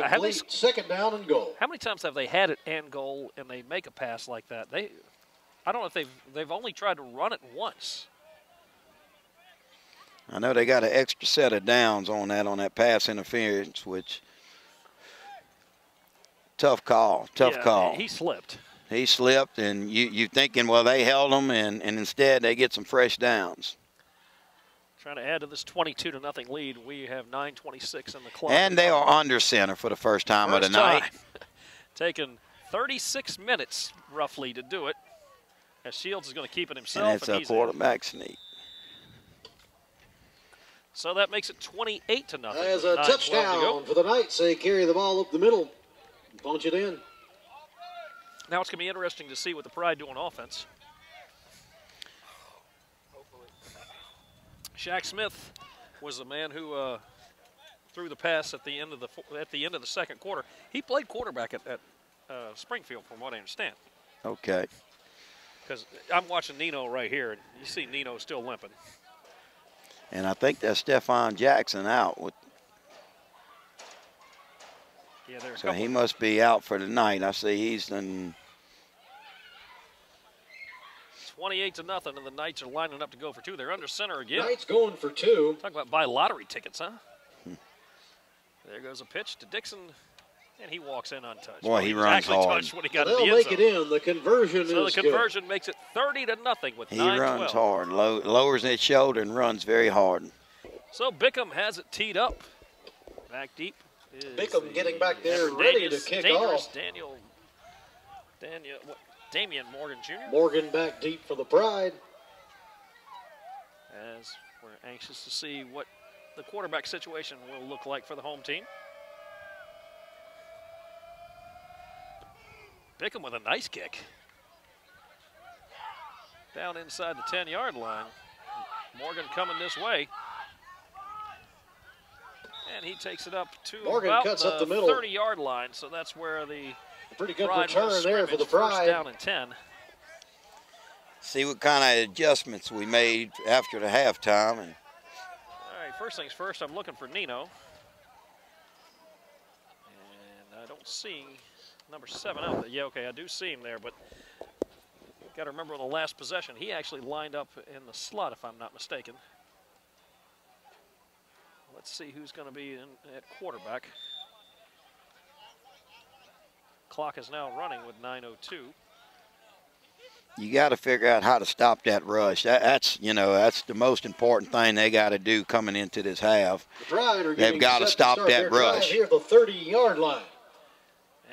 Second down and goal. How many times have they had it and goal and they make a pass like that? I don't know if they've only tried to run it once. I know they got an extra set of downs on that pass interference, which tough call. He slipped. He slipped, and you thinking, well, they held him, and instead they get some fresh downs. Trying to add to this 22-0 lead. We have 9:26 in the clock. And they are under center for the first time of the night. Taking 36 minutes, roughly, to do it. As Shields is going to keep it himself. And it's a quarterback sneak. So that makes it 28-0. As a touchdown for the Knights. They carry the ball up the middle, punch it in. Now it's going to be interesting to see what the Pride do on offense. Shaq Smith was the man who threw the pass at the end of the second quarter. He played quarterback at Springfield, from what I understand. Okay. Because I'm watching Nino right here, and you see Nino still limping. And I think that's Stephon Jackson out. Yeah, there's so he must be out for the night. I see he's in. 28-0, and the Knights are lining up to go for two. They're under center again. Knights going for two. Talk about buy lottery tickets, huh? There goes a pitch to Dixon, and he walks in untouched. Boy, he runs hard. Touched when he got they'll in the make end it in. The conversion is good. So the conversion makes it 30-0 with 9-12. He runs hard, lowers his shoulder and runs very hard. So Bickham has it teed up. Back deep. Bickham getting back there ready to kick off. Damian Morgan Jr. Morgan back deep for the Pride. As we're anxious to see what the quarterback situation will look like for the home team. Bickham with a nice kick. Down inside the 10-yard line. Morgan coming this way. And he takes it up to Morgan about cuts the up the middle. 30-yard line, so that's where the pretty good Pride return there for the Pride. First down and 10. See what kind of adjustments we made after the halftime. And all right, first things first, I'm looking for Nino. And I don't see number 7 out there. Yeah, okay, I do see him there, but got to remember on the last possession, he actually lined up in the slot, if I'm not mistaken. Let's see who's going to be at quarterback. Clock is now running with 9:02. you got to figure out how to stop that rush. That's the most important thing they got to do coming into this half. They've got to stop that rush. Here, the 30-yard line.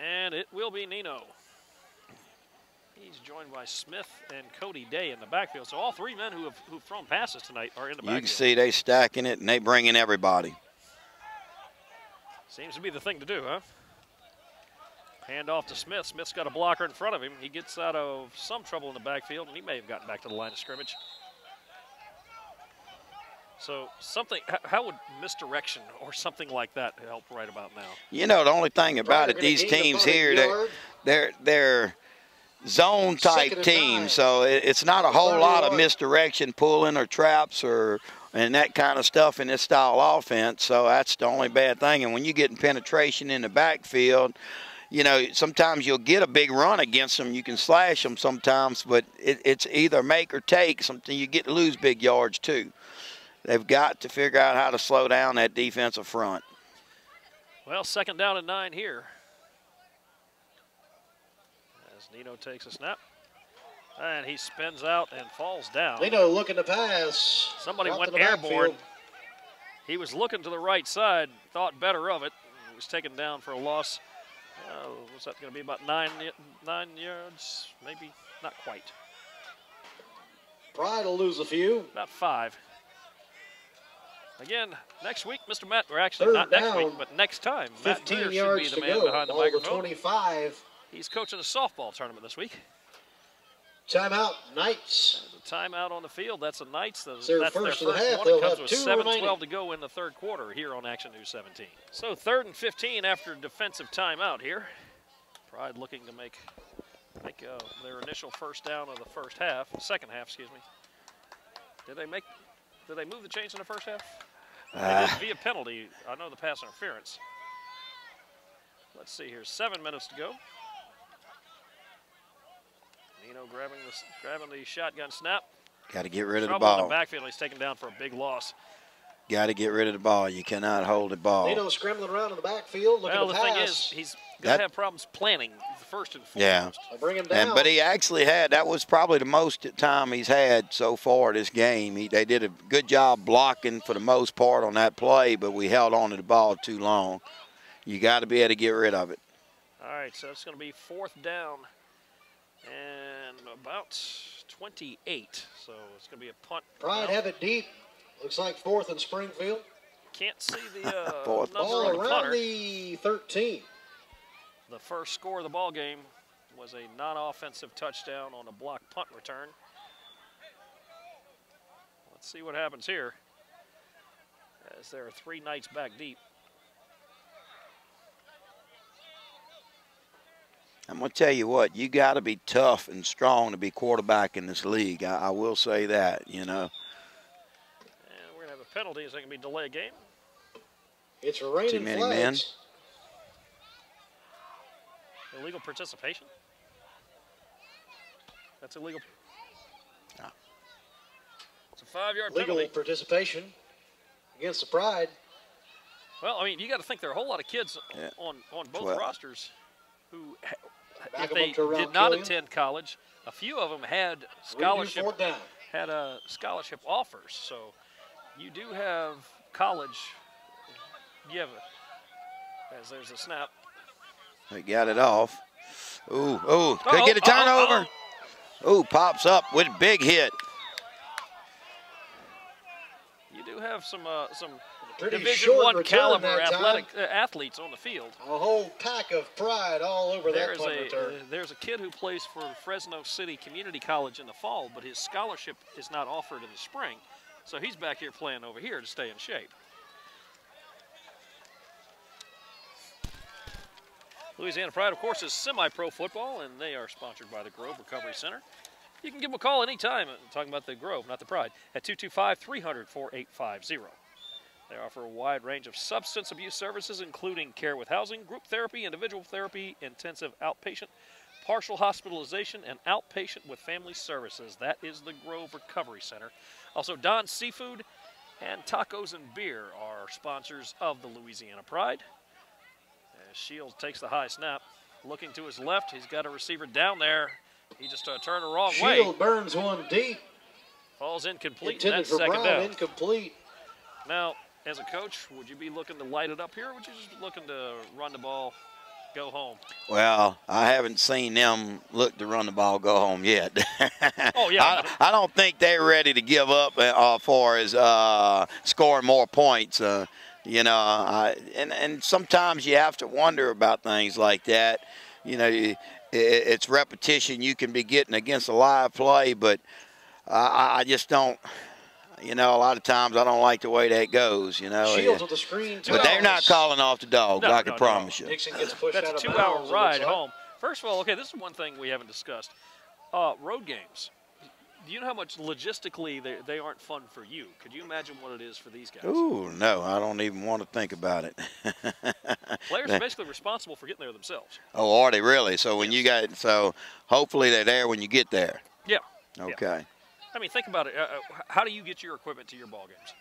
And it will be Nino. He's joined by Smith and Cody Day in the backfield. So all three men who've thrown passes tonight are in the backfield. You can see they stacking it and they bringing everybody. Seems to be the thing to do, huh? Hand off to Smith. Smith's got a blocker in front of him. He gets out of some trouble in the backfield, and he may have gotten back to the line of scrimmage. So how would misdirection or something like that help right about now? You know, the only thing about it, these teams here, they're zone type teams, so it's not a whole lot of misdirection, pulling or traps and that kind of stuff in this style offense. So that's the only bad thing. And when you get in penetration in the backfield, you know, sometimes you'll get a big run against them. You can slash them sometimes, but it's either make or take. Something you get to lose big yards too. They've got to figure out how to slow down that defensive front. Well, 2nd down and 9 here. As Nino takes a snap. And he spins out and falls down. Nino looking to pass. Somebody went airborne. He was looking to the right side, thought better of it. He was taken down for a loss. What's that going to be, about 9 yards? Maybe not quite. Pride will lose a few. About 5. Again, next week, Mr. Matt, or actually not next week, but next time, 15 Matt yards should be the to man go. behind the Ball to microphone. 25. He's coaching a softball tournament this week. Timeout, Knights. There's a timeout on the field. That's the Knights. That's their their first first half. one. They'll It comes have with 2 7:12 to go in the third quarter here on Action News 17. So 3rd and 15 after defensive timeout here. Pride looking to make their initial first down of the second half, excuse me. Did they move the chains in the first half? They did via penalty. I know the pass interference. Let's see here. 7 minutes to go. Nino grabbing the shotgun snap. Got to get rid of the Trouble in ball. the backfield. He's taken down for a big loss. Got to get rid of the ball. You cannot hold the ball. Nino scrambling around in the backfield looking to pass. Well, the thing is, he's going to have problems planning first and foremost. Yeah. I'll bring him down. But he actually that was probably the most time he's had so far this game. They did a good job blocking for the most part on that play, but we held on to the ball too long. You got to be able to get rid of it. All right, so it's going to be 4th down and about 28. So it's going to be a punt. Pride have it deep. Looks like 4th in Springfield. Can't see the Fourth. number Ball on the around punter. the 13. The first score of the ball game was a non-offensive touchdown on a block punt return. Let's see what happens here, as there are 3 Knights back deep. I'm going to tell you what, you got to be tough and strong to be quarterback in this league. I will say that, you know. And we're going to have a penalty. Is that going to be delay game? It's raining Too many flags. men. Illegal participation? That's illegal. No. It's a 5-yard Legal penalty. participation against the Pride. Well, I mean, you got to think there are a whole lot of kids Yeah. on both 12. rosters who, Back if 'em they up to around did not Killian. attend college, a few of them had 3-2 scholarship 4th down. scholarship offers. So you do have college. You have as there's a snap. They got it off. Ooh, could get a turnover. Ooh, pops up with a big hit. You do have some Pretty Division short I return caliber that time. athletic athletes on the field. A whole pack of Pride all over that punt return. There's a kid who plays for Fresno City Community College in the fall, but his scholarship is not offered in the spring. So he's back here playing over here to stay in shape. Louisiana Pride, of course, is semi-pro football, and they are sponsored by the Grove Recovery Center. You can give them a call anytime, talking about the Grove, not the Pride, at 225-300-4850. They offer a wide range of substance abuse services, including care with housing, group therapy, individual therapy, intensive outpatient, partial hospitalization, and outpatient with family services. That is the Grove Recovery Center. Also, Don's Seafood and Tacos and Beer are sponsors of the Louisiana Pride. As Shields takes the high snap, looking to his left, he's got a receiver down there. He just turned the wrong way. Shield burns one deep. Falls incomplete, and Intended that's for second Brown, down. incomplete. Now, as a coach, would you be looking to light it up here, or would you just looking to run the ball, go home? Well, I haven't seen them look to run the ball, go home yet. Oh, yeah. I don't think they're ready to give up as far as scoring more points. You know, and sometimes you have to wonder about things like that. You know, it's repetition you can be getting against a live play, but I just don't. You know, a lot of times I don't like the way that goes, you know. Shields with the screen. But they're not calling off the dogs, I can promise you. Nixon gets pushed That's out a of 2-hour bounds, it ride looks like. home. First of all, okay, this is one thing we haven't discussed. Road games. Do you know how much logistically they aren't fun for you? Could you imagine what it is for these guys? Ooh, no, I don't even want to think about it. Players are basically responsible for getting there themselves. Oh, are they really? So when you got, so hopefully they're there when you get there. Yeah. Okay. Yeah. I mean, think about it. How do you get your equipment to your ball games?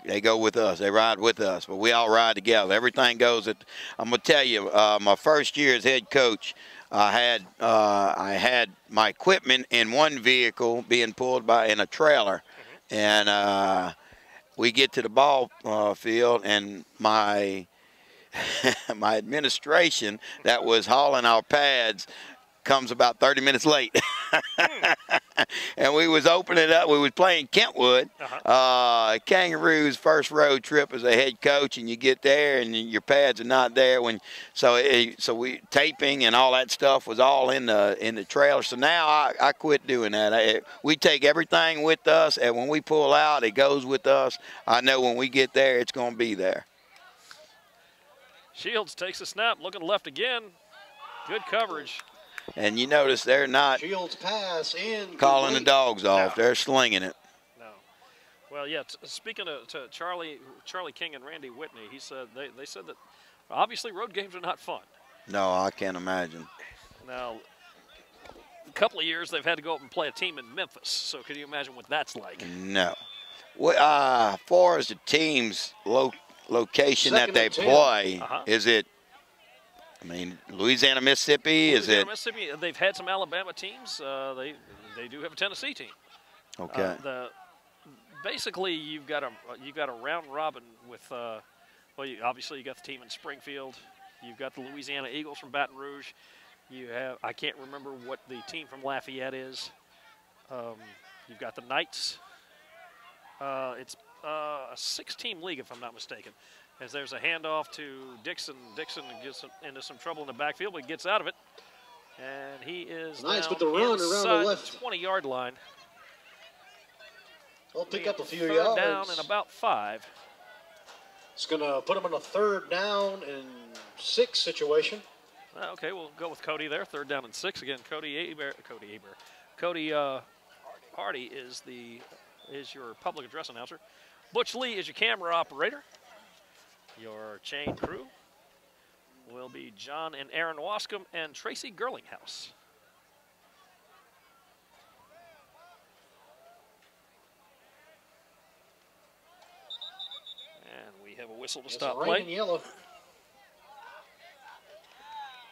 They go with us. They ride with us, but we all ride together. Everything goes at. I'm gonna tell you, my first year as head coach, I had my equipment in one vehicle being pulled in a trailer, and we get to the ball field, and my my administration that was hauling our pads comes about 30 minutes late. And we was opening up. We was playing Kentwood, Kangaroos' first road trip as a head coach, and you get there and your pads are not there. So we taping and all that stuff was all in the trailer. So now I quit doing that. We take everything with us, and when we pull out, it goes with us. I know when we get there, it's going to be there. Shields takes a snap, looking left again. Good coverage. And you notice they're not Shields pass in. calling the dogs off. No. They're slinging it. No. Well, yeah, speaking to Charlie King and Randy Whitney, he said they said that obviously road games are not fun. No, I can't imagine. Now, a couple of years they've had to go up and play a team in Memphis, so can you imagine what that's like? No. As far as the team's location Second that they and 10. play, is it, I mean, Louisiana, Mississippi, Louisiana, is it? Mississippi, they've had some Alabama teams. They do have a Tennessee team. Okay. Basically, you've got a round robin with obviously you got the team in Springfield. You've got the Louisiana Eagles from Baton Rouge. You have, I can't remember what the team from Lafayette is. You've got the Knights. It's a 6-team league, if I'm not mistaken. As there's a handoff to Dixon. Dixon gets into some trouble in the backfield, but gets out of it. And he is Nice now with the run around inside the left. 20-yard line. He'll pick up a few third yards. down and about 5. It's going to put him in a 3rd down and 6 situation. Okay, we'll go with Cody there. 3rd down and 6 again. Cody Hardy is your public address announcer. Butch Lee is your camera operator. Your chain crew will be John and Aaron Wascombe and Tracy Gerlinghouse. And we have a whistle to stop play. In yellow.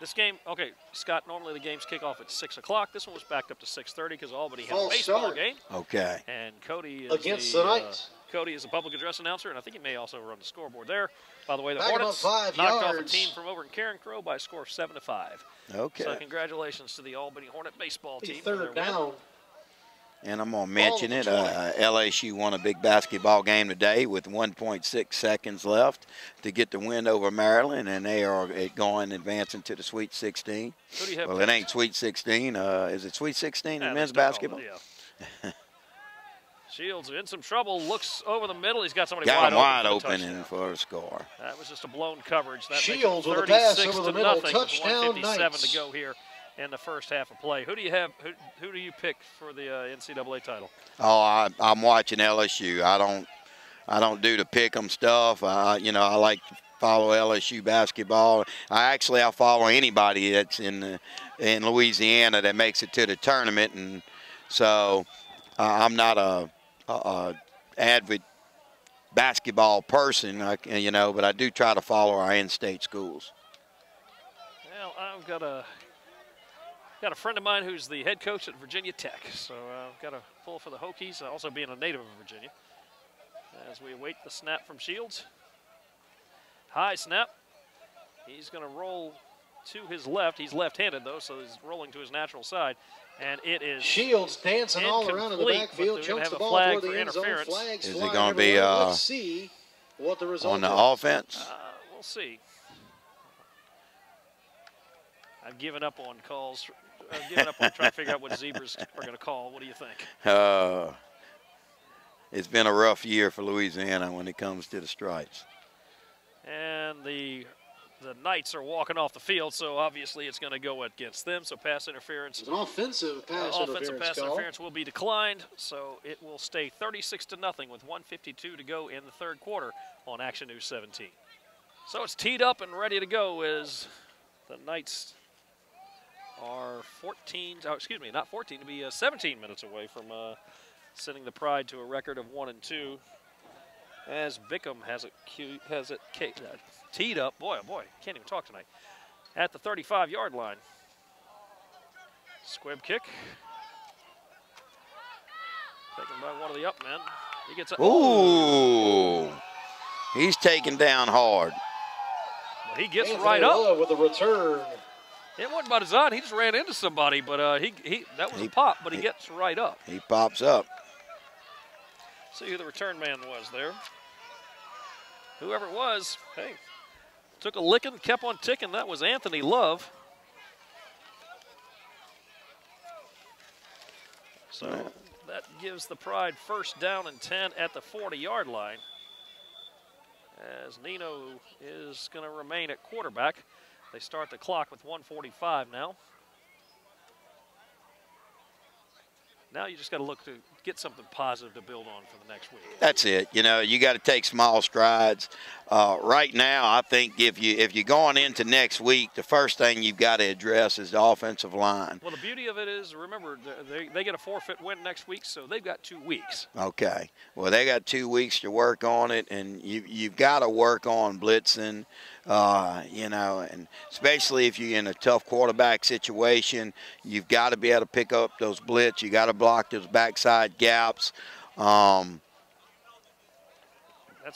This game, okay, Scott, normally the games kick off at 6 o'clock. This one was backed up to 6:30 because Albany had a baseball game. Okay. And Cody is against the Knights. Cody is a public address announcer, and I think he may also run the scoreboard there. By the way, the Back Hornets 5 knocked yards. off a team from over in Karen Crow by a score of 7-5. Okay. So congratulations to the Albany Hornet baseball team. for 3rd their down. win. And I'm going to mention it. LSU won a big basketball game today with 1.6 seconds left to get the win over Maryland, and they are advancing to the Sweet 16. Who do you have? Well, it ain't Sweet 16. Is it Sweet 16 in men's let's call it, basketball? yeah. Shields in some trouble, looks over the middle. He's got somebody Got him wide open open and for a score. That was just a blown coverage. That Shields makes it with a pass 36 over the to middle. nothing with Touchdown 1:57 Knights. to go here in the first half of play. Who do you have? Who do you pick for the NCAA title? Oh, I'm watching LSU. I don't do the pick 'em stuff. I like to follow LSU basketball. I follow anybody that's in Louisiana that makes it to the tournament, and so I'm not a avid basketball person, but I do try to follow our in-state schools. Well, I've got a friend of mine who's the head coach at Virginia Tech, so I've got a pull for the Hokies, also being a native of Virginia. As we await the snap from Shields. High snap. He's going to roll to his left. He's left-handed, though, so he's rolling to his natural side. And it is Shields dancing all around in the backfield. Jumps the ball toward the end zone. Flags is flying it going to be Let's see what the result on the is. offense? We'll see. I've given up on calls. I've given up on trying to figure out what zebras are going to call. What do you think? It's been a rough year for Louisiana when it comes to the stripes. And the Knights are walking off the field, so obviously it's going to go against them. So pass interference. It's an offensive pass interference will be declined, so it will stay 36-0 with 1:52 to go in the 3rd quarter on Action News 17. So it's teed up and ready to go as the Knights are 17 minutes away from sending the Pride to a record of 1-2. As Bickham has it teed up. Boy, oh boy, can't even talk tonight. At the 35-yard line. Squib kick. Taken by one of the up men. He gets a Ooh. He's taken down hard. Well, he gets right up with a return. It wasn't by design. He just ran into somebody, but that was a pop, but he gets right up. He pops up. See who the return man was there. Whoever it was, hey, took a licking, kept on ticking. That was Anthony Love. So that gives the Pride 1st down and 10 at the 40-yard line. As Nino is going to remain at quarterback. They start the clock with 1:45 now. Now you just got to look to get something positive to build on for the next week. That's it. You got to take small strides. Right now, I think if you're going into next week, the first thing you've got to address is the offensive line. Well, the beauty of it is, remember, they get a forfeit win next week, so they've got 2 weeks. Okay. Well, they got 2 weeks to work on it, and you've got to work on blitzing. And especially if you're in a tough quarterback situation, you've got to be able to pick up those blitz. You got to block those backside gaps. That's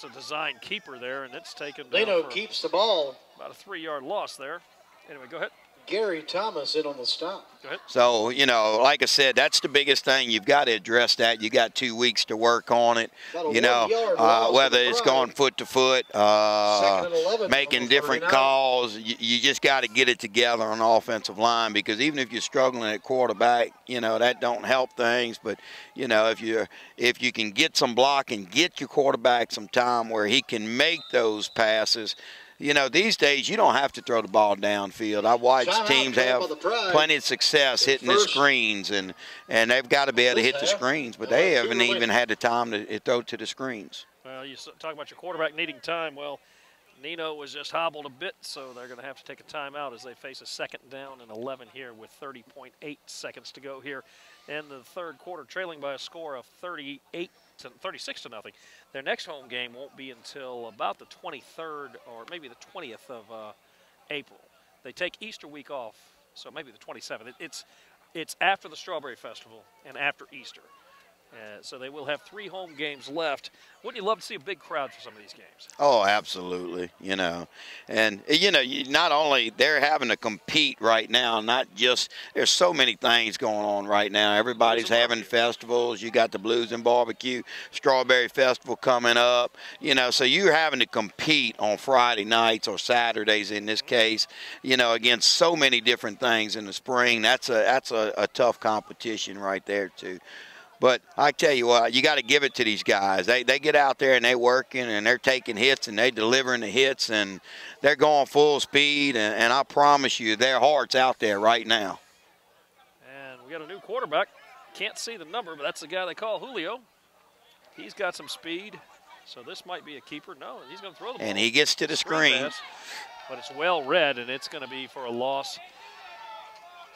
a design keeper there, and it's taken down. Leno keeps the ball. About a 3-yard loss there. Anyway, go ahead. Gary Thomas in on the stop. So, you know, like I said, that's the biggest thing. You've got to address that. You got 2 weeks to work on it. You know, whether it's going foot to foot, making different calls. You just got to get it together on the offensive line, because even if you're struggling at quarterback, you know, that don't help things. But, you know, if you can get some block and get your quarterback some time where he can make those passes. You know, these days you don't have to throw the ball downfield. I've watched teams have plenty of success hitting the screens, and they've got to be able to hit the screens, but they haven't even had the time to throw to the screens. Well, you talk about your quarterback needing time. Well, Nino was just hobbled a bit, so they're going to have to take a timeout as they face a 2nd down and 11 here with 30.8 seconds to go here in the third quarter, trailing by a score of 36 to nothing. Their next home game won't be until about the 23rd or maybe the 20th of April. They take Easter week off, so maybe the 27th. It's after the Strawberry Festival and after Easter. So they will have 3 home games left. Wouldn't you love to see a big crowd for some of these games? Oh, absolutely. You know, and, you know, not only they're having to compete right now, not just there's so many things going on right now. Everybody's having festivals. You got the Blues and Barbecue Strawberry Festival coming up. You know, so you're having to compete on Friday nights or Saturdays in this case, you know, against so many different things in the spring. That's a tough competition right there, too. But I tell you what, you got to give it to these guys. They get out there and they're working and they're taking hits and they're delivering the hits and they're going full speed. And I promise you, their heart's out there right now. And we got a new quarterback. Can't see the number, but that's the guy they call Julio. He's got some speed, so this might be a keeper. No, he's going to throw the ball. And he gets to the screen. Pass, but it's well read, and it's going to be for a loss.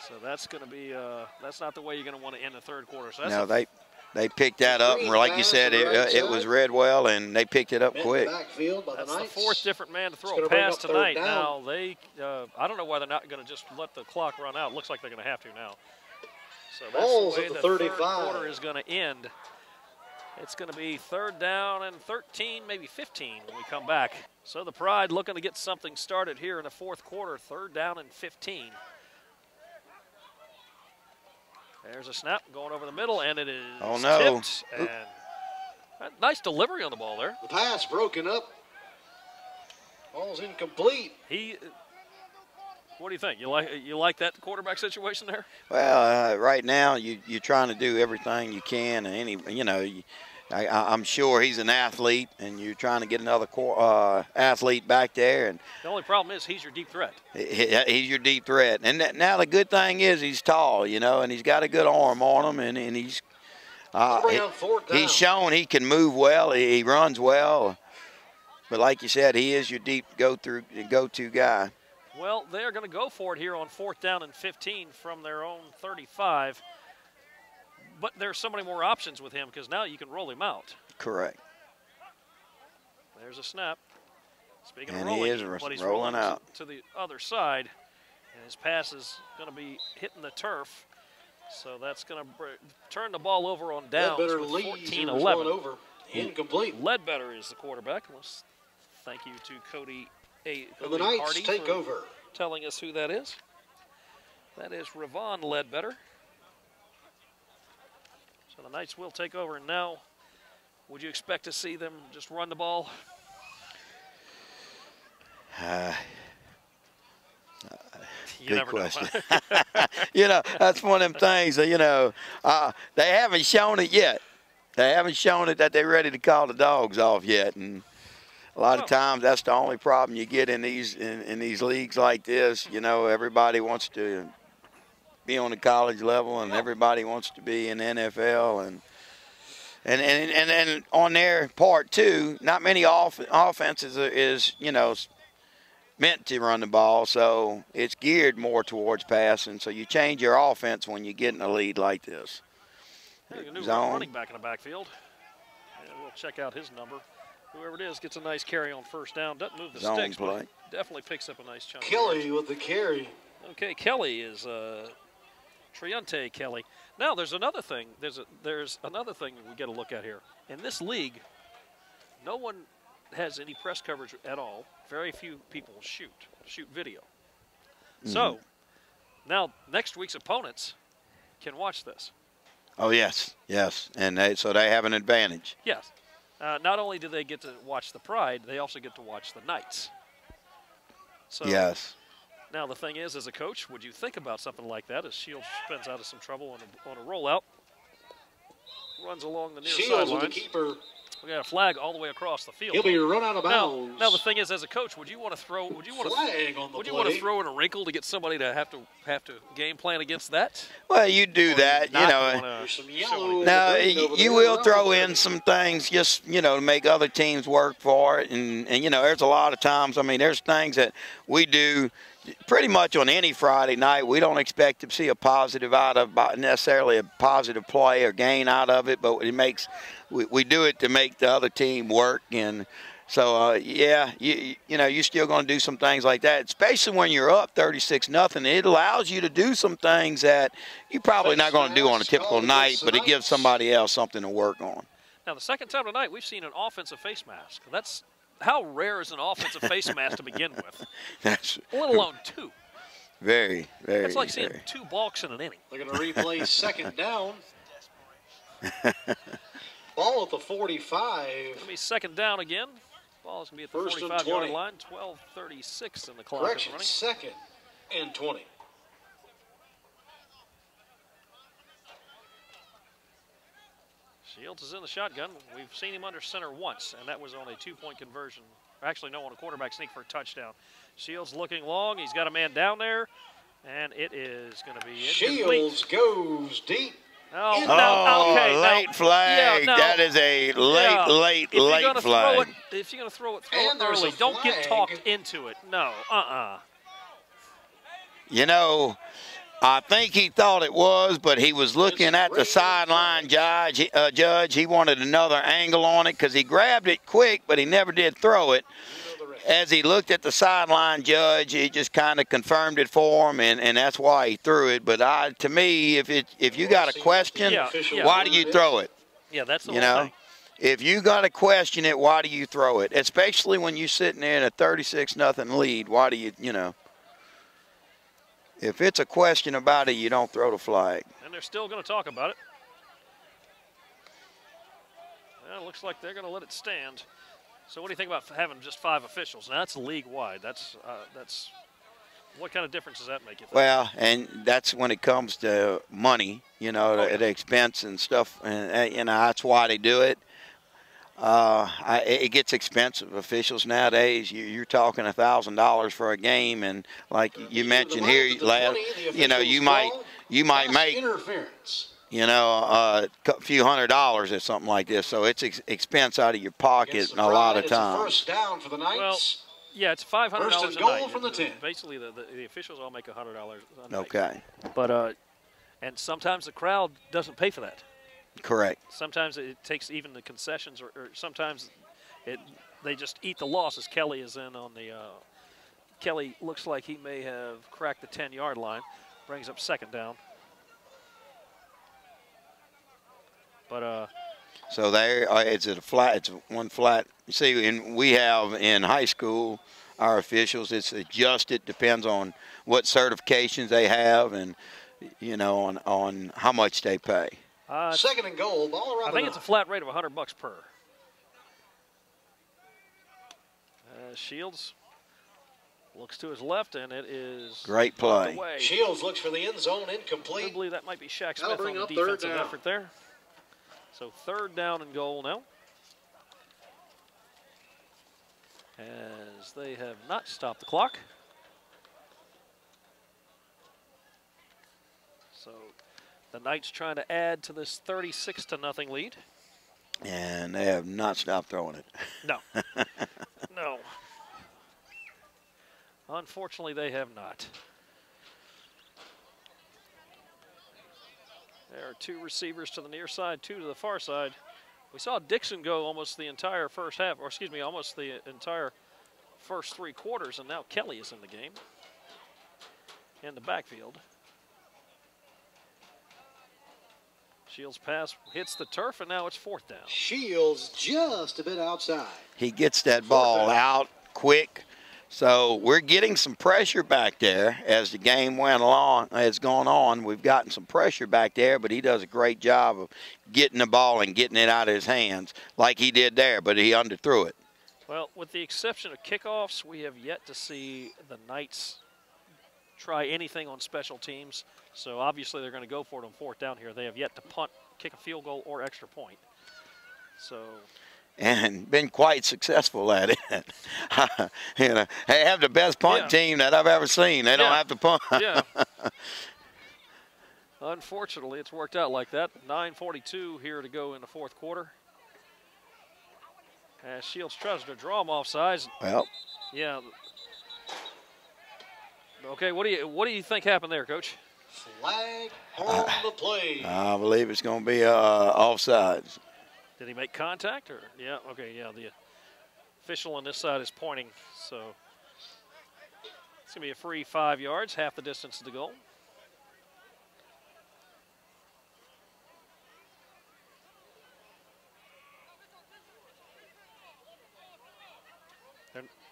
So that's going to be that's not the way you're going to want to end the third quarter. So that's no, they picked that up, and like you said, it was read well, and they picked it up quick. That's the 4th different man to throw a pass tonight. Now they, I don't know why they're not going to just let the clock run out. It looks like they're going to have to now. So that's the way the third quarter is going to end. It's going to be 3rd down and 13, maybe 15 when we come back. So the Pride looking to get something started here in the 4th quarter. 3rd down and 15. There's a snap going over the middle, and it is tipped. And nice delivery on the ball there. The pass broken up. Ball's incomplete. What do you think? You like that quarterback situation there? Well, right now you're trying to do everything you can, and I'm sure he's an athlete, and you're trying to get another athlete back there. And the only problem is he's your deep threat. He's your deep threat. And now the good thing is he's tall, you know, and he's got a good arm on him, and he's shown he can move well. He runs well. But like you said, he is your deep go-to guy. Well, they're going to go for it here on 4th down and 15 from their own 35. But there's so many more options with him because now you can roll him out. Correct. There's a snap. Speaking and of rolling, he is but he's rolling out to the other side, and his pass is going to be hitting the turf. So that's going to turn the ball over on downs with 14-11. Incomplete. Ledbetter is the quarterback. Let's thank you to Cody the Knights Hardy take for over. Telling us who that is. That is Ravon Ledbetter. So the Knights will take over. And now, would you expect to see them just run the ball? Good question. You know, that's one of them things, they haven't shown it yet. They haven't shown it that they're ready to call the dogs off yet. And a lot of times that's the only problem you get in these leagues like this. You know, everybody wants to be on the college level, and everybody wants to be in the NFL, and on their part too, not many offenses is meant to run the ball, so it's geared more towards passing. So you change your offense when you get in a lead like this. A new running back in the backfield. And we'll check out his number. Whoever it is gets a nice carry on 1st down. Doesn't move the sticks, but definitely picks up a nice chunk. Kelly with the carry. Okay, Kelly is Triunte Kelly. Now there's another thing. There's another thing we got to look at here. In this league, no one has any press coverage at all. Very few people shoot video. Mm-hmm. So Now, next week's opponents can watch this. Oh, yes, yes. And so they have an advantage. Yes. Not only do they get to watch the Pride, they also get to watch the Knights. So yes. Now, the thing is, as a coach, would you think about something like that as Shields spins out of some trouble on a rollout? Runs along the near sideline. The keeper. We got a flag all the way across the field. He'll be run out of bounds. Now the thing is, as a coach, would you want to throw? Would you want to throw in a wrinkle to get somebody to have to game plan against that? Well, you do that, Now you will throw in some things just to make other teams work for it, and there's a lot of times. I mean, there's things that we do. Pretty much on any Friday night, we don't expect to see a positive out of necessarily a positive play or gain out of it, but it makes we do it to make the other team work. And so you're still going to do some things like that, especially when you're up 36-0. It allows you to do some things that you're probably not going to do on a typical night, but it gives somebody else something to work on. Now, the second time tonight, we've seen an offensive face mask. That's how rare is an offensive face mask to begin with? Let alone two. Very, very. It's like seeing two balks in an inning. They're going to replay second down. Ball at the 45. It's going to be second down again. Ball is going to be at the 45-yard line. 12:36 in the clock. Correction, second and 20. Shields is in the shotgun. We've seen him under center once, and that was on a two-point conversion. Actually, no, on a quarterback sneak for a touchdown. Shields looking long. He's got a man down there, and it is going to be incomplete. Shields goes deep. Late flag. Yeah, that is a late flag. If you're going to throw it early. Don't get talked into it. No, I think he thought it was, but he was looking at the sideline judge. He wanted another angle on it because he grabbed it quick, but he never did throw it. As he looked at the sideline judge, he just kind of confirmed it for him, and that's why he threw it. But to me, if you got a question, why do you throw it? Yeah, that's the whole thing. If you got to question it, why do you throw it? Especially when you're sitting there in a 36-0 lead, why do you, If it's a question about it, you don't throw the flag. And they're still going to talk about it. Well, it looks like they're going to let it stand. So what do you think about having just 5 officials? Now, that's league-wide. That's what kind of difference does that make, you think? Well, and that's when it comes to money, the expense and stuff. And, that's why they do it. It gets expensive. Officials nowadays, you're talking $1,000 for a game, and like you mentioned here, you might make interference. A few $100s or something like this. So it's expense out of your pocket a lot of times. First down for the Knights. Well, yeah, it's $500 first and a goal night. From the 10. Basically, the officials all make $100 a night. Okay. But and sometimes the crowd doesn't pay for that. Correct. Sometimes it takes even the concessions, or sometimes they just eat the loss. As Kelly is in on the Kelly looks like he may have cracked the 10-yard line. Brings up second down. But so there, it's a flat. It's one flat. You see, and we have in high school, our officials. It's adjusted. Depends on what certifications they have, and on how much they pay. Second and goal. Ball around. I think it's a flat rate of $100 per. Shields looks to his left, and it is great play. Away. Shields looks for the end zone, incomplete. I believe that might be Shaq Smith on the defensive effort there. So third down and goal now. As they have not stopped the clock. So the Knights trying to add to this 36-0 lead. And they have not stopped throwing it. No. No. Unfortunately, they have not. There are 2 receivers to the near side, 2 to the far side. We saw Dixon go almost the entire first half, or excuse me, almost the entire first 3 quarters, and now Kelly is in the game in the backfield. Shields pass hits the turf, and now it's fourth down. Shields just a bit outside. He gets that ball out quick, So we're getting some pressure back there as the game went along, has gone on. We've gotten some pressure back there, but he does a great job of getting the ball and getting it out of his hands like he did there, but he underthrew it. Well, with the exception of kickoffs, we have yet to see the Knights try anything on special teams. So obviously they're going to go for it on 4th down here. They have yet to punt, kick a field goal, or extra point. So, and been quite successful at it. You know, they have the best punt team that I've ever seen. They don't have to punt. Yeah. Unfortunately, it's worked out like that. 9:42 here to go in the 4th quarter. As Shields tries to draw him off sides. Well. Yeah. Okay, what do you think happened there, Coach? Flag on the play. I believe it's going to be offsides. Did he make contact? Or yeah, okay, yeah. The official on this side is pointing, so it's going to be a free 5 yards, half the distance to the goal.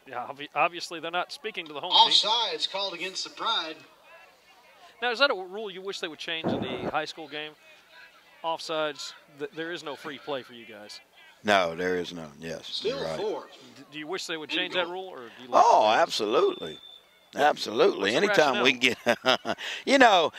Yeah, obviously they're not speaking to the home team. Offsides called against the Pride. Now, is that a rule you wish they would change in the high school game? Offsides, there is no free play for you guys. No, there is none. Yes, still right. 4. Do you wish they would change that rule, or do you like absolutely. Absolutely. Anytime we get, you know,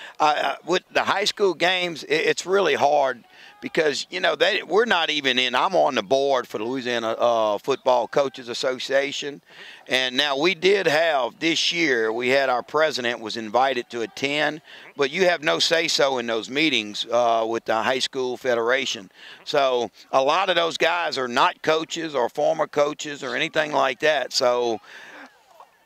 with the high school games, it's really hard because, you know, we're not even in. I'm on the board for the Louisiana Football Coaches Association. And now we did have this year, we had our president was invited to attend, but you have no say-so in those meetings with the high school federation. So a lot of those guys are not coaches or former coaches or anything like that. So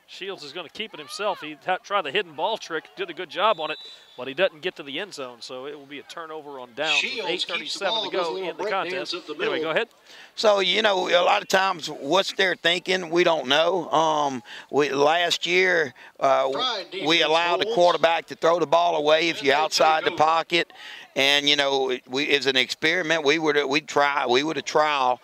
Shields is going to keep it himself. He tried the hidden ball trick, did a good job on it, but he doesn't get to the end zone, so it will be a turnover on downs with 8:37 to go in the contest. Anyway, go ahead. So, you know, a lot of times what's they're thinking, we don't know. Last year, we allowed the quarterback to throw the ball away if you're outside the pocket. And, you know, as an experiment, we would a trial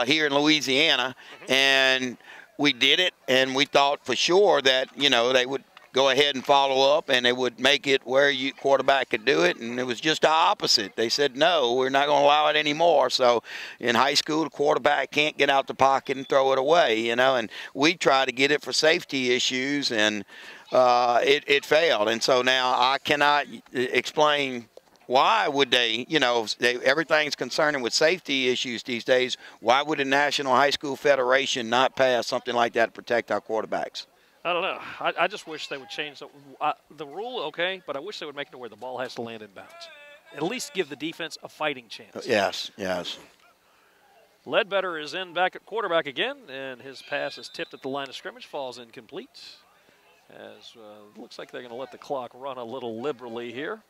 here in Louisiana, and we did it, and we thought for sure that, you know, they would go ahead and follow up, and they would make it where you quarterback could do it, and it was just the opposite. They said, no, we're not going to allow it anymore. So in high school, the quarterback can't get out the pocket and throw it away, you know, and we try to get it for safety issues, and it failed. And so now I cannot explain why would they, you know, everything's concerning with safety issues these days. Why would the National High School Federation not pass something like that to protect our quarterbacks? I don't know. I just wish they would change the rule, okay, but I wish they would make it where the ball has to land in bounds. At least give the defense a fighting chance. Yes, yes. Ledbetter is in back at quarterback again, and his pass is tipped at the line of scrimmage, falls incomplete. As looks like they're going to let the clock run a little liberally here,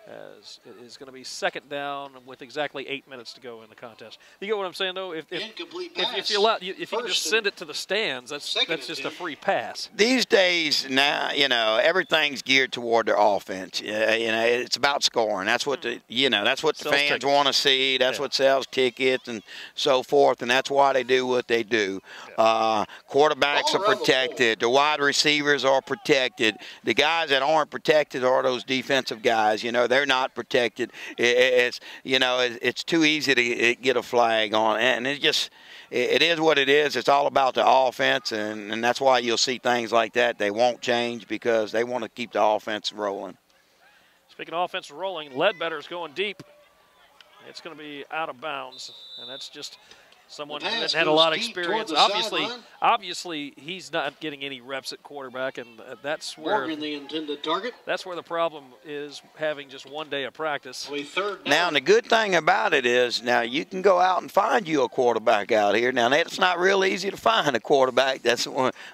as it is going to be 2nd down with exactly 8 minutes to go in the contest. You get what I'm saying, though? If you just send it to the stands, that's just a free pass. These days now, you know, everything's geared toward their offense. You know, it's about scoring. That's what the fans want to see. That's what sells tickets and so forth, and that's why they do what they do. Yeah. Quarterbacks are protected. The wide receivers are protected. The guys that aren't protected are those defensive guys. You know, they're not protected. It's, you know, it's too easy to get a flag on, and it is what it is. It's all about the offense, and that's why you'll see things like that. They won't change because they want to keep the offense rolling. Speaking of offense rolling, Ledbetter's going deep. It's going to be out of bounds, and that's just someone that had a lot of experience. Obviously, he's not getting any reps at quarterback, and that's where the intended target. That's where the problem is, having just 1 day of practice. Now, and the good thing about it is, now you can go out and find you a quarterback out here. Now, it's not real easy to find a quarterback that's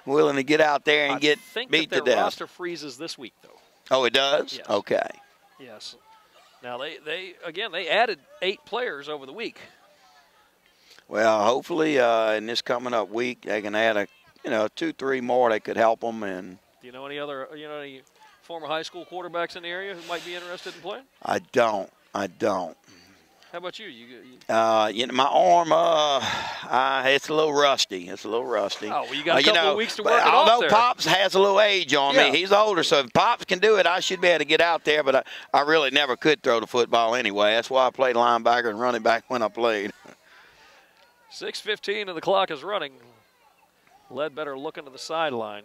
willing to get out there and get beat to death. Their roster freezes this week, though. Oh, it does? Yes. Okay. Yes. Now, they added 8 players over the week. Well, hopefully in this coming up week they can add 2-3 more that could help them. And do you know any former high school quarterbacks in the area who might be interested in playing? I don't. How about you? You know, my arm, it's a little rusty. It's a little rusty. Oh, well, you got a couple of weeks to work it off although there. Pops has a little age on me, he's older, so if Pops can do it, I should be able to get out there, but I really never could throw the football anyway. That's why I played linebacker and running back when I played. 6:15 and the clock is running. Ledbetter looking to the sideline.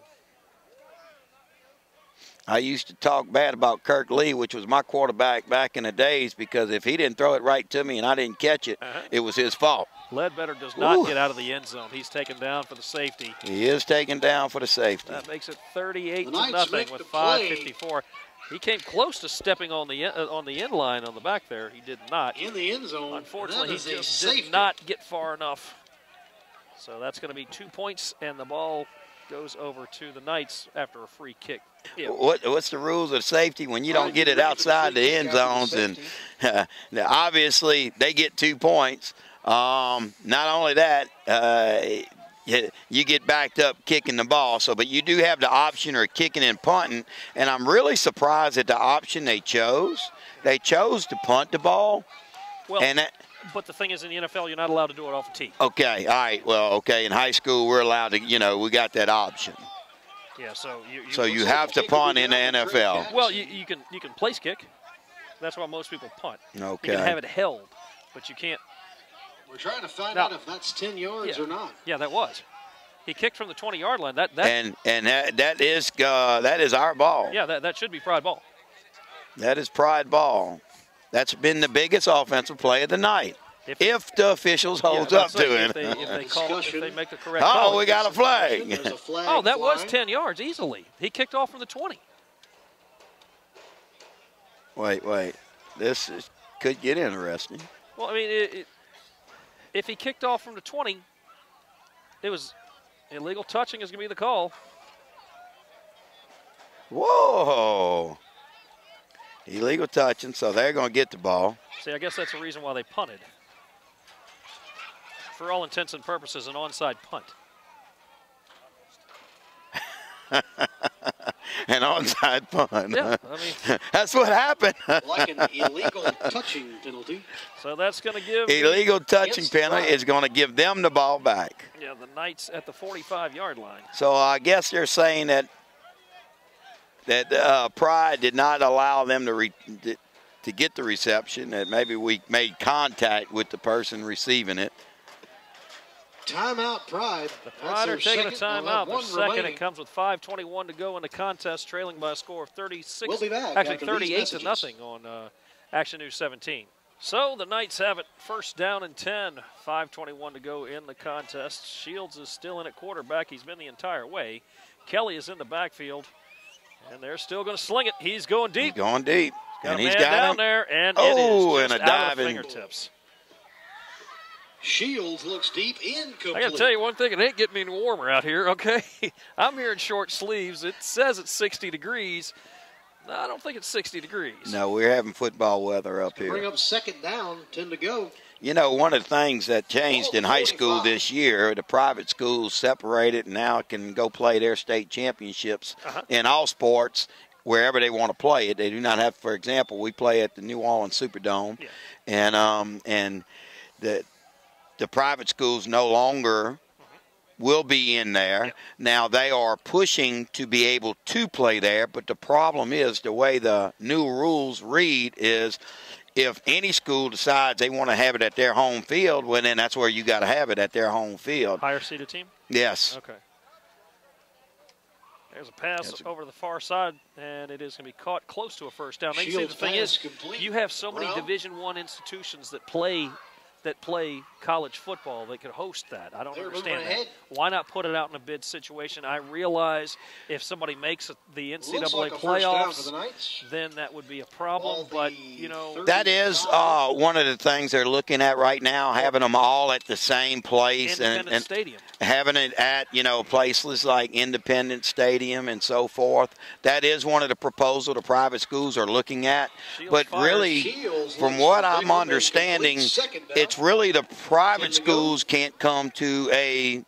I used to talk bad about Kirk Lee, which was my quarterback back in the days, because if he didn't throw it right to me and I didn't catch it, it was his fault. Ledbetter does not get out of the end zone. He's taken down for the safety. He is taken down for the safety. That makes it 38-0 with 5:54. He came close to stepping on the end line on the back there. He did not. In the end zone. Unfortunately, he just did not get far enough. So that's going to be 2 points, and the ball goes over to the Knights after a free kick. Yeah. What's the rules of safety when you don't get it outside the end zones? And obviously, they get 2 points. Not only that, you get backed up kicking the ball. But you do have the option of kicking and punting. And I'm really surprised at the option they chose. They chose to punt the ball. Well, but the thing is, in the NFL, you're not allowed to do it off a tee. Okay, all right. Well, okay, in high school, we're allowed to, we got that option. Yeah, so you have to punt in the NFL. Well, you can place kick. That's why most people punt. Okay. You can have it held, but you can't. We're trying to find out if that's 10 yards or not. Yeah, that was. He kicked from the 20-yard line. That is our ball. Yeah, that should be Pride ball. That is Pride ball. That's been the biggest offensive play of the night. If the officials holds up to it. If they make the correct call. Oh, we got a flag. Oh, that was 10 yards easily. He kicked off from the 20. Wait. This could get interesting. Well, I mean, if he kicked off from the 20, it was illegal touching is going to be the call. Whoa. Illegal touching, so they're going to get the ball. See, I guess that's the reason why they punted. For all intents and purposes, an onside punt. An onside punt. Yeah, I mean. That's what happened. Like an illegal touching penalty. So that's going to give. Illegal touching penalty is going to give them the ball back. Yeah, the Knights at the 45-yard line. So I guess they're saying that Pride did not allow them to get the reception, that maybe we made contact with the person receiving it. Timeout, Pride. The Pride are taking a timeout. Their second. It comes with 5:21 to go in the contest, trailing by a score of 36. We'll be back. Actually, 38-0 on Action News 17. So the Knights have it first down and 10. 5:21 to go in the contest. Shields is still in at quarterback. He's been the entire way. Kelly is in the backfield. And they're still going to sling it. He's going deep. He's going deep. And he's got down there, and it is just out of the fingertips. Shields looks deep, incomplete. I got to tell you one thing. It ain't getting any warmer out here, okay? I'm here in short sleeves. It says it's 60 degrees. No, I don't think it's 60 degrees. No, we're having football weather up here. Bring up second down, 10 to go. You know, one of the things that changed in high school this year, the private schools separated and now can go play their state championships in all sports wherever they want to play it. They do not have, for example, we play at the New Orleans Superdome, and the private schools no longer will be in there. Yep. Now, they are pushing to be able to play there, but the problem is the way the new rules read is if any school decides they want to have it at their home field, well, then that's where you got to have it, at their home field. Higher seeded team? Yes. Okay. There's a pass over the far side, and it is going to be caught close to a first down. Now, you see, the thing is, you have so many Division I institutions that play college football that could host that. I don't understand that. Why not put it out in a bid situation? I realize if somebody makes the NCAA playoffs, then that would be a problem. But, you know. That is one of the things they're looking at right now, having them all at the same place. Independence Stadium. Having it at, places like Independence Stadium and so forth. That is one of the proposals the private schools are looking at. But really, from what I'm understanding, it's really the private schools can't come to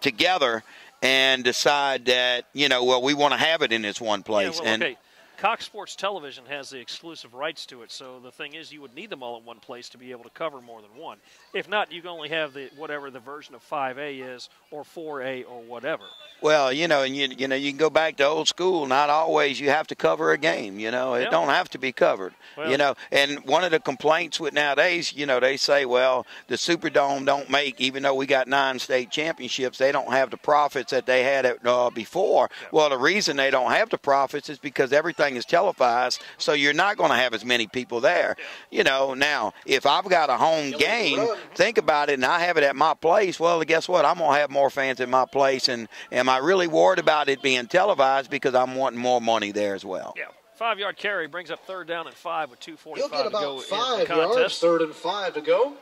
together and decide that, we want to have it in this one place. Yeah, well, okay. Cox Sports Television has the exclusive rights to it, so the thing is you would need them all in one place to be able to cover more than one. If not, you can only have whatever the version of 5A is or 4A or whatever. Well, you know, and you can go back to old school. Not always you have to cover a game, you know. It don't have to be covered, you know. And one of the complaints with nowadays, you know, they say, well, the Superdome don't make, even though we got 9 state championships, they don't have the profits that they had before. Yeah. Well, the reason they don't have the profits is because everything is televised, so you're not going to have as many people there. Yeah. You know, now, if I've got a home game, think about it, and I have it at my place, well, guess what? I'm going to have more fans at my place, and am I really worried about it being televised because I'm wanting more money there as well? Yeah. 5-yard carry brings up 3rd down and 5 with 2:45 to go. He'll get about 5 yards, 3rd and 5 to go.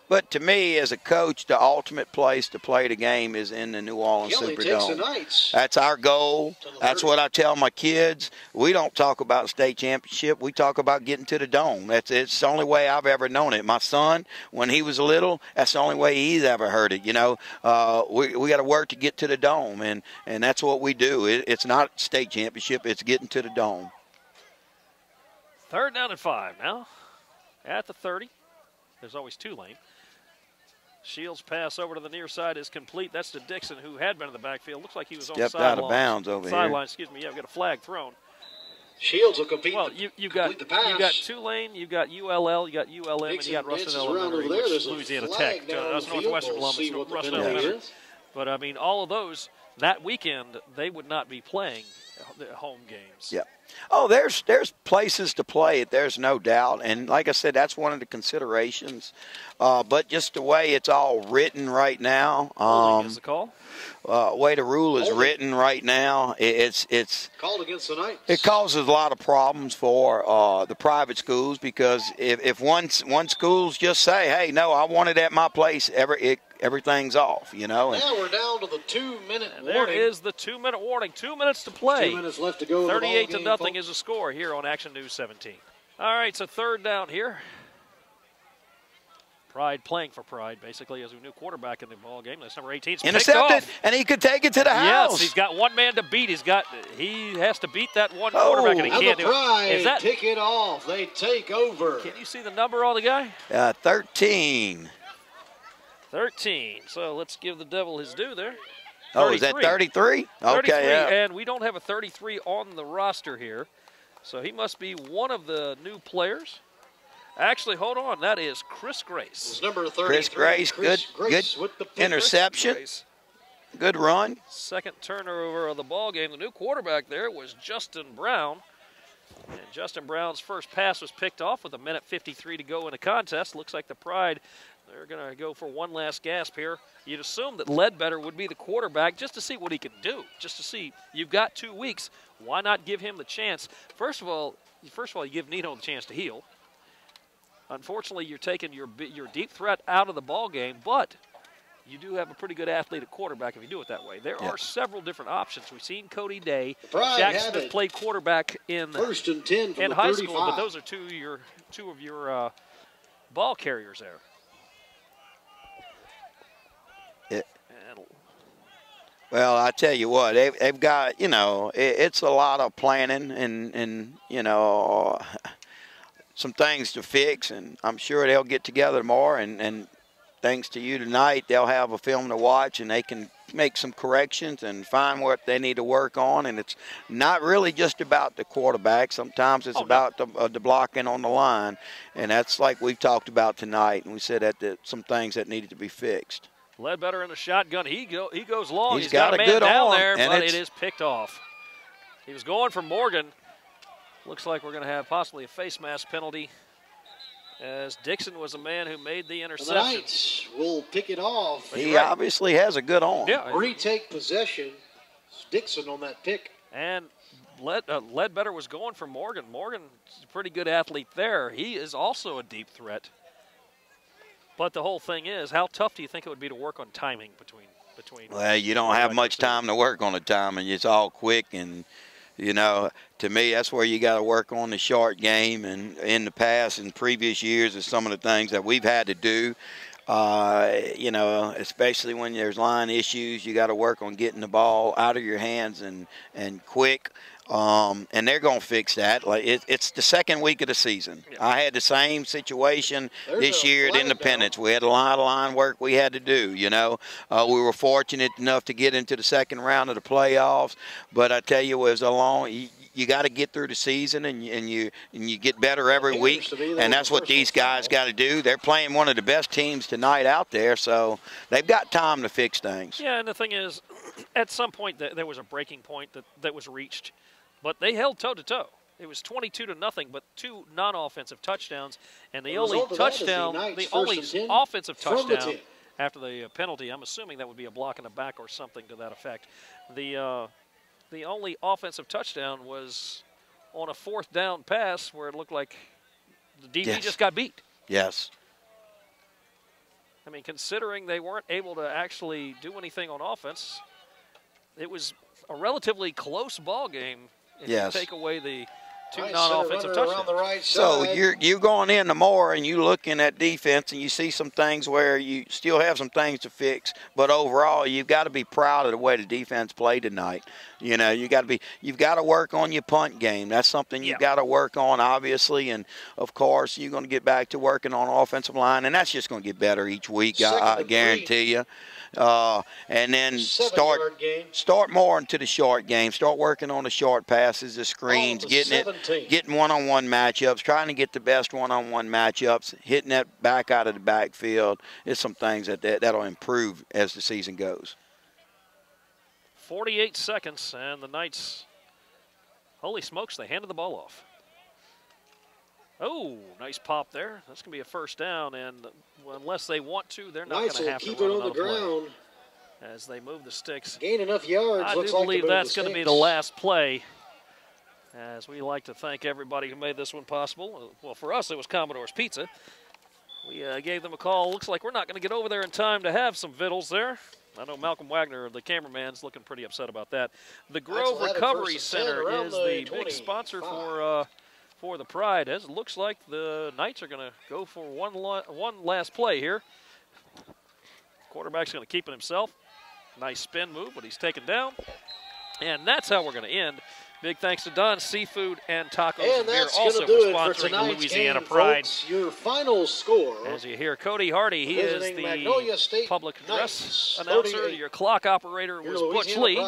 But to me, as a coach, the ultimate place to play the game is in the New Orleans Superdome. That's our goal. That's what I tell my kids. We don't talk about state championship. We talk about getting to the dome. It's the only way I've ever known it. My son, when he was little, that's the only way he's ever heard it. You know, we got to work to get to the dome, and that's what we do. It's not state championship. It's getting to the dome. 3rd down and 5 now at the 30. There's always Tulane. Shields' pass over to the near side is complete. That's to Dixon, who had been in the backfield. Looks like he was on the sideline. Stepped out of bounds over here. Sideline, excuse me. Yeah, we've got a flag thrown. Shields will compete. Well, you got Tulane, you got ULL, you got ULM, and you got Ruston Elementary, which is Louisiana Tech. That's Northwestern Columbus, Ruston Elementary. But, I mean, all of those, that weekend, they would not be playing the home games. Yeah. Oh, there's places to play it. There's no doubt. And like I said, that's one of the considerations. But just the way it's all written right now. Is the call? Way the rule is written right now, it's called against the Knights. It causes a lot of problems for the private schools, because if one school's just say, hey, no, I want it at my place, everything's off, you know. Now we're down to the 2-minute warning. There is the 2-minute warning. 2 minutes to play. 2 minutes left to go. 38-0 is the score here on Action News 17. All right, so 3rd down here. Pride playing for Pride, basically, as a new quarterback in the ball game. That's number 18. Intercepted, and he could take it to the house. Yes, he's got one man to beat. He has to beat that one quarterback, and he can't do it. Is that take it off? They take over. Can you see the number on the guy? 13. 13. So let's give the devil his due there. 33. Oh, is that 33? 33, okay, yeah. And we don't have a 33 on the roster here. So he must be one of the new players. Actually, hold on. That is Chris Grace. It's number 33. Chris Grace, good with the interception. Good run. Second turnover of the ball game. The new quarterback there was Justin Brown. And Justin Brown's first pass was picked off with 1:53 to go in the contest. Looks like the Pride, they're going to go for one last gasp here. You'd assume that Ledbetter would be the quarterback just to see what he can do, just to see. You've got 2 weeks. Why not give him the chance? First of all, you give Nino the chance to heal. Unfortunately, you're taking your deep threat out of the ball game, but you do have a pretty good athlete at quarterback if you do it that way. There are several different options. We've seen Cody Day. Jack Smith played quarterback in 1st and 10 in high school, but those are two of your ball carriers there. Well, I tell you what, they've got, you know, it's a lot of planning and you know, some things to fix, and I'm sure they'll get together more, and thanks to you tonight, they'll have a film to watch, and they can make some corrections and find what they need to work on. And it's not really just about the quarterback. Sometimes it's about the blocking on the line, and that's like we've talked about tonight, and we said that some things that needed to be fixed. Ledbetter in the shotgun. He goes long. He's got a man good down arm, there, but it is picked off. He was going for Morgan. Looks like we're going to have possibly a face mask penalty, as Dixon was a man who made the interception. The Knights will pick it off. He obviously has a good arm. Yeah. Retake possession. Dixon on that pick. And Ledbetter was going for Morgan. Morgan's a pretty good athlete there. He is also a deep threat. But the whole thing is, how tough do you think it would be to work on timing between? Well, you don't have much time to work on the timing. It's all quick, and you know, to me, that's where you got to work on the short game. And in the past, in previous years, is some of the things that we've had to do. You know, especially when there's line issues, you got to work on getting the ball out of your hands and quick. And they're going to fix that. Like it's the second week of the season. Yeah. I had the same situation this year at Independence. We had a lot of line work we had to do. You know, we were fortunate enough to get into the second round of the playoffs. But I tell you, it was a long. You got to get through the season, and you get better every week, and that's what these guys got to do. They're playing one of the best teams tonight out there, so they've got time to fix things. Yeah, and the thing is, at some point there was a breaking point that was reached, but they held toe-to-toe. It was 22-0, but 2 non-offensive touchdowns, and the only touchdown, the only offensive touchdown after the penalty, I'm assuming that would be a block in the back or something to that effect. The only offensive touchdown was on a 4th down pass where it looked like the DB just got beat. Yes. I mean, considering they weren't able to actually do anything on offense, it was a relatively close ball game if you take away the 2 non-offensive touchdowns. So you're going into more and you're looking at defense and you see some things where you still have some things to fix, but overall you've got to be proud of the way the defense played tonight. You know, you've got to work on your punt game. That's something you've got to work on, obviously, and of course you're going to get back to working on offensive line, and that's just going to get better each week. I guarantee you. And then start more into the short game. Start working on the short passes, the screens, getting one-on-one matchups, trying to get the best one-on-one matchups, hitting that back out of the backfield. It's some things that'll improve as the season goes. 48 seconds, and the Knights, holy smokes, they handed the ball off. Oh, nice pop there. That's going to be a first down, and unless they want to, they're not going to have to run another play as they move the sticks. Gain enough yards. I do believe that's going to be the last play, as we like to thank everybody who made this one possible. Well, for us, it was Commodore's Pizza. We gave them a call. Looks like we're not going to get over there in time to have some vittles there. I know Malcolm Wagner, the cameraman's, looking pretty upset about that. The Grove Recovery Center is the big sponsor for the Pride, as it looks like the Knights are going to go for one last play here. Quarterback's going to keep it himself. Nice spin move, but he's taken down. And that's how we're going to end. Big thanks to Don's Seafood and Tacos and Beer, also for sponsoring the Louisiana Pride. Folks, your final score. As you hear Cody Hardy, he is the public address announcer. Your clock operator was Butch Lee.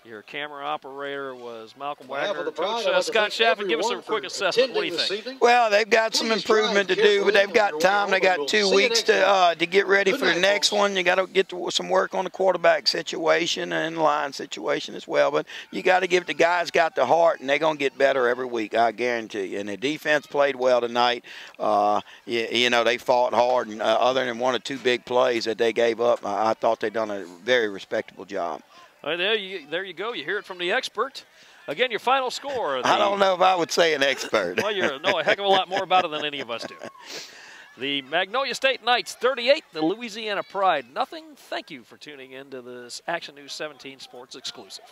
Your camera operator was Malcolm Wagner. Coach Scott Chaffin, give us a quick assessment. What do you think? Well, they've got some improvement to do, but they've got time. They got 2 weeks to get ready for the next one. You got to get to some work on the quarterback situation and line situation as well. But you got to give the guys got the heart, and they're going to get better every week, I guarantee you. And the defense played well tonight. You know, they fought hard, and other than 1 or 2 big plays that they gave up, I thought they done a very respectable job. All right, there you go. You hear it from the expert. Again, your final score. I don't know if I would say an expert. Well, you know a heck of a lot more about it than any of us do. The Magnolia State Knights 38, the Louisiana Pride nothing. Thank you for tuning in to this Action News 17 Sports exclusive.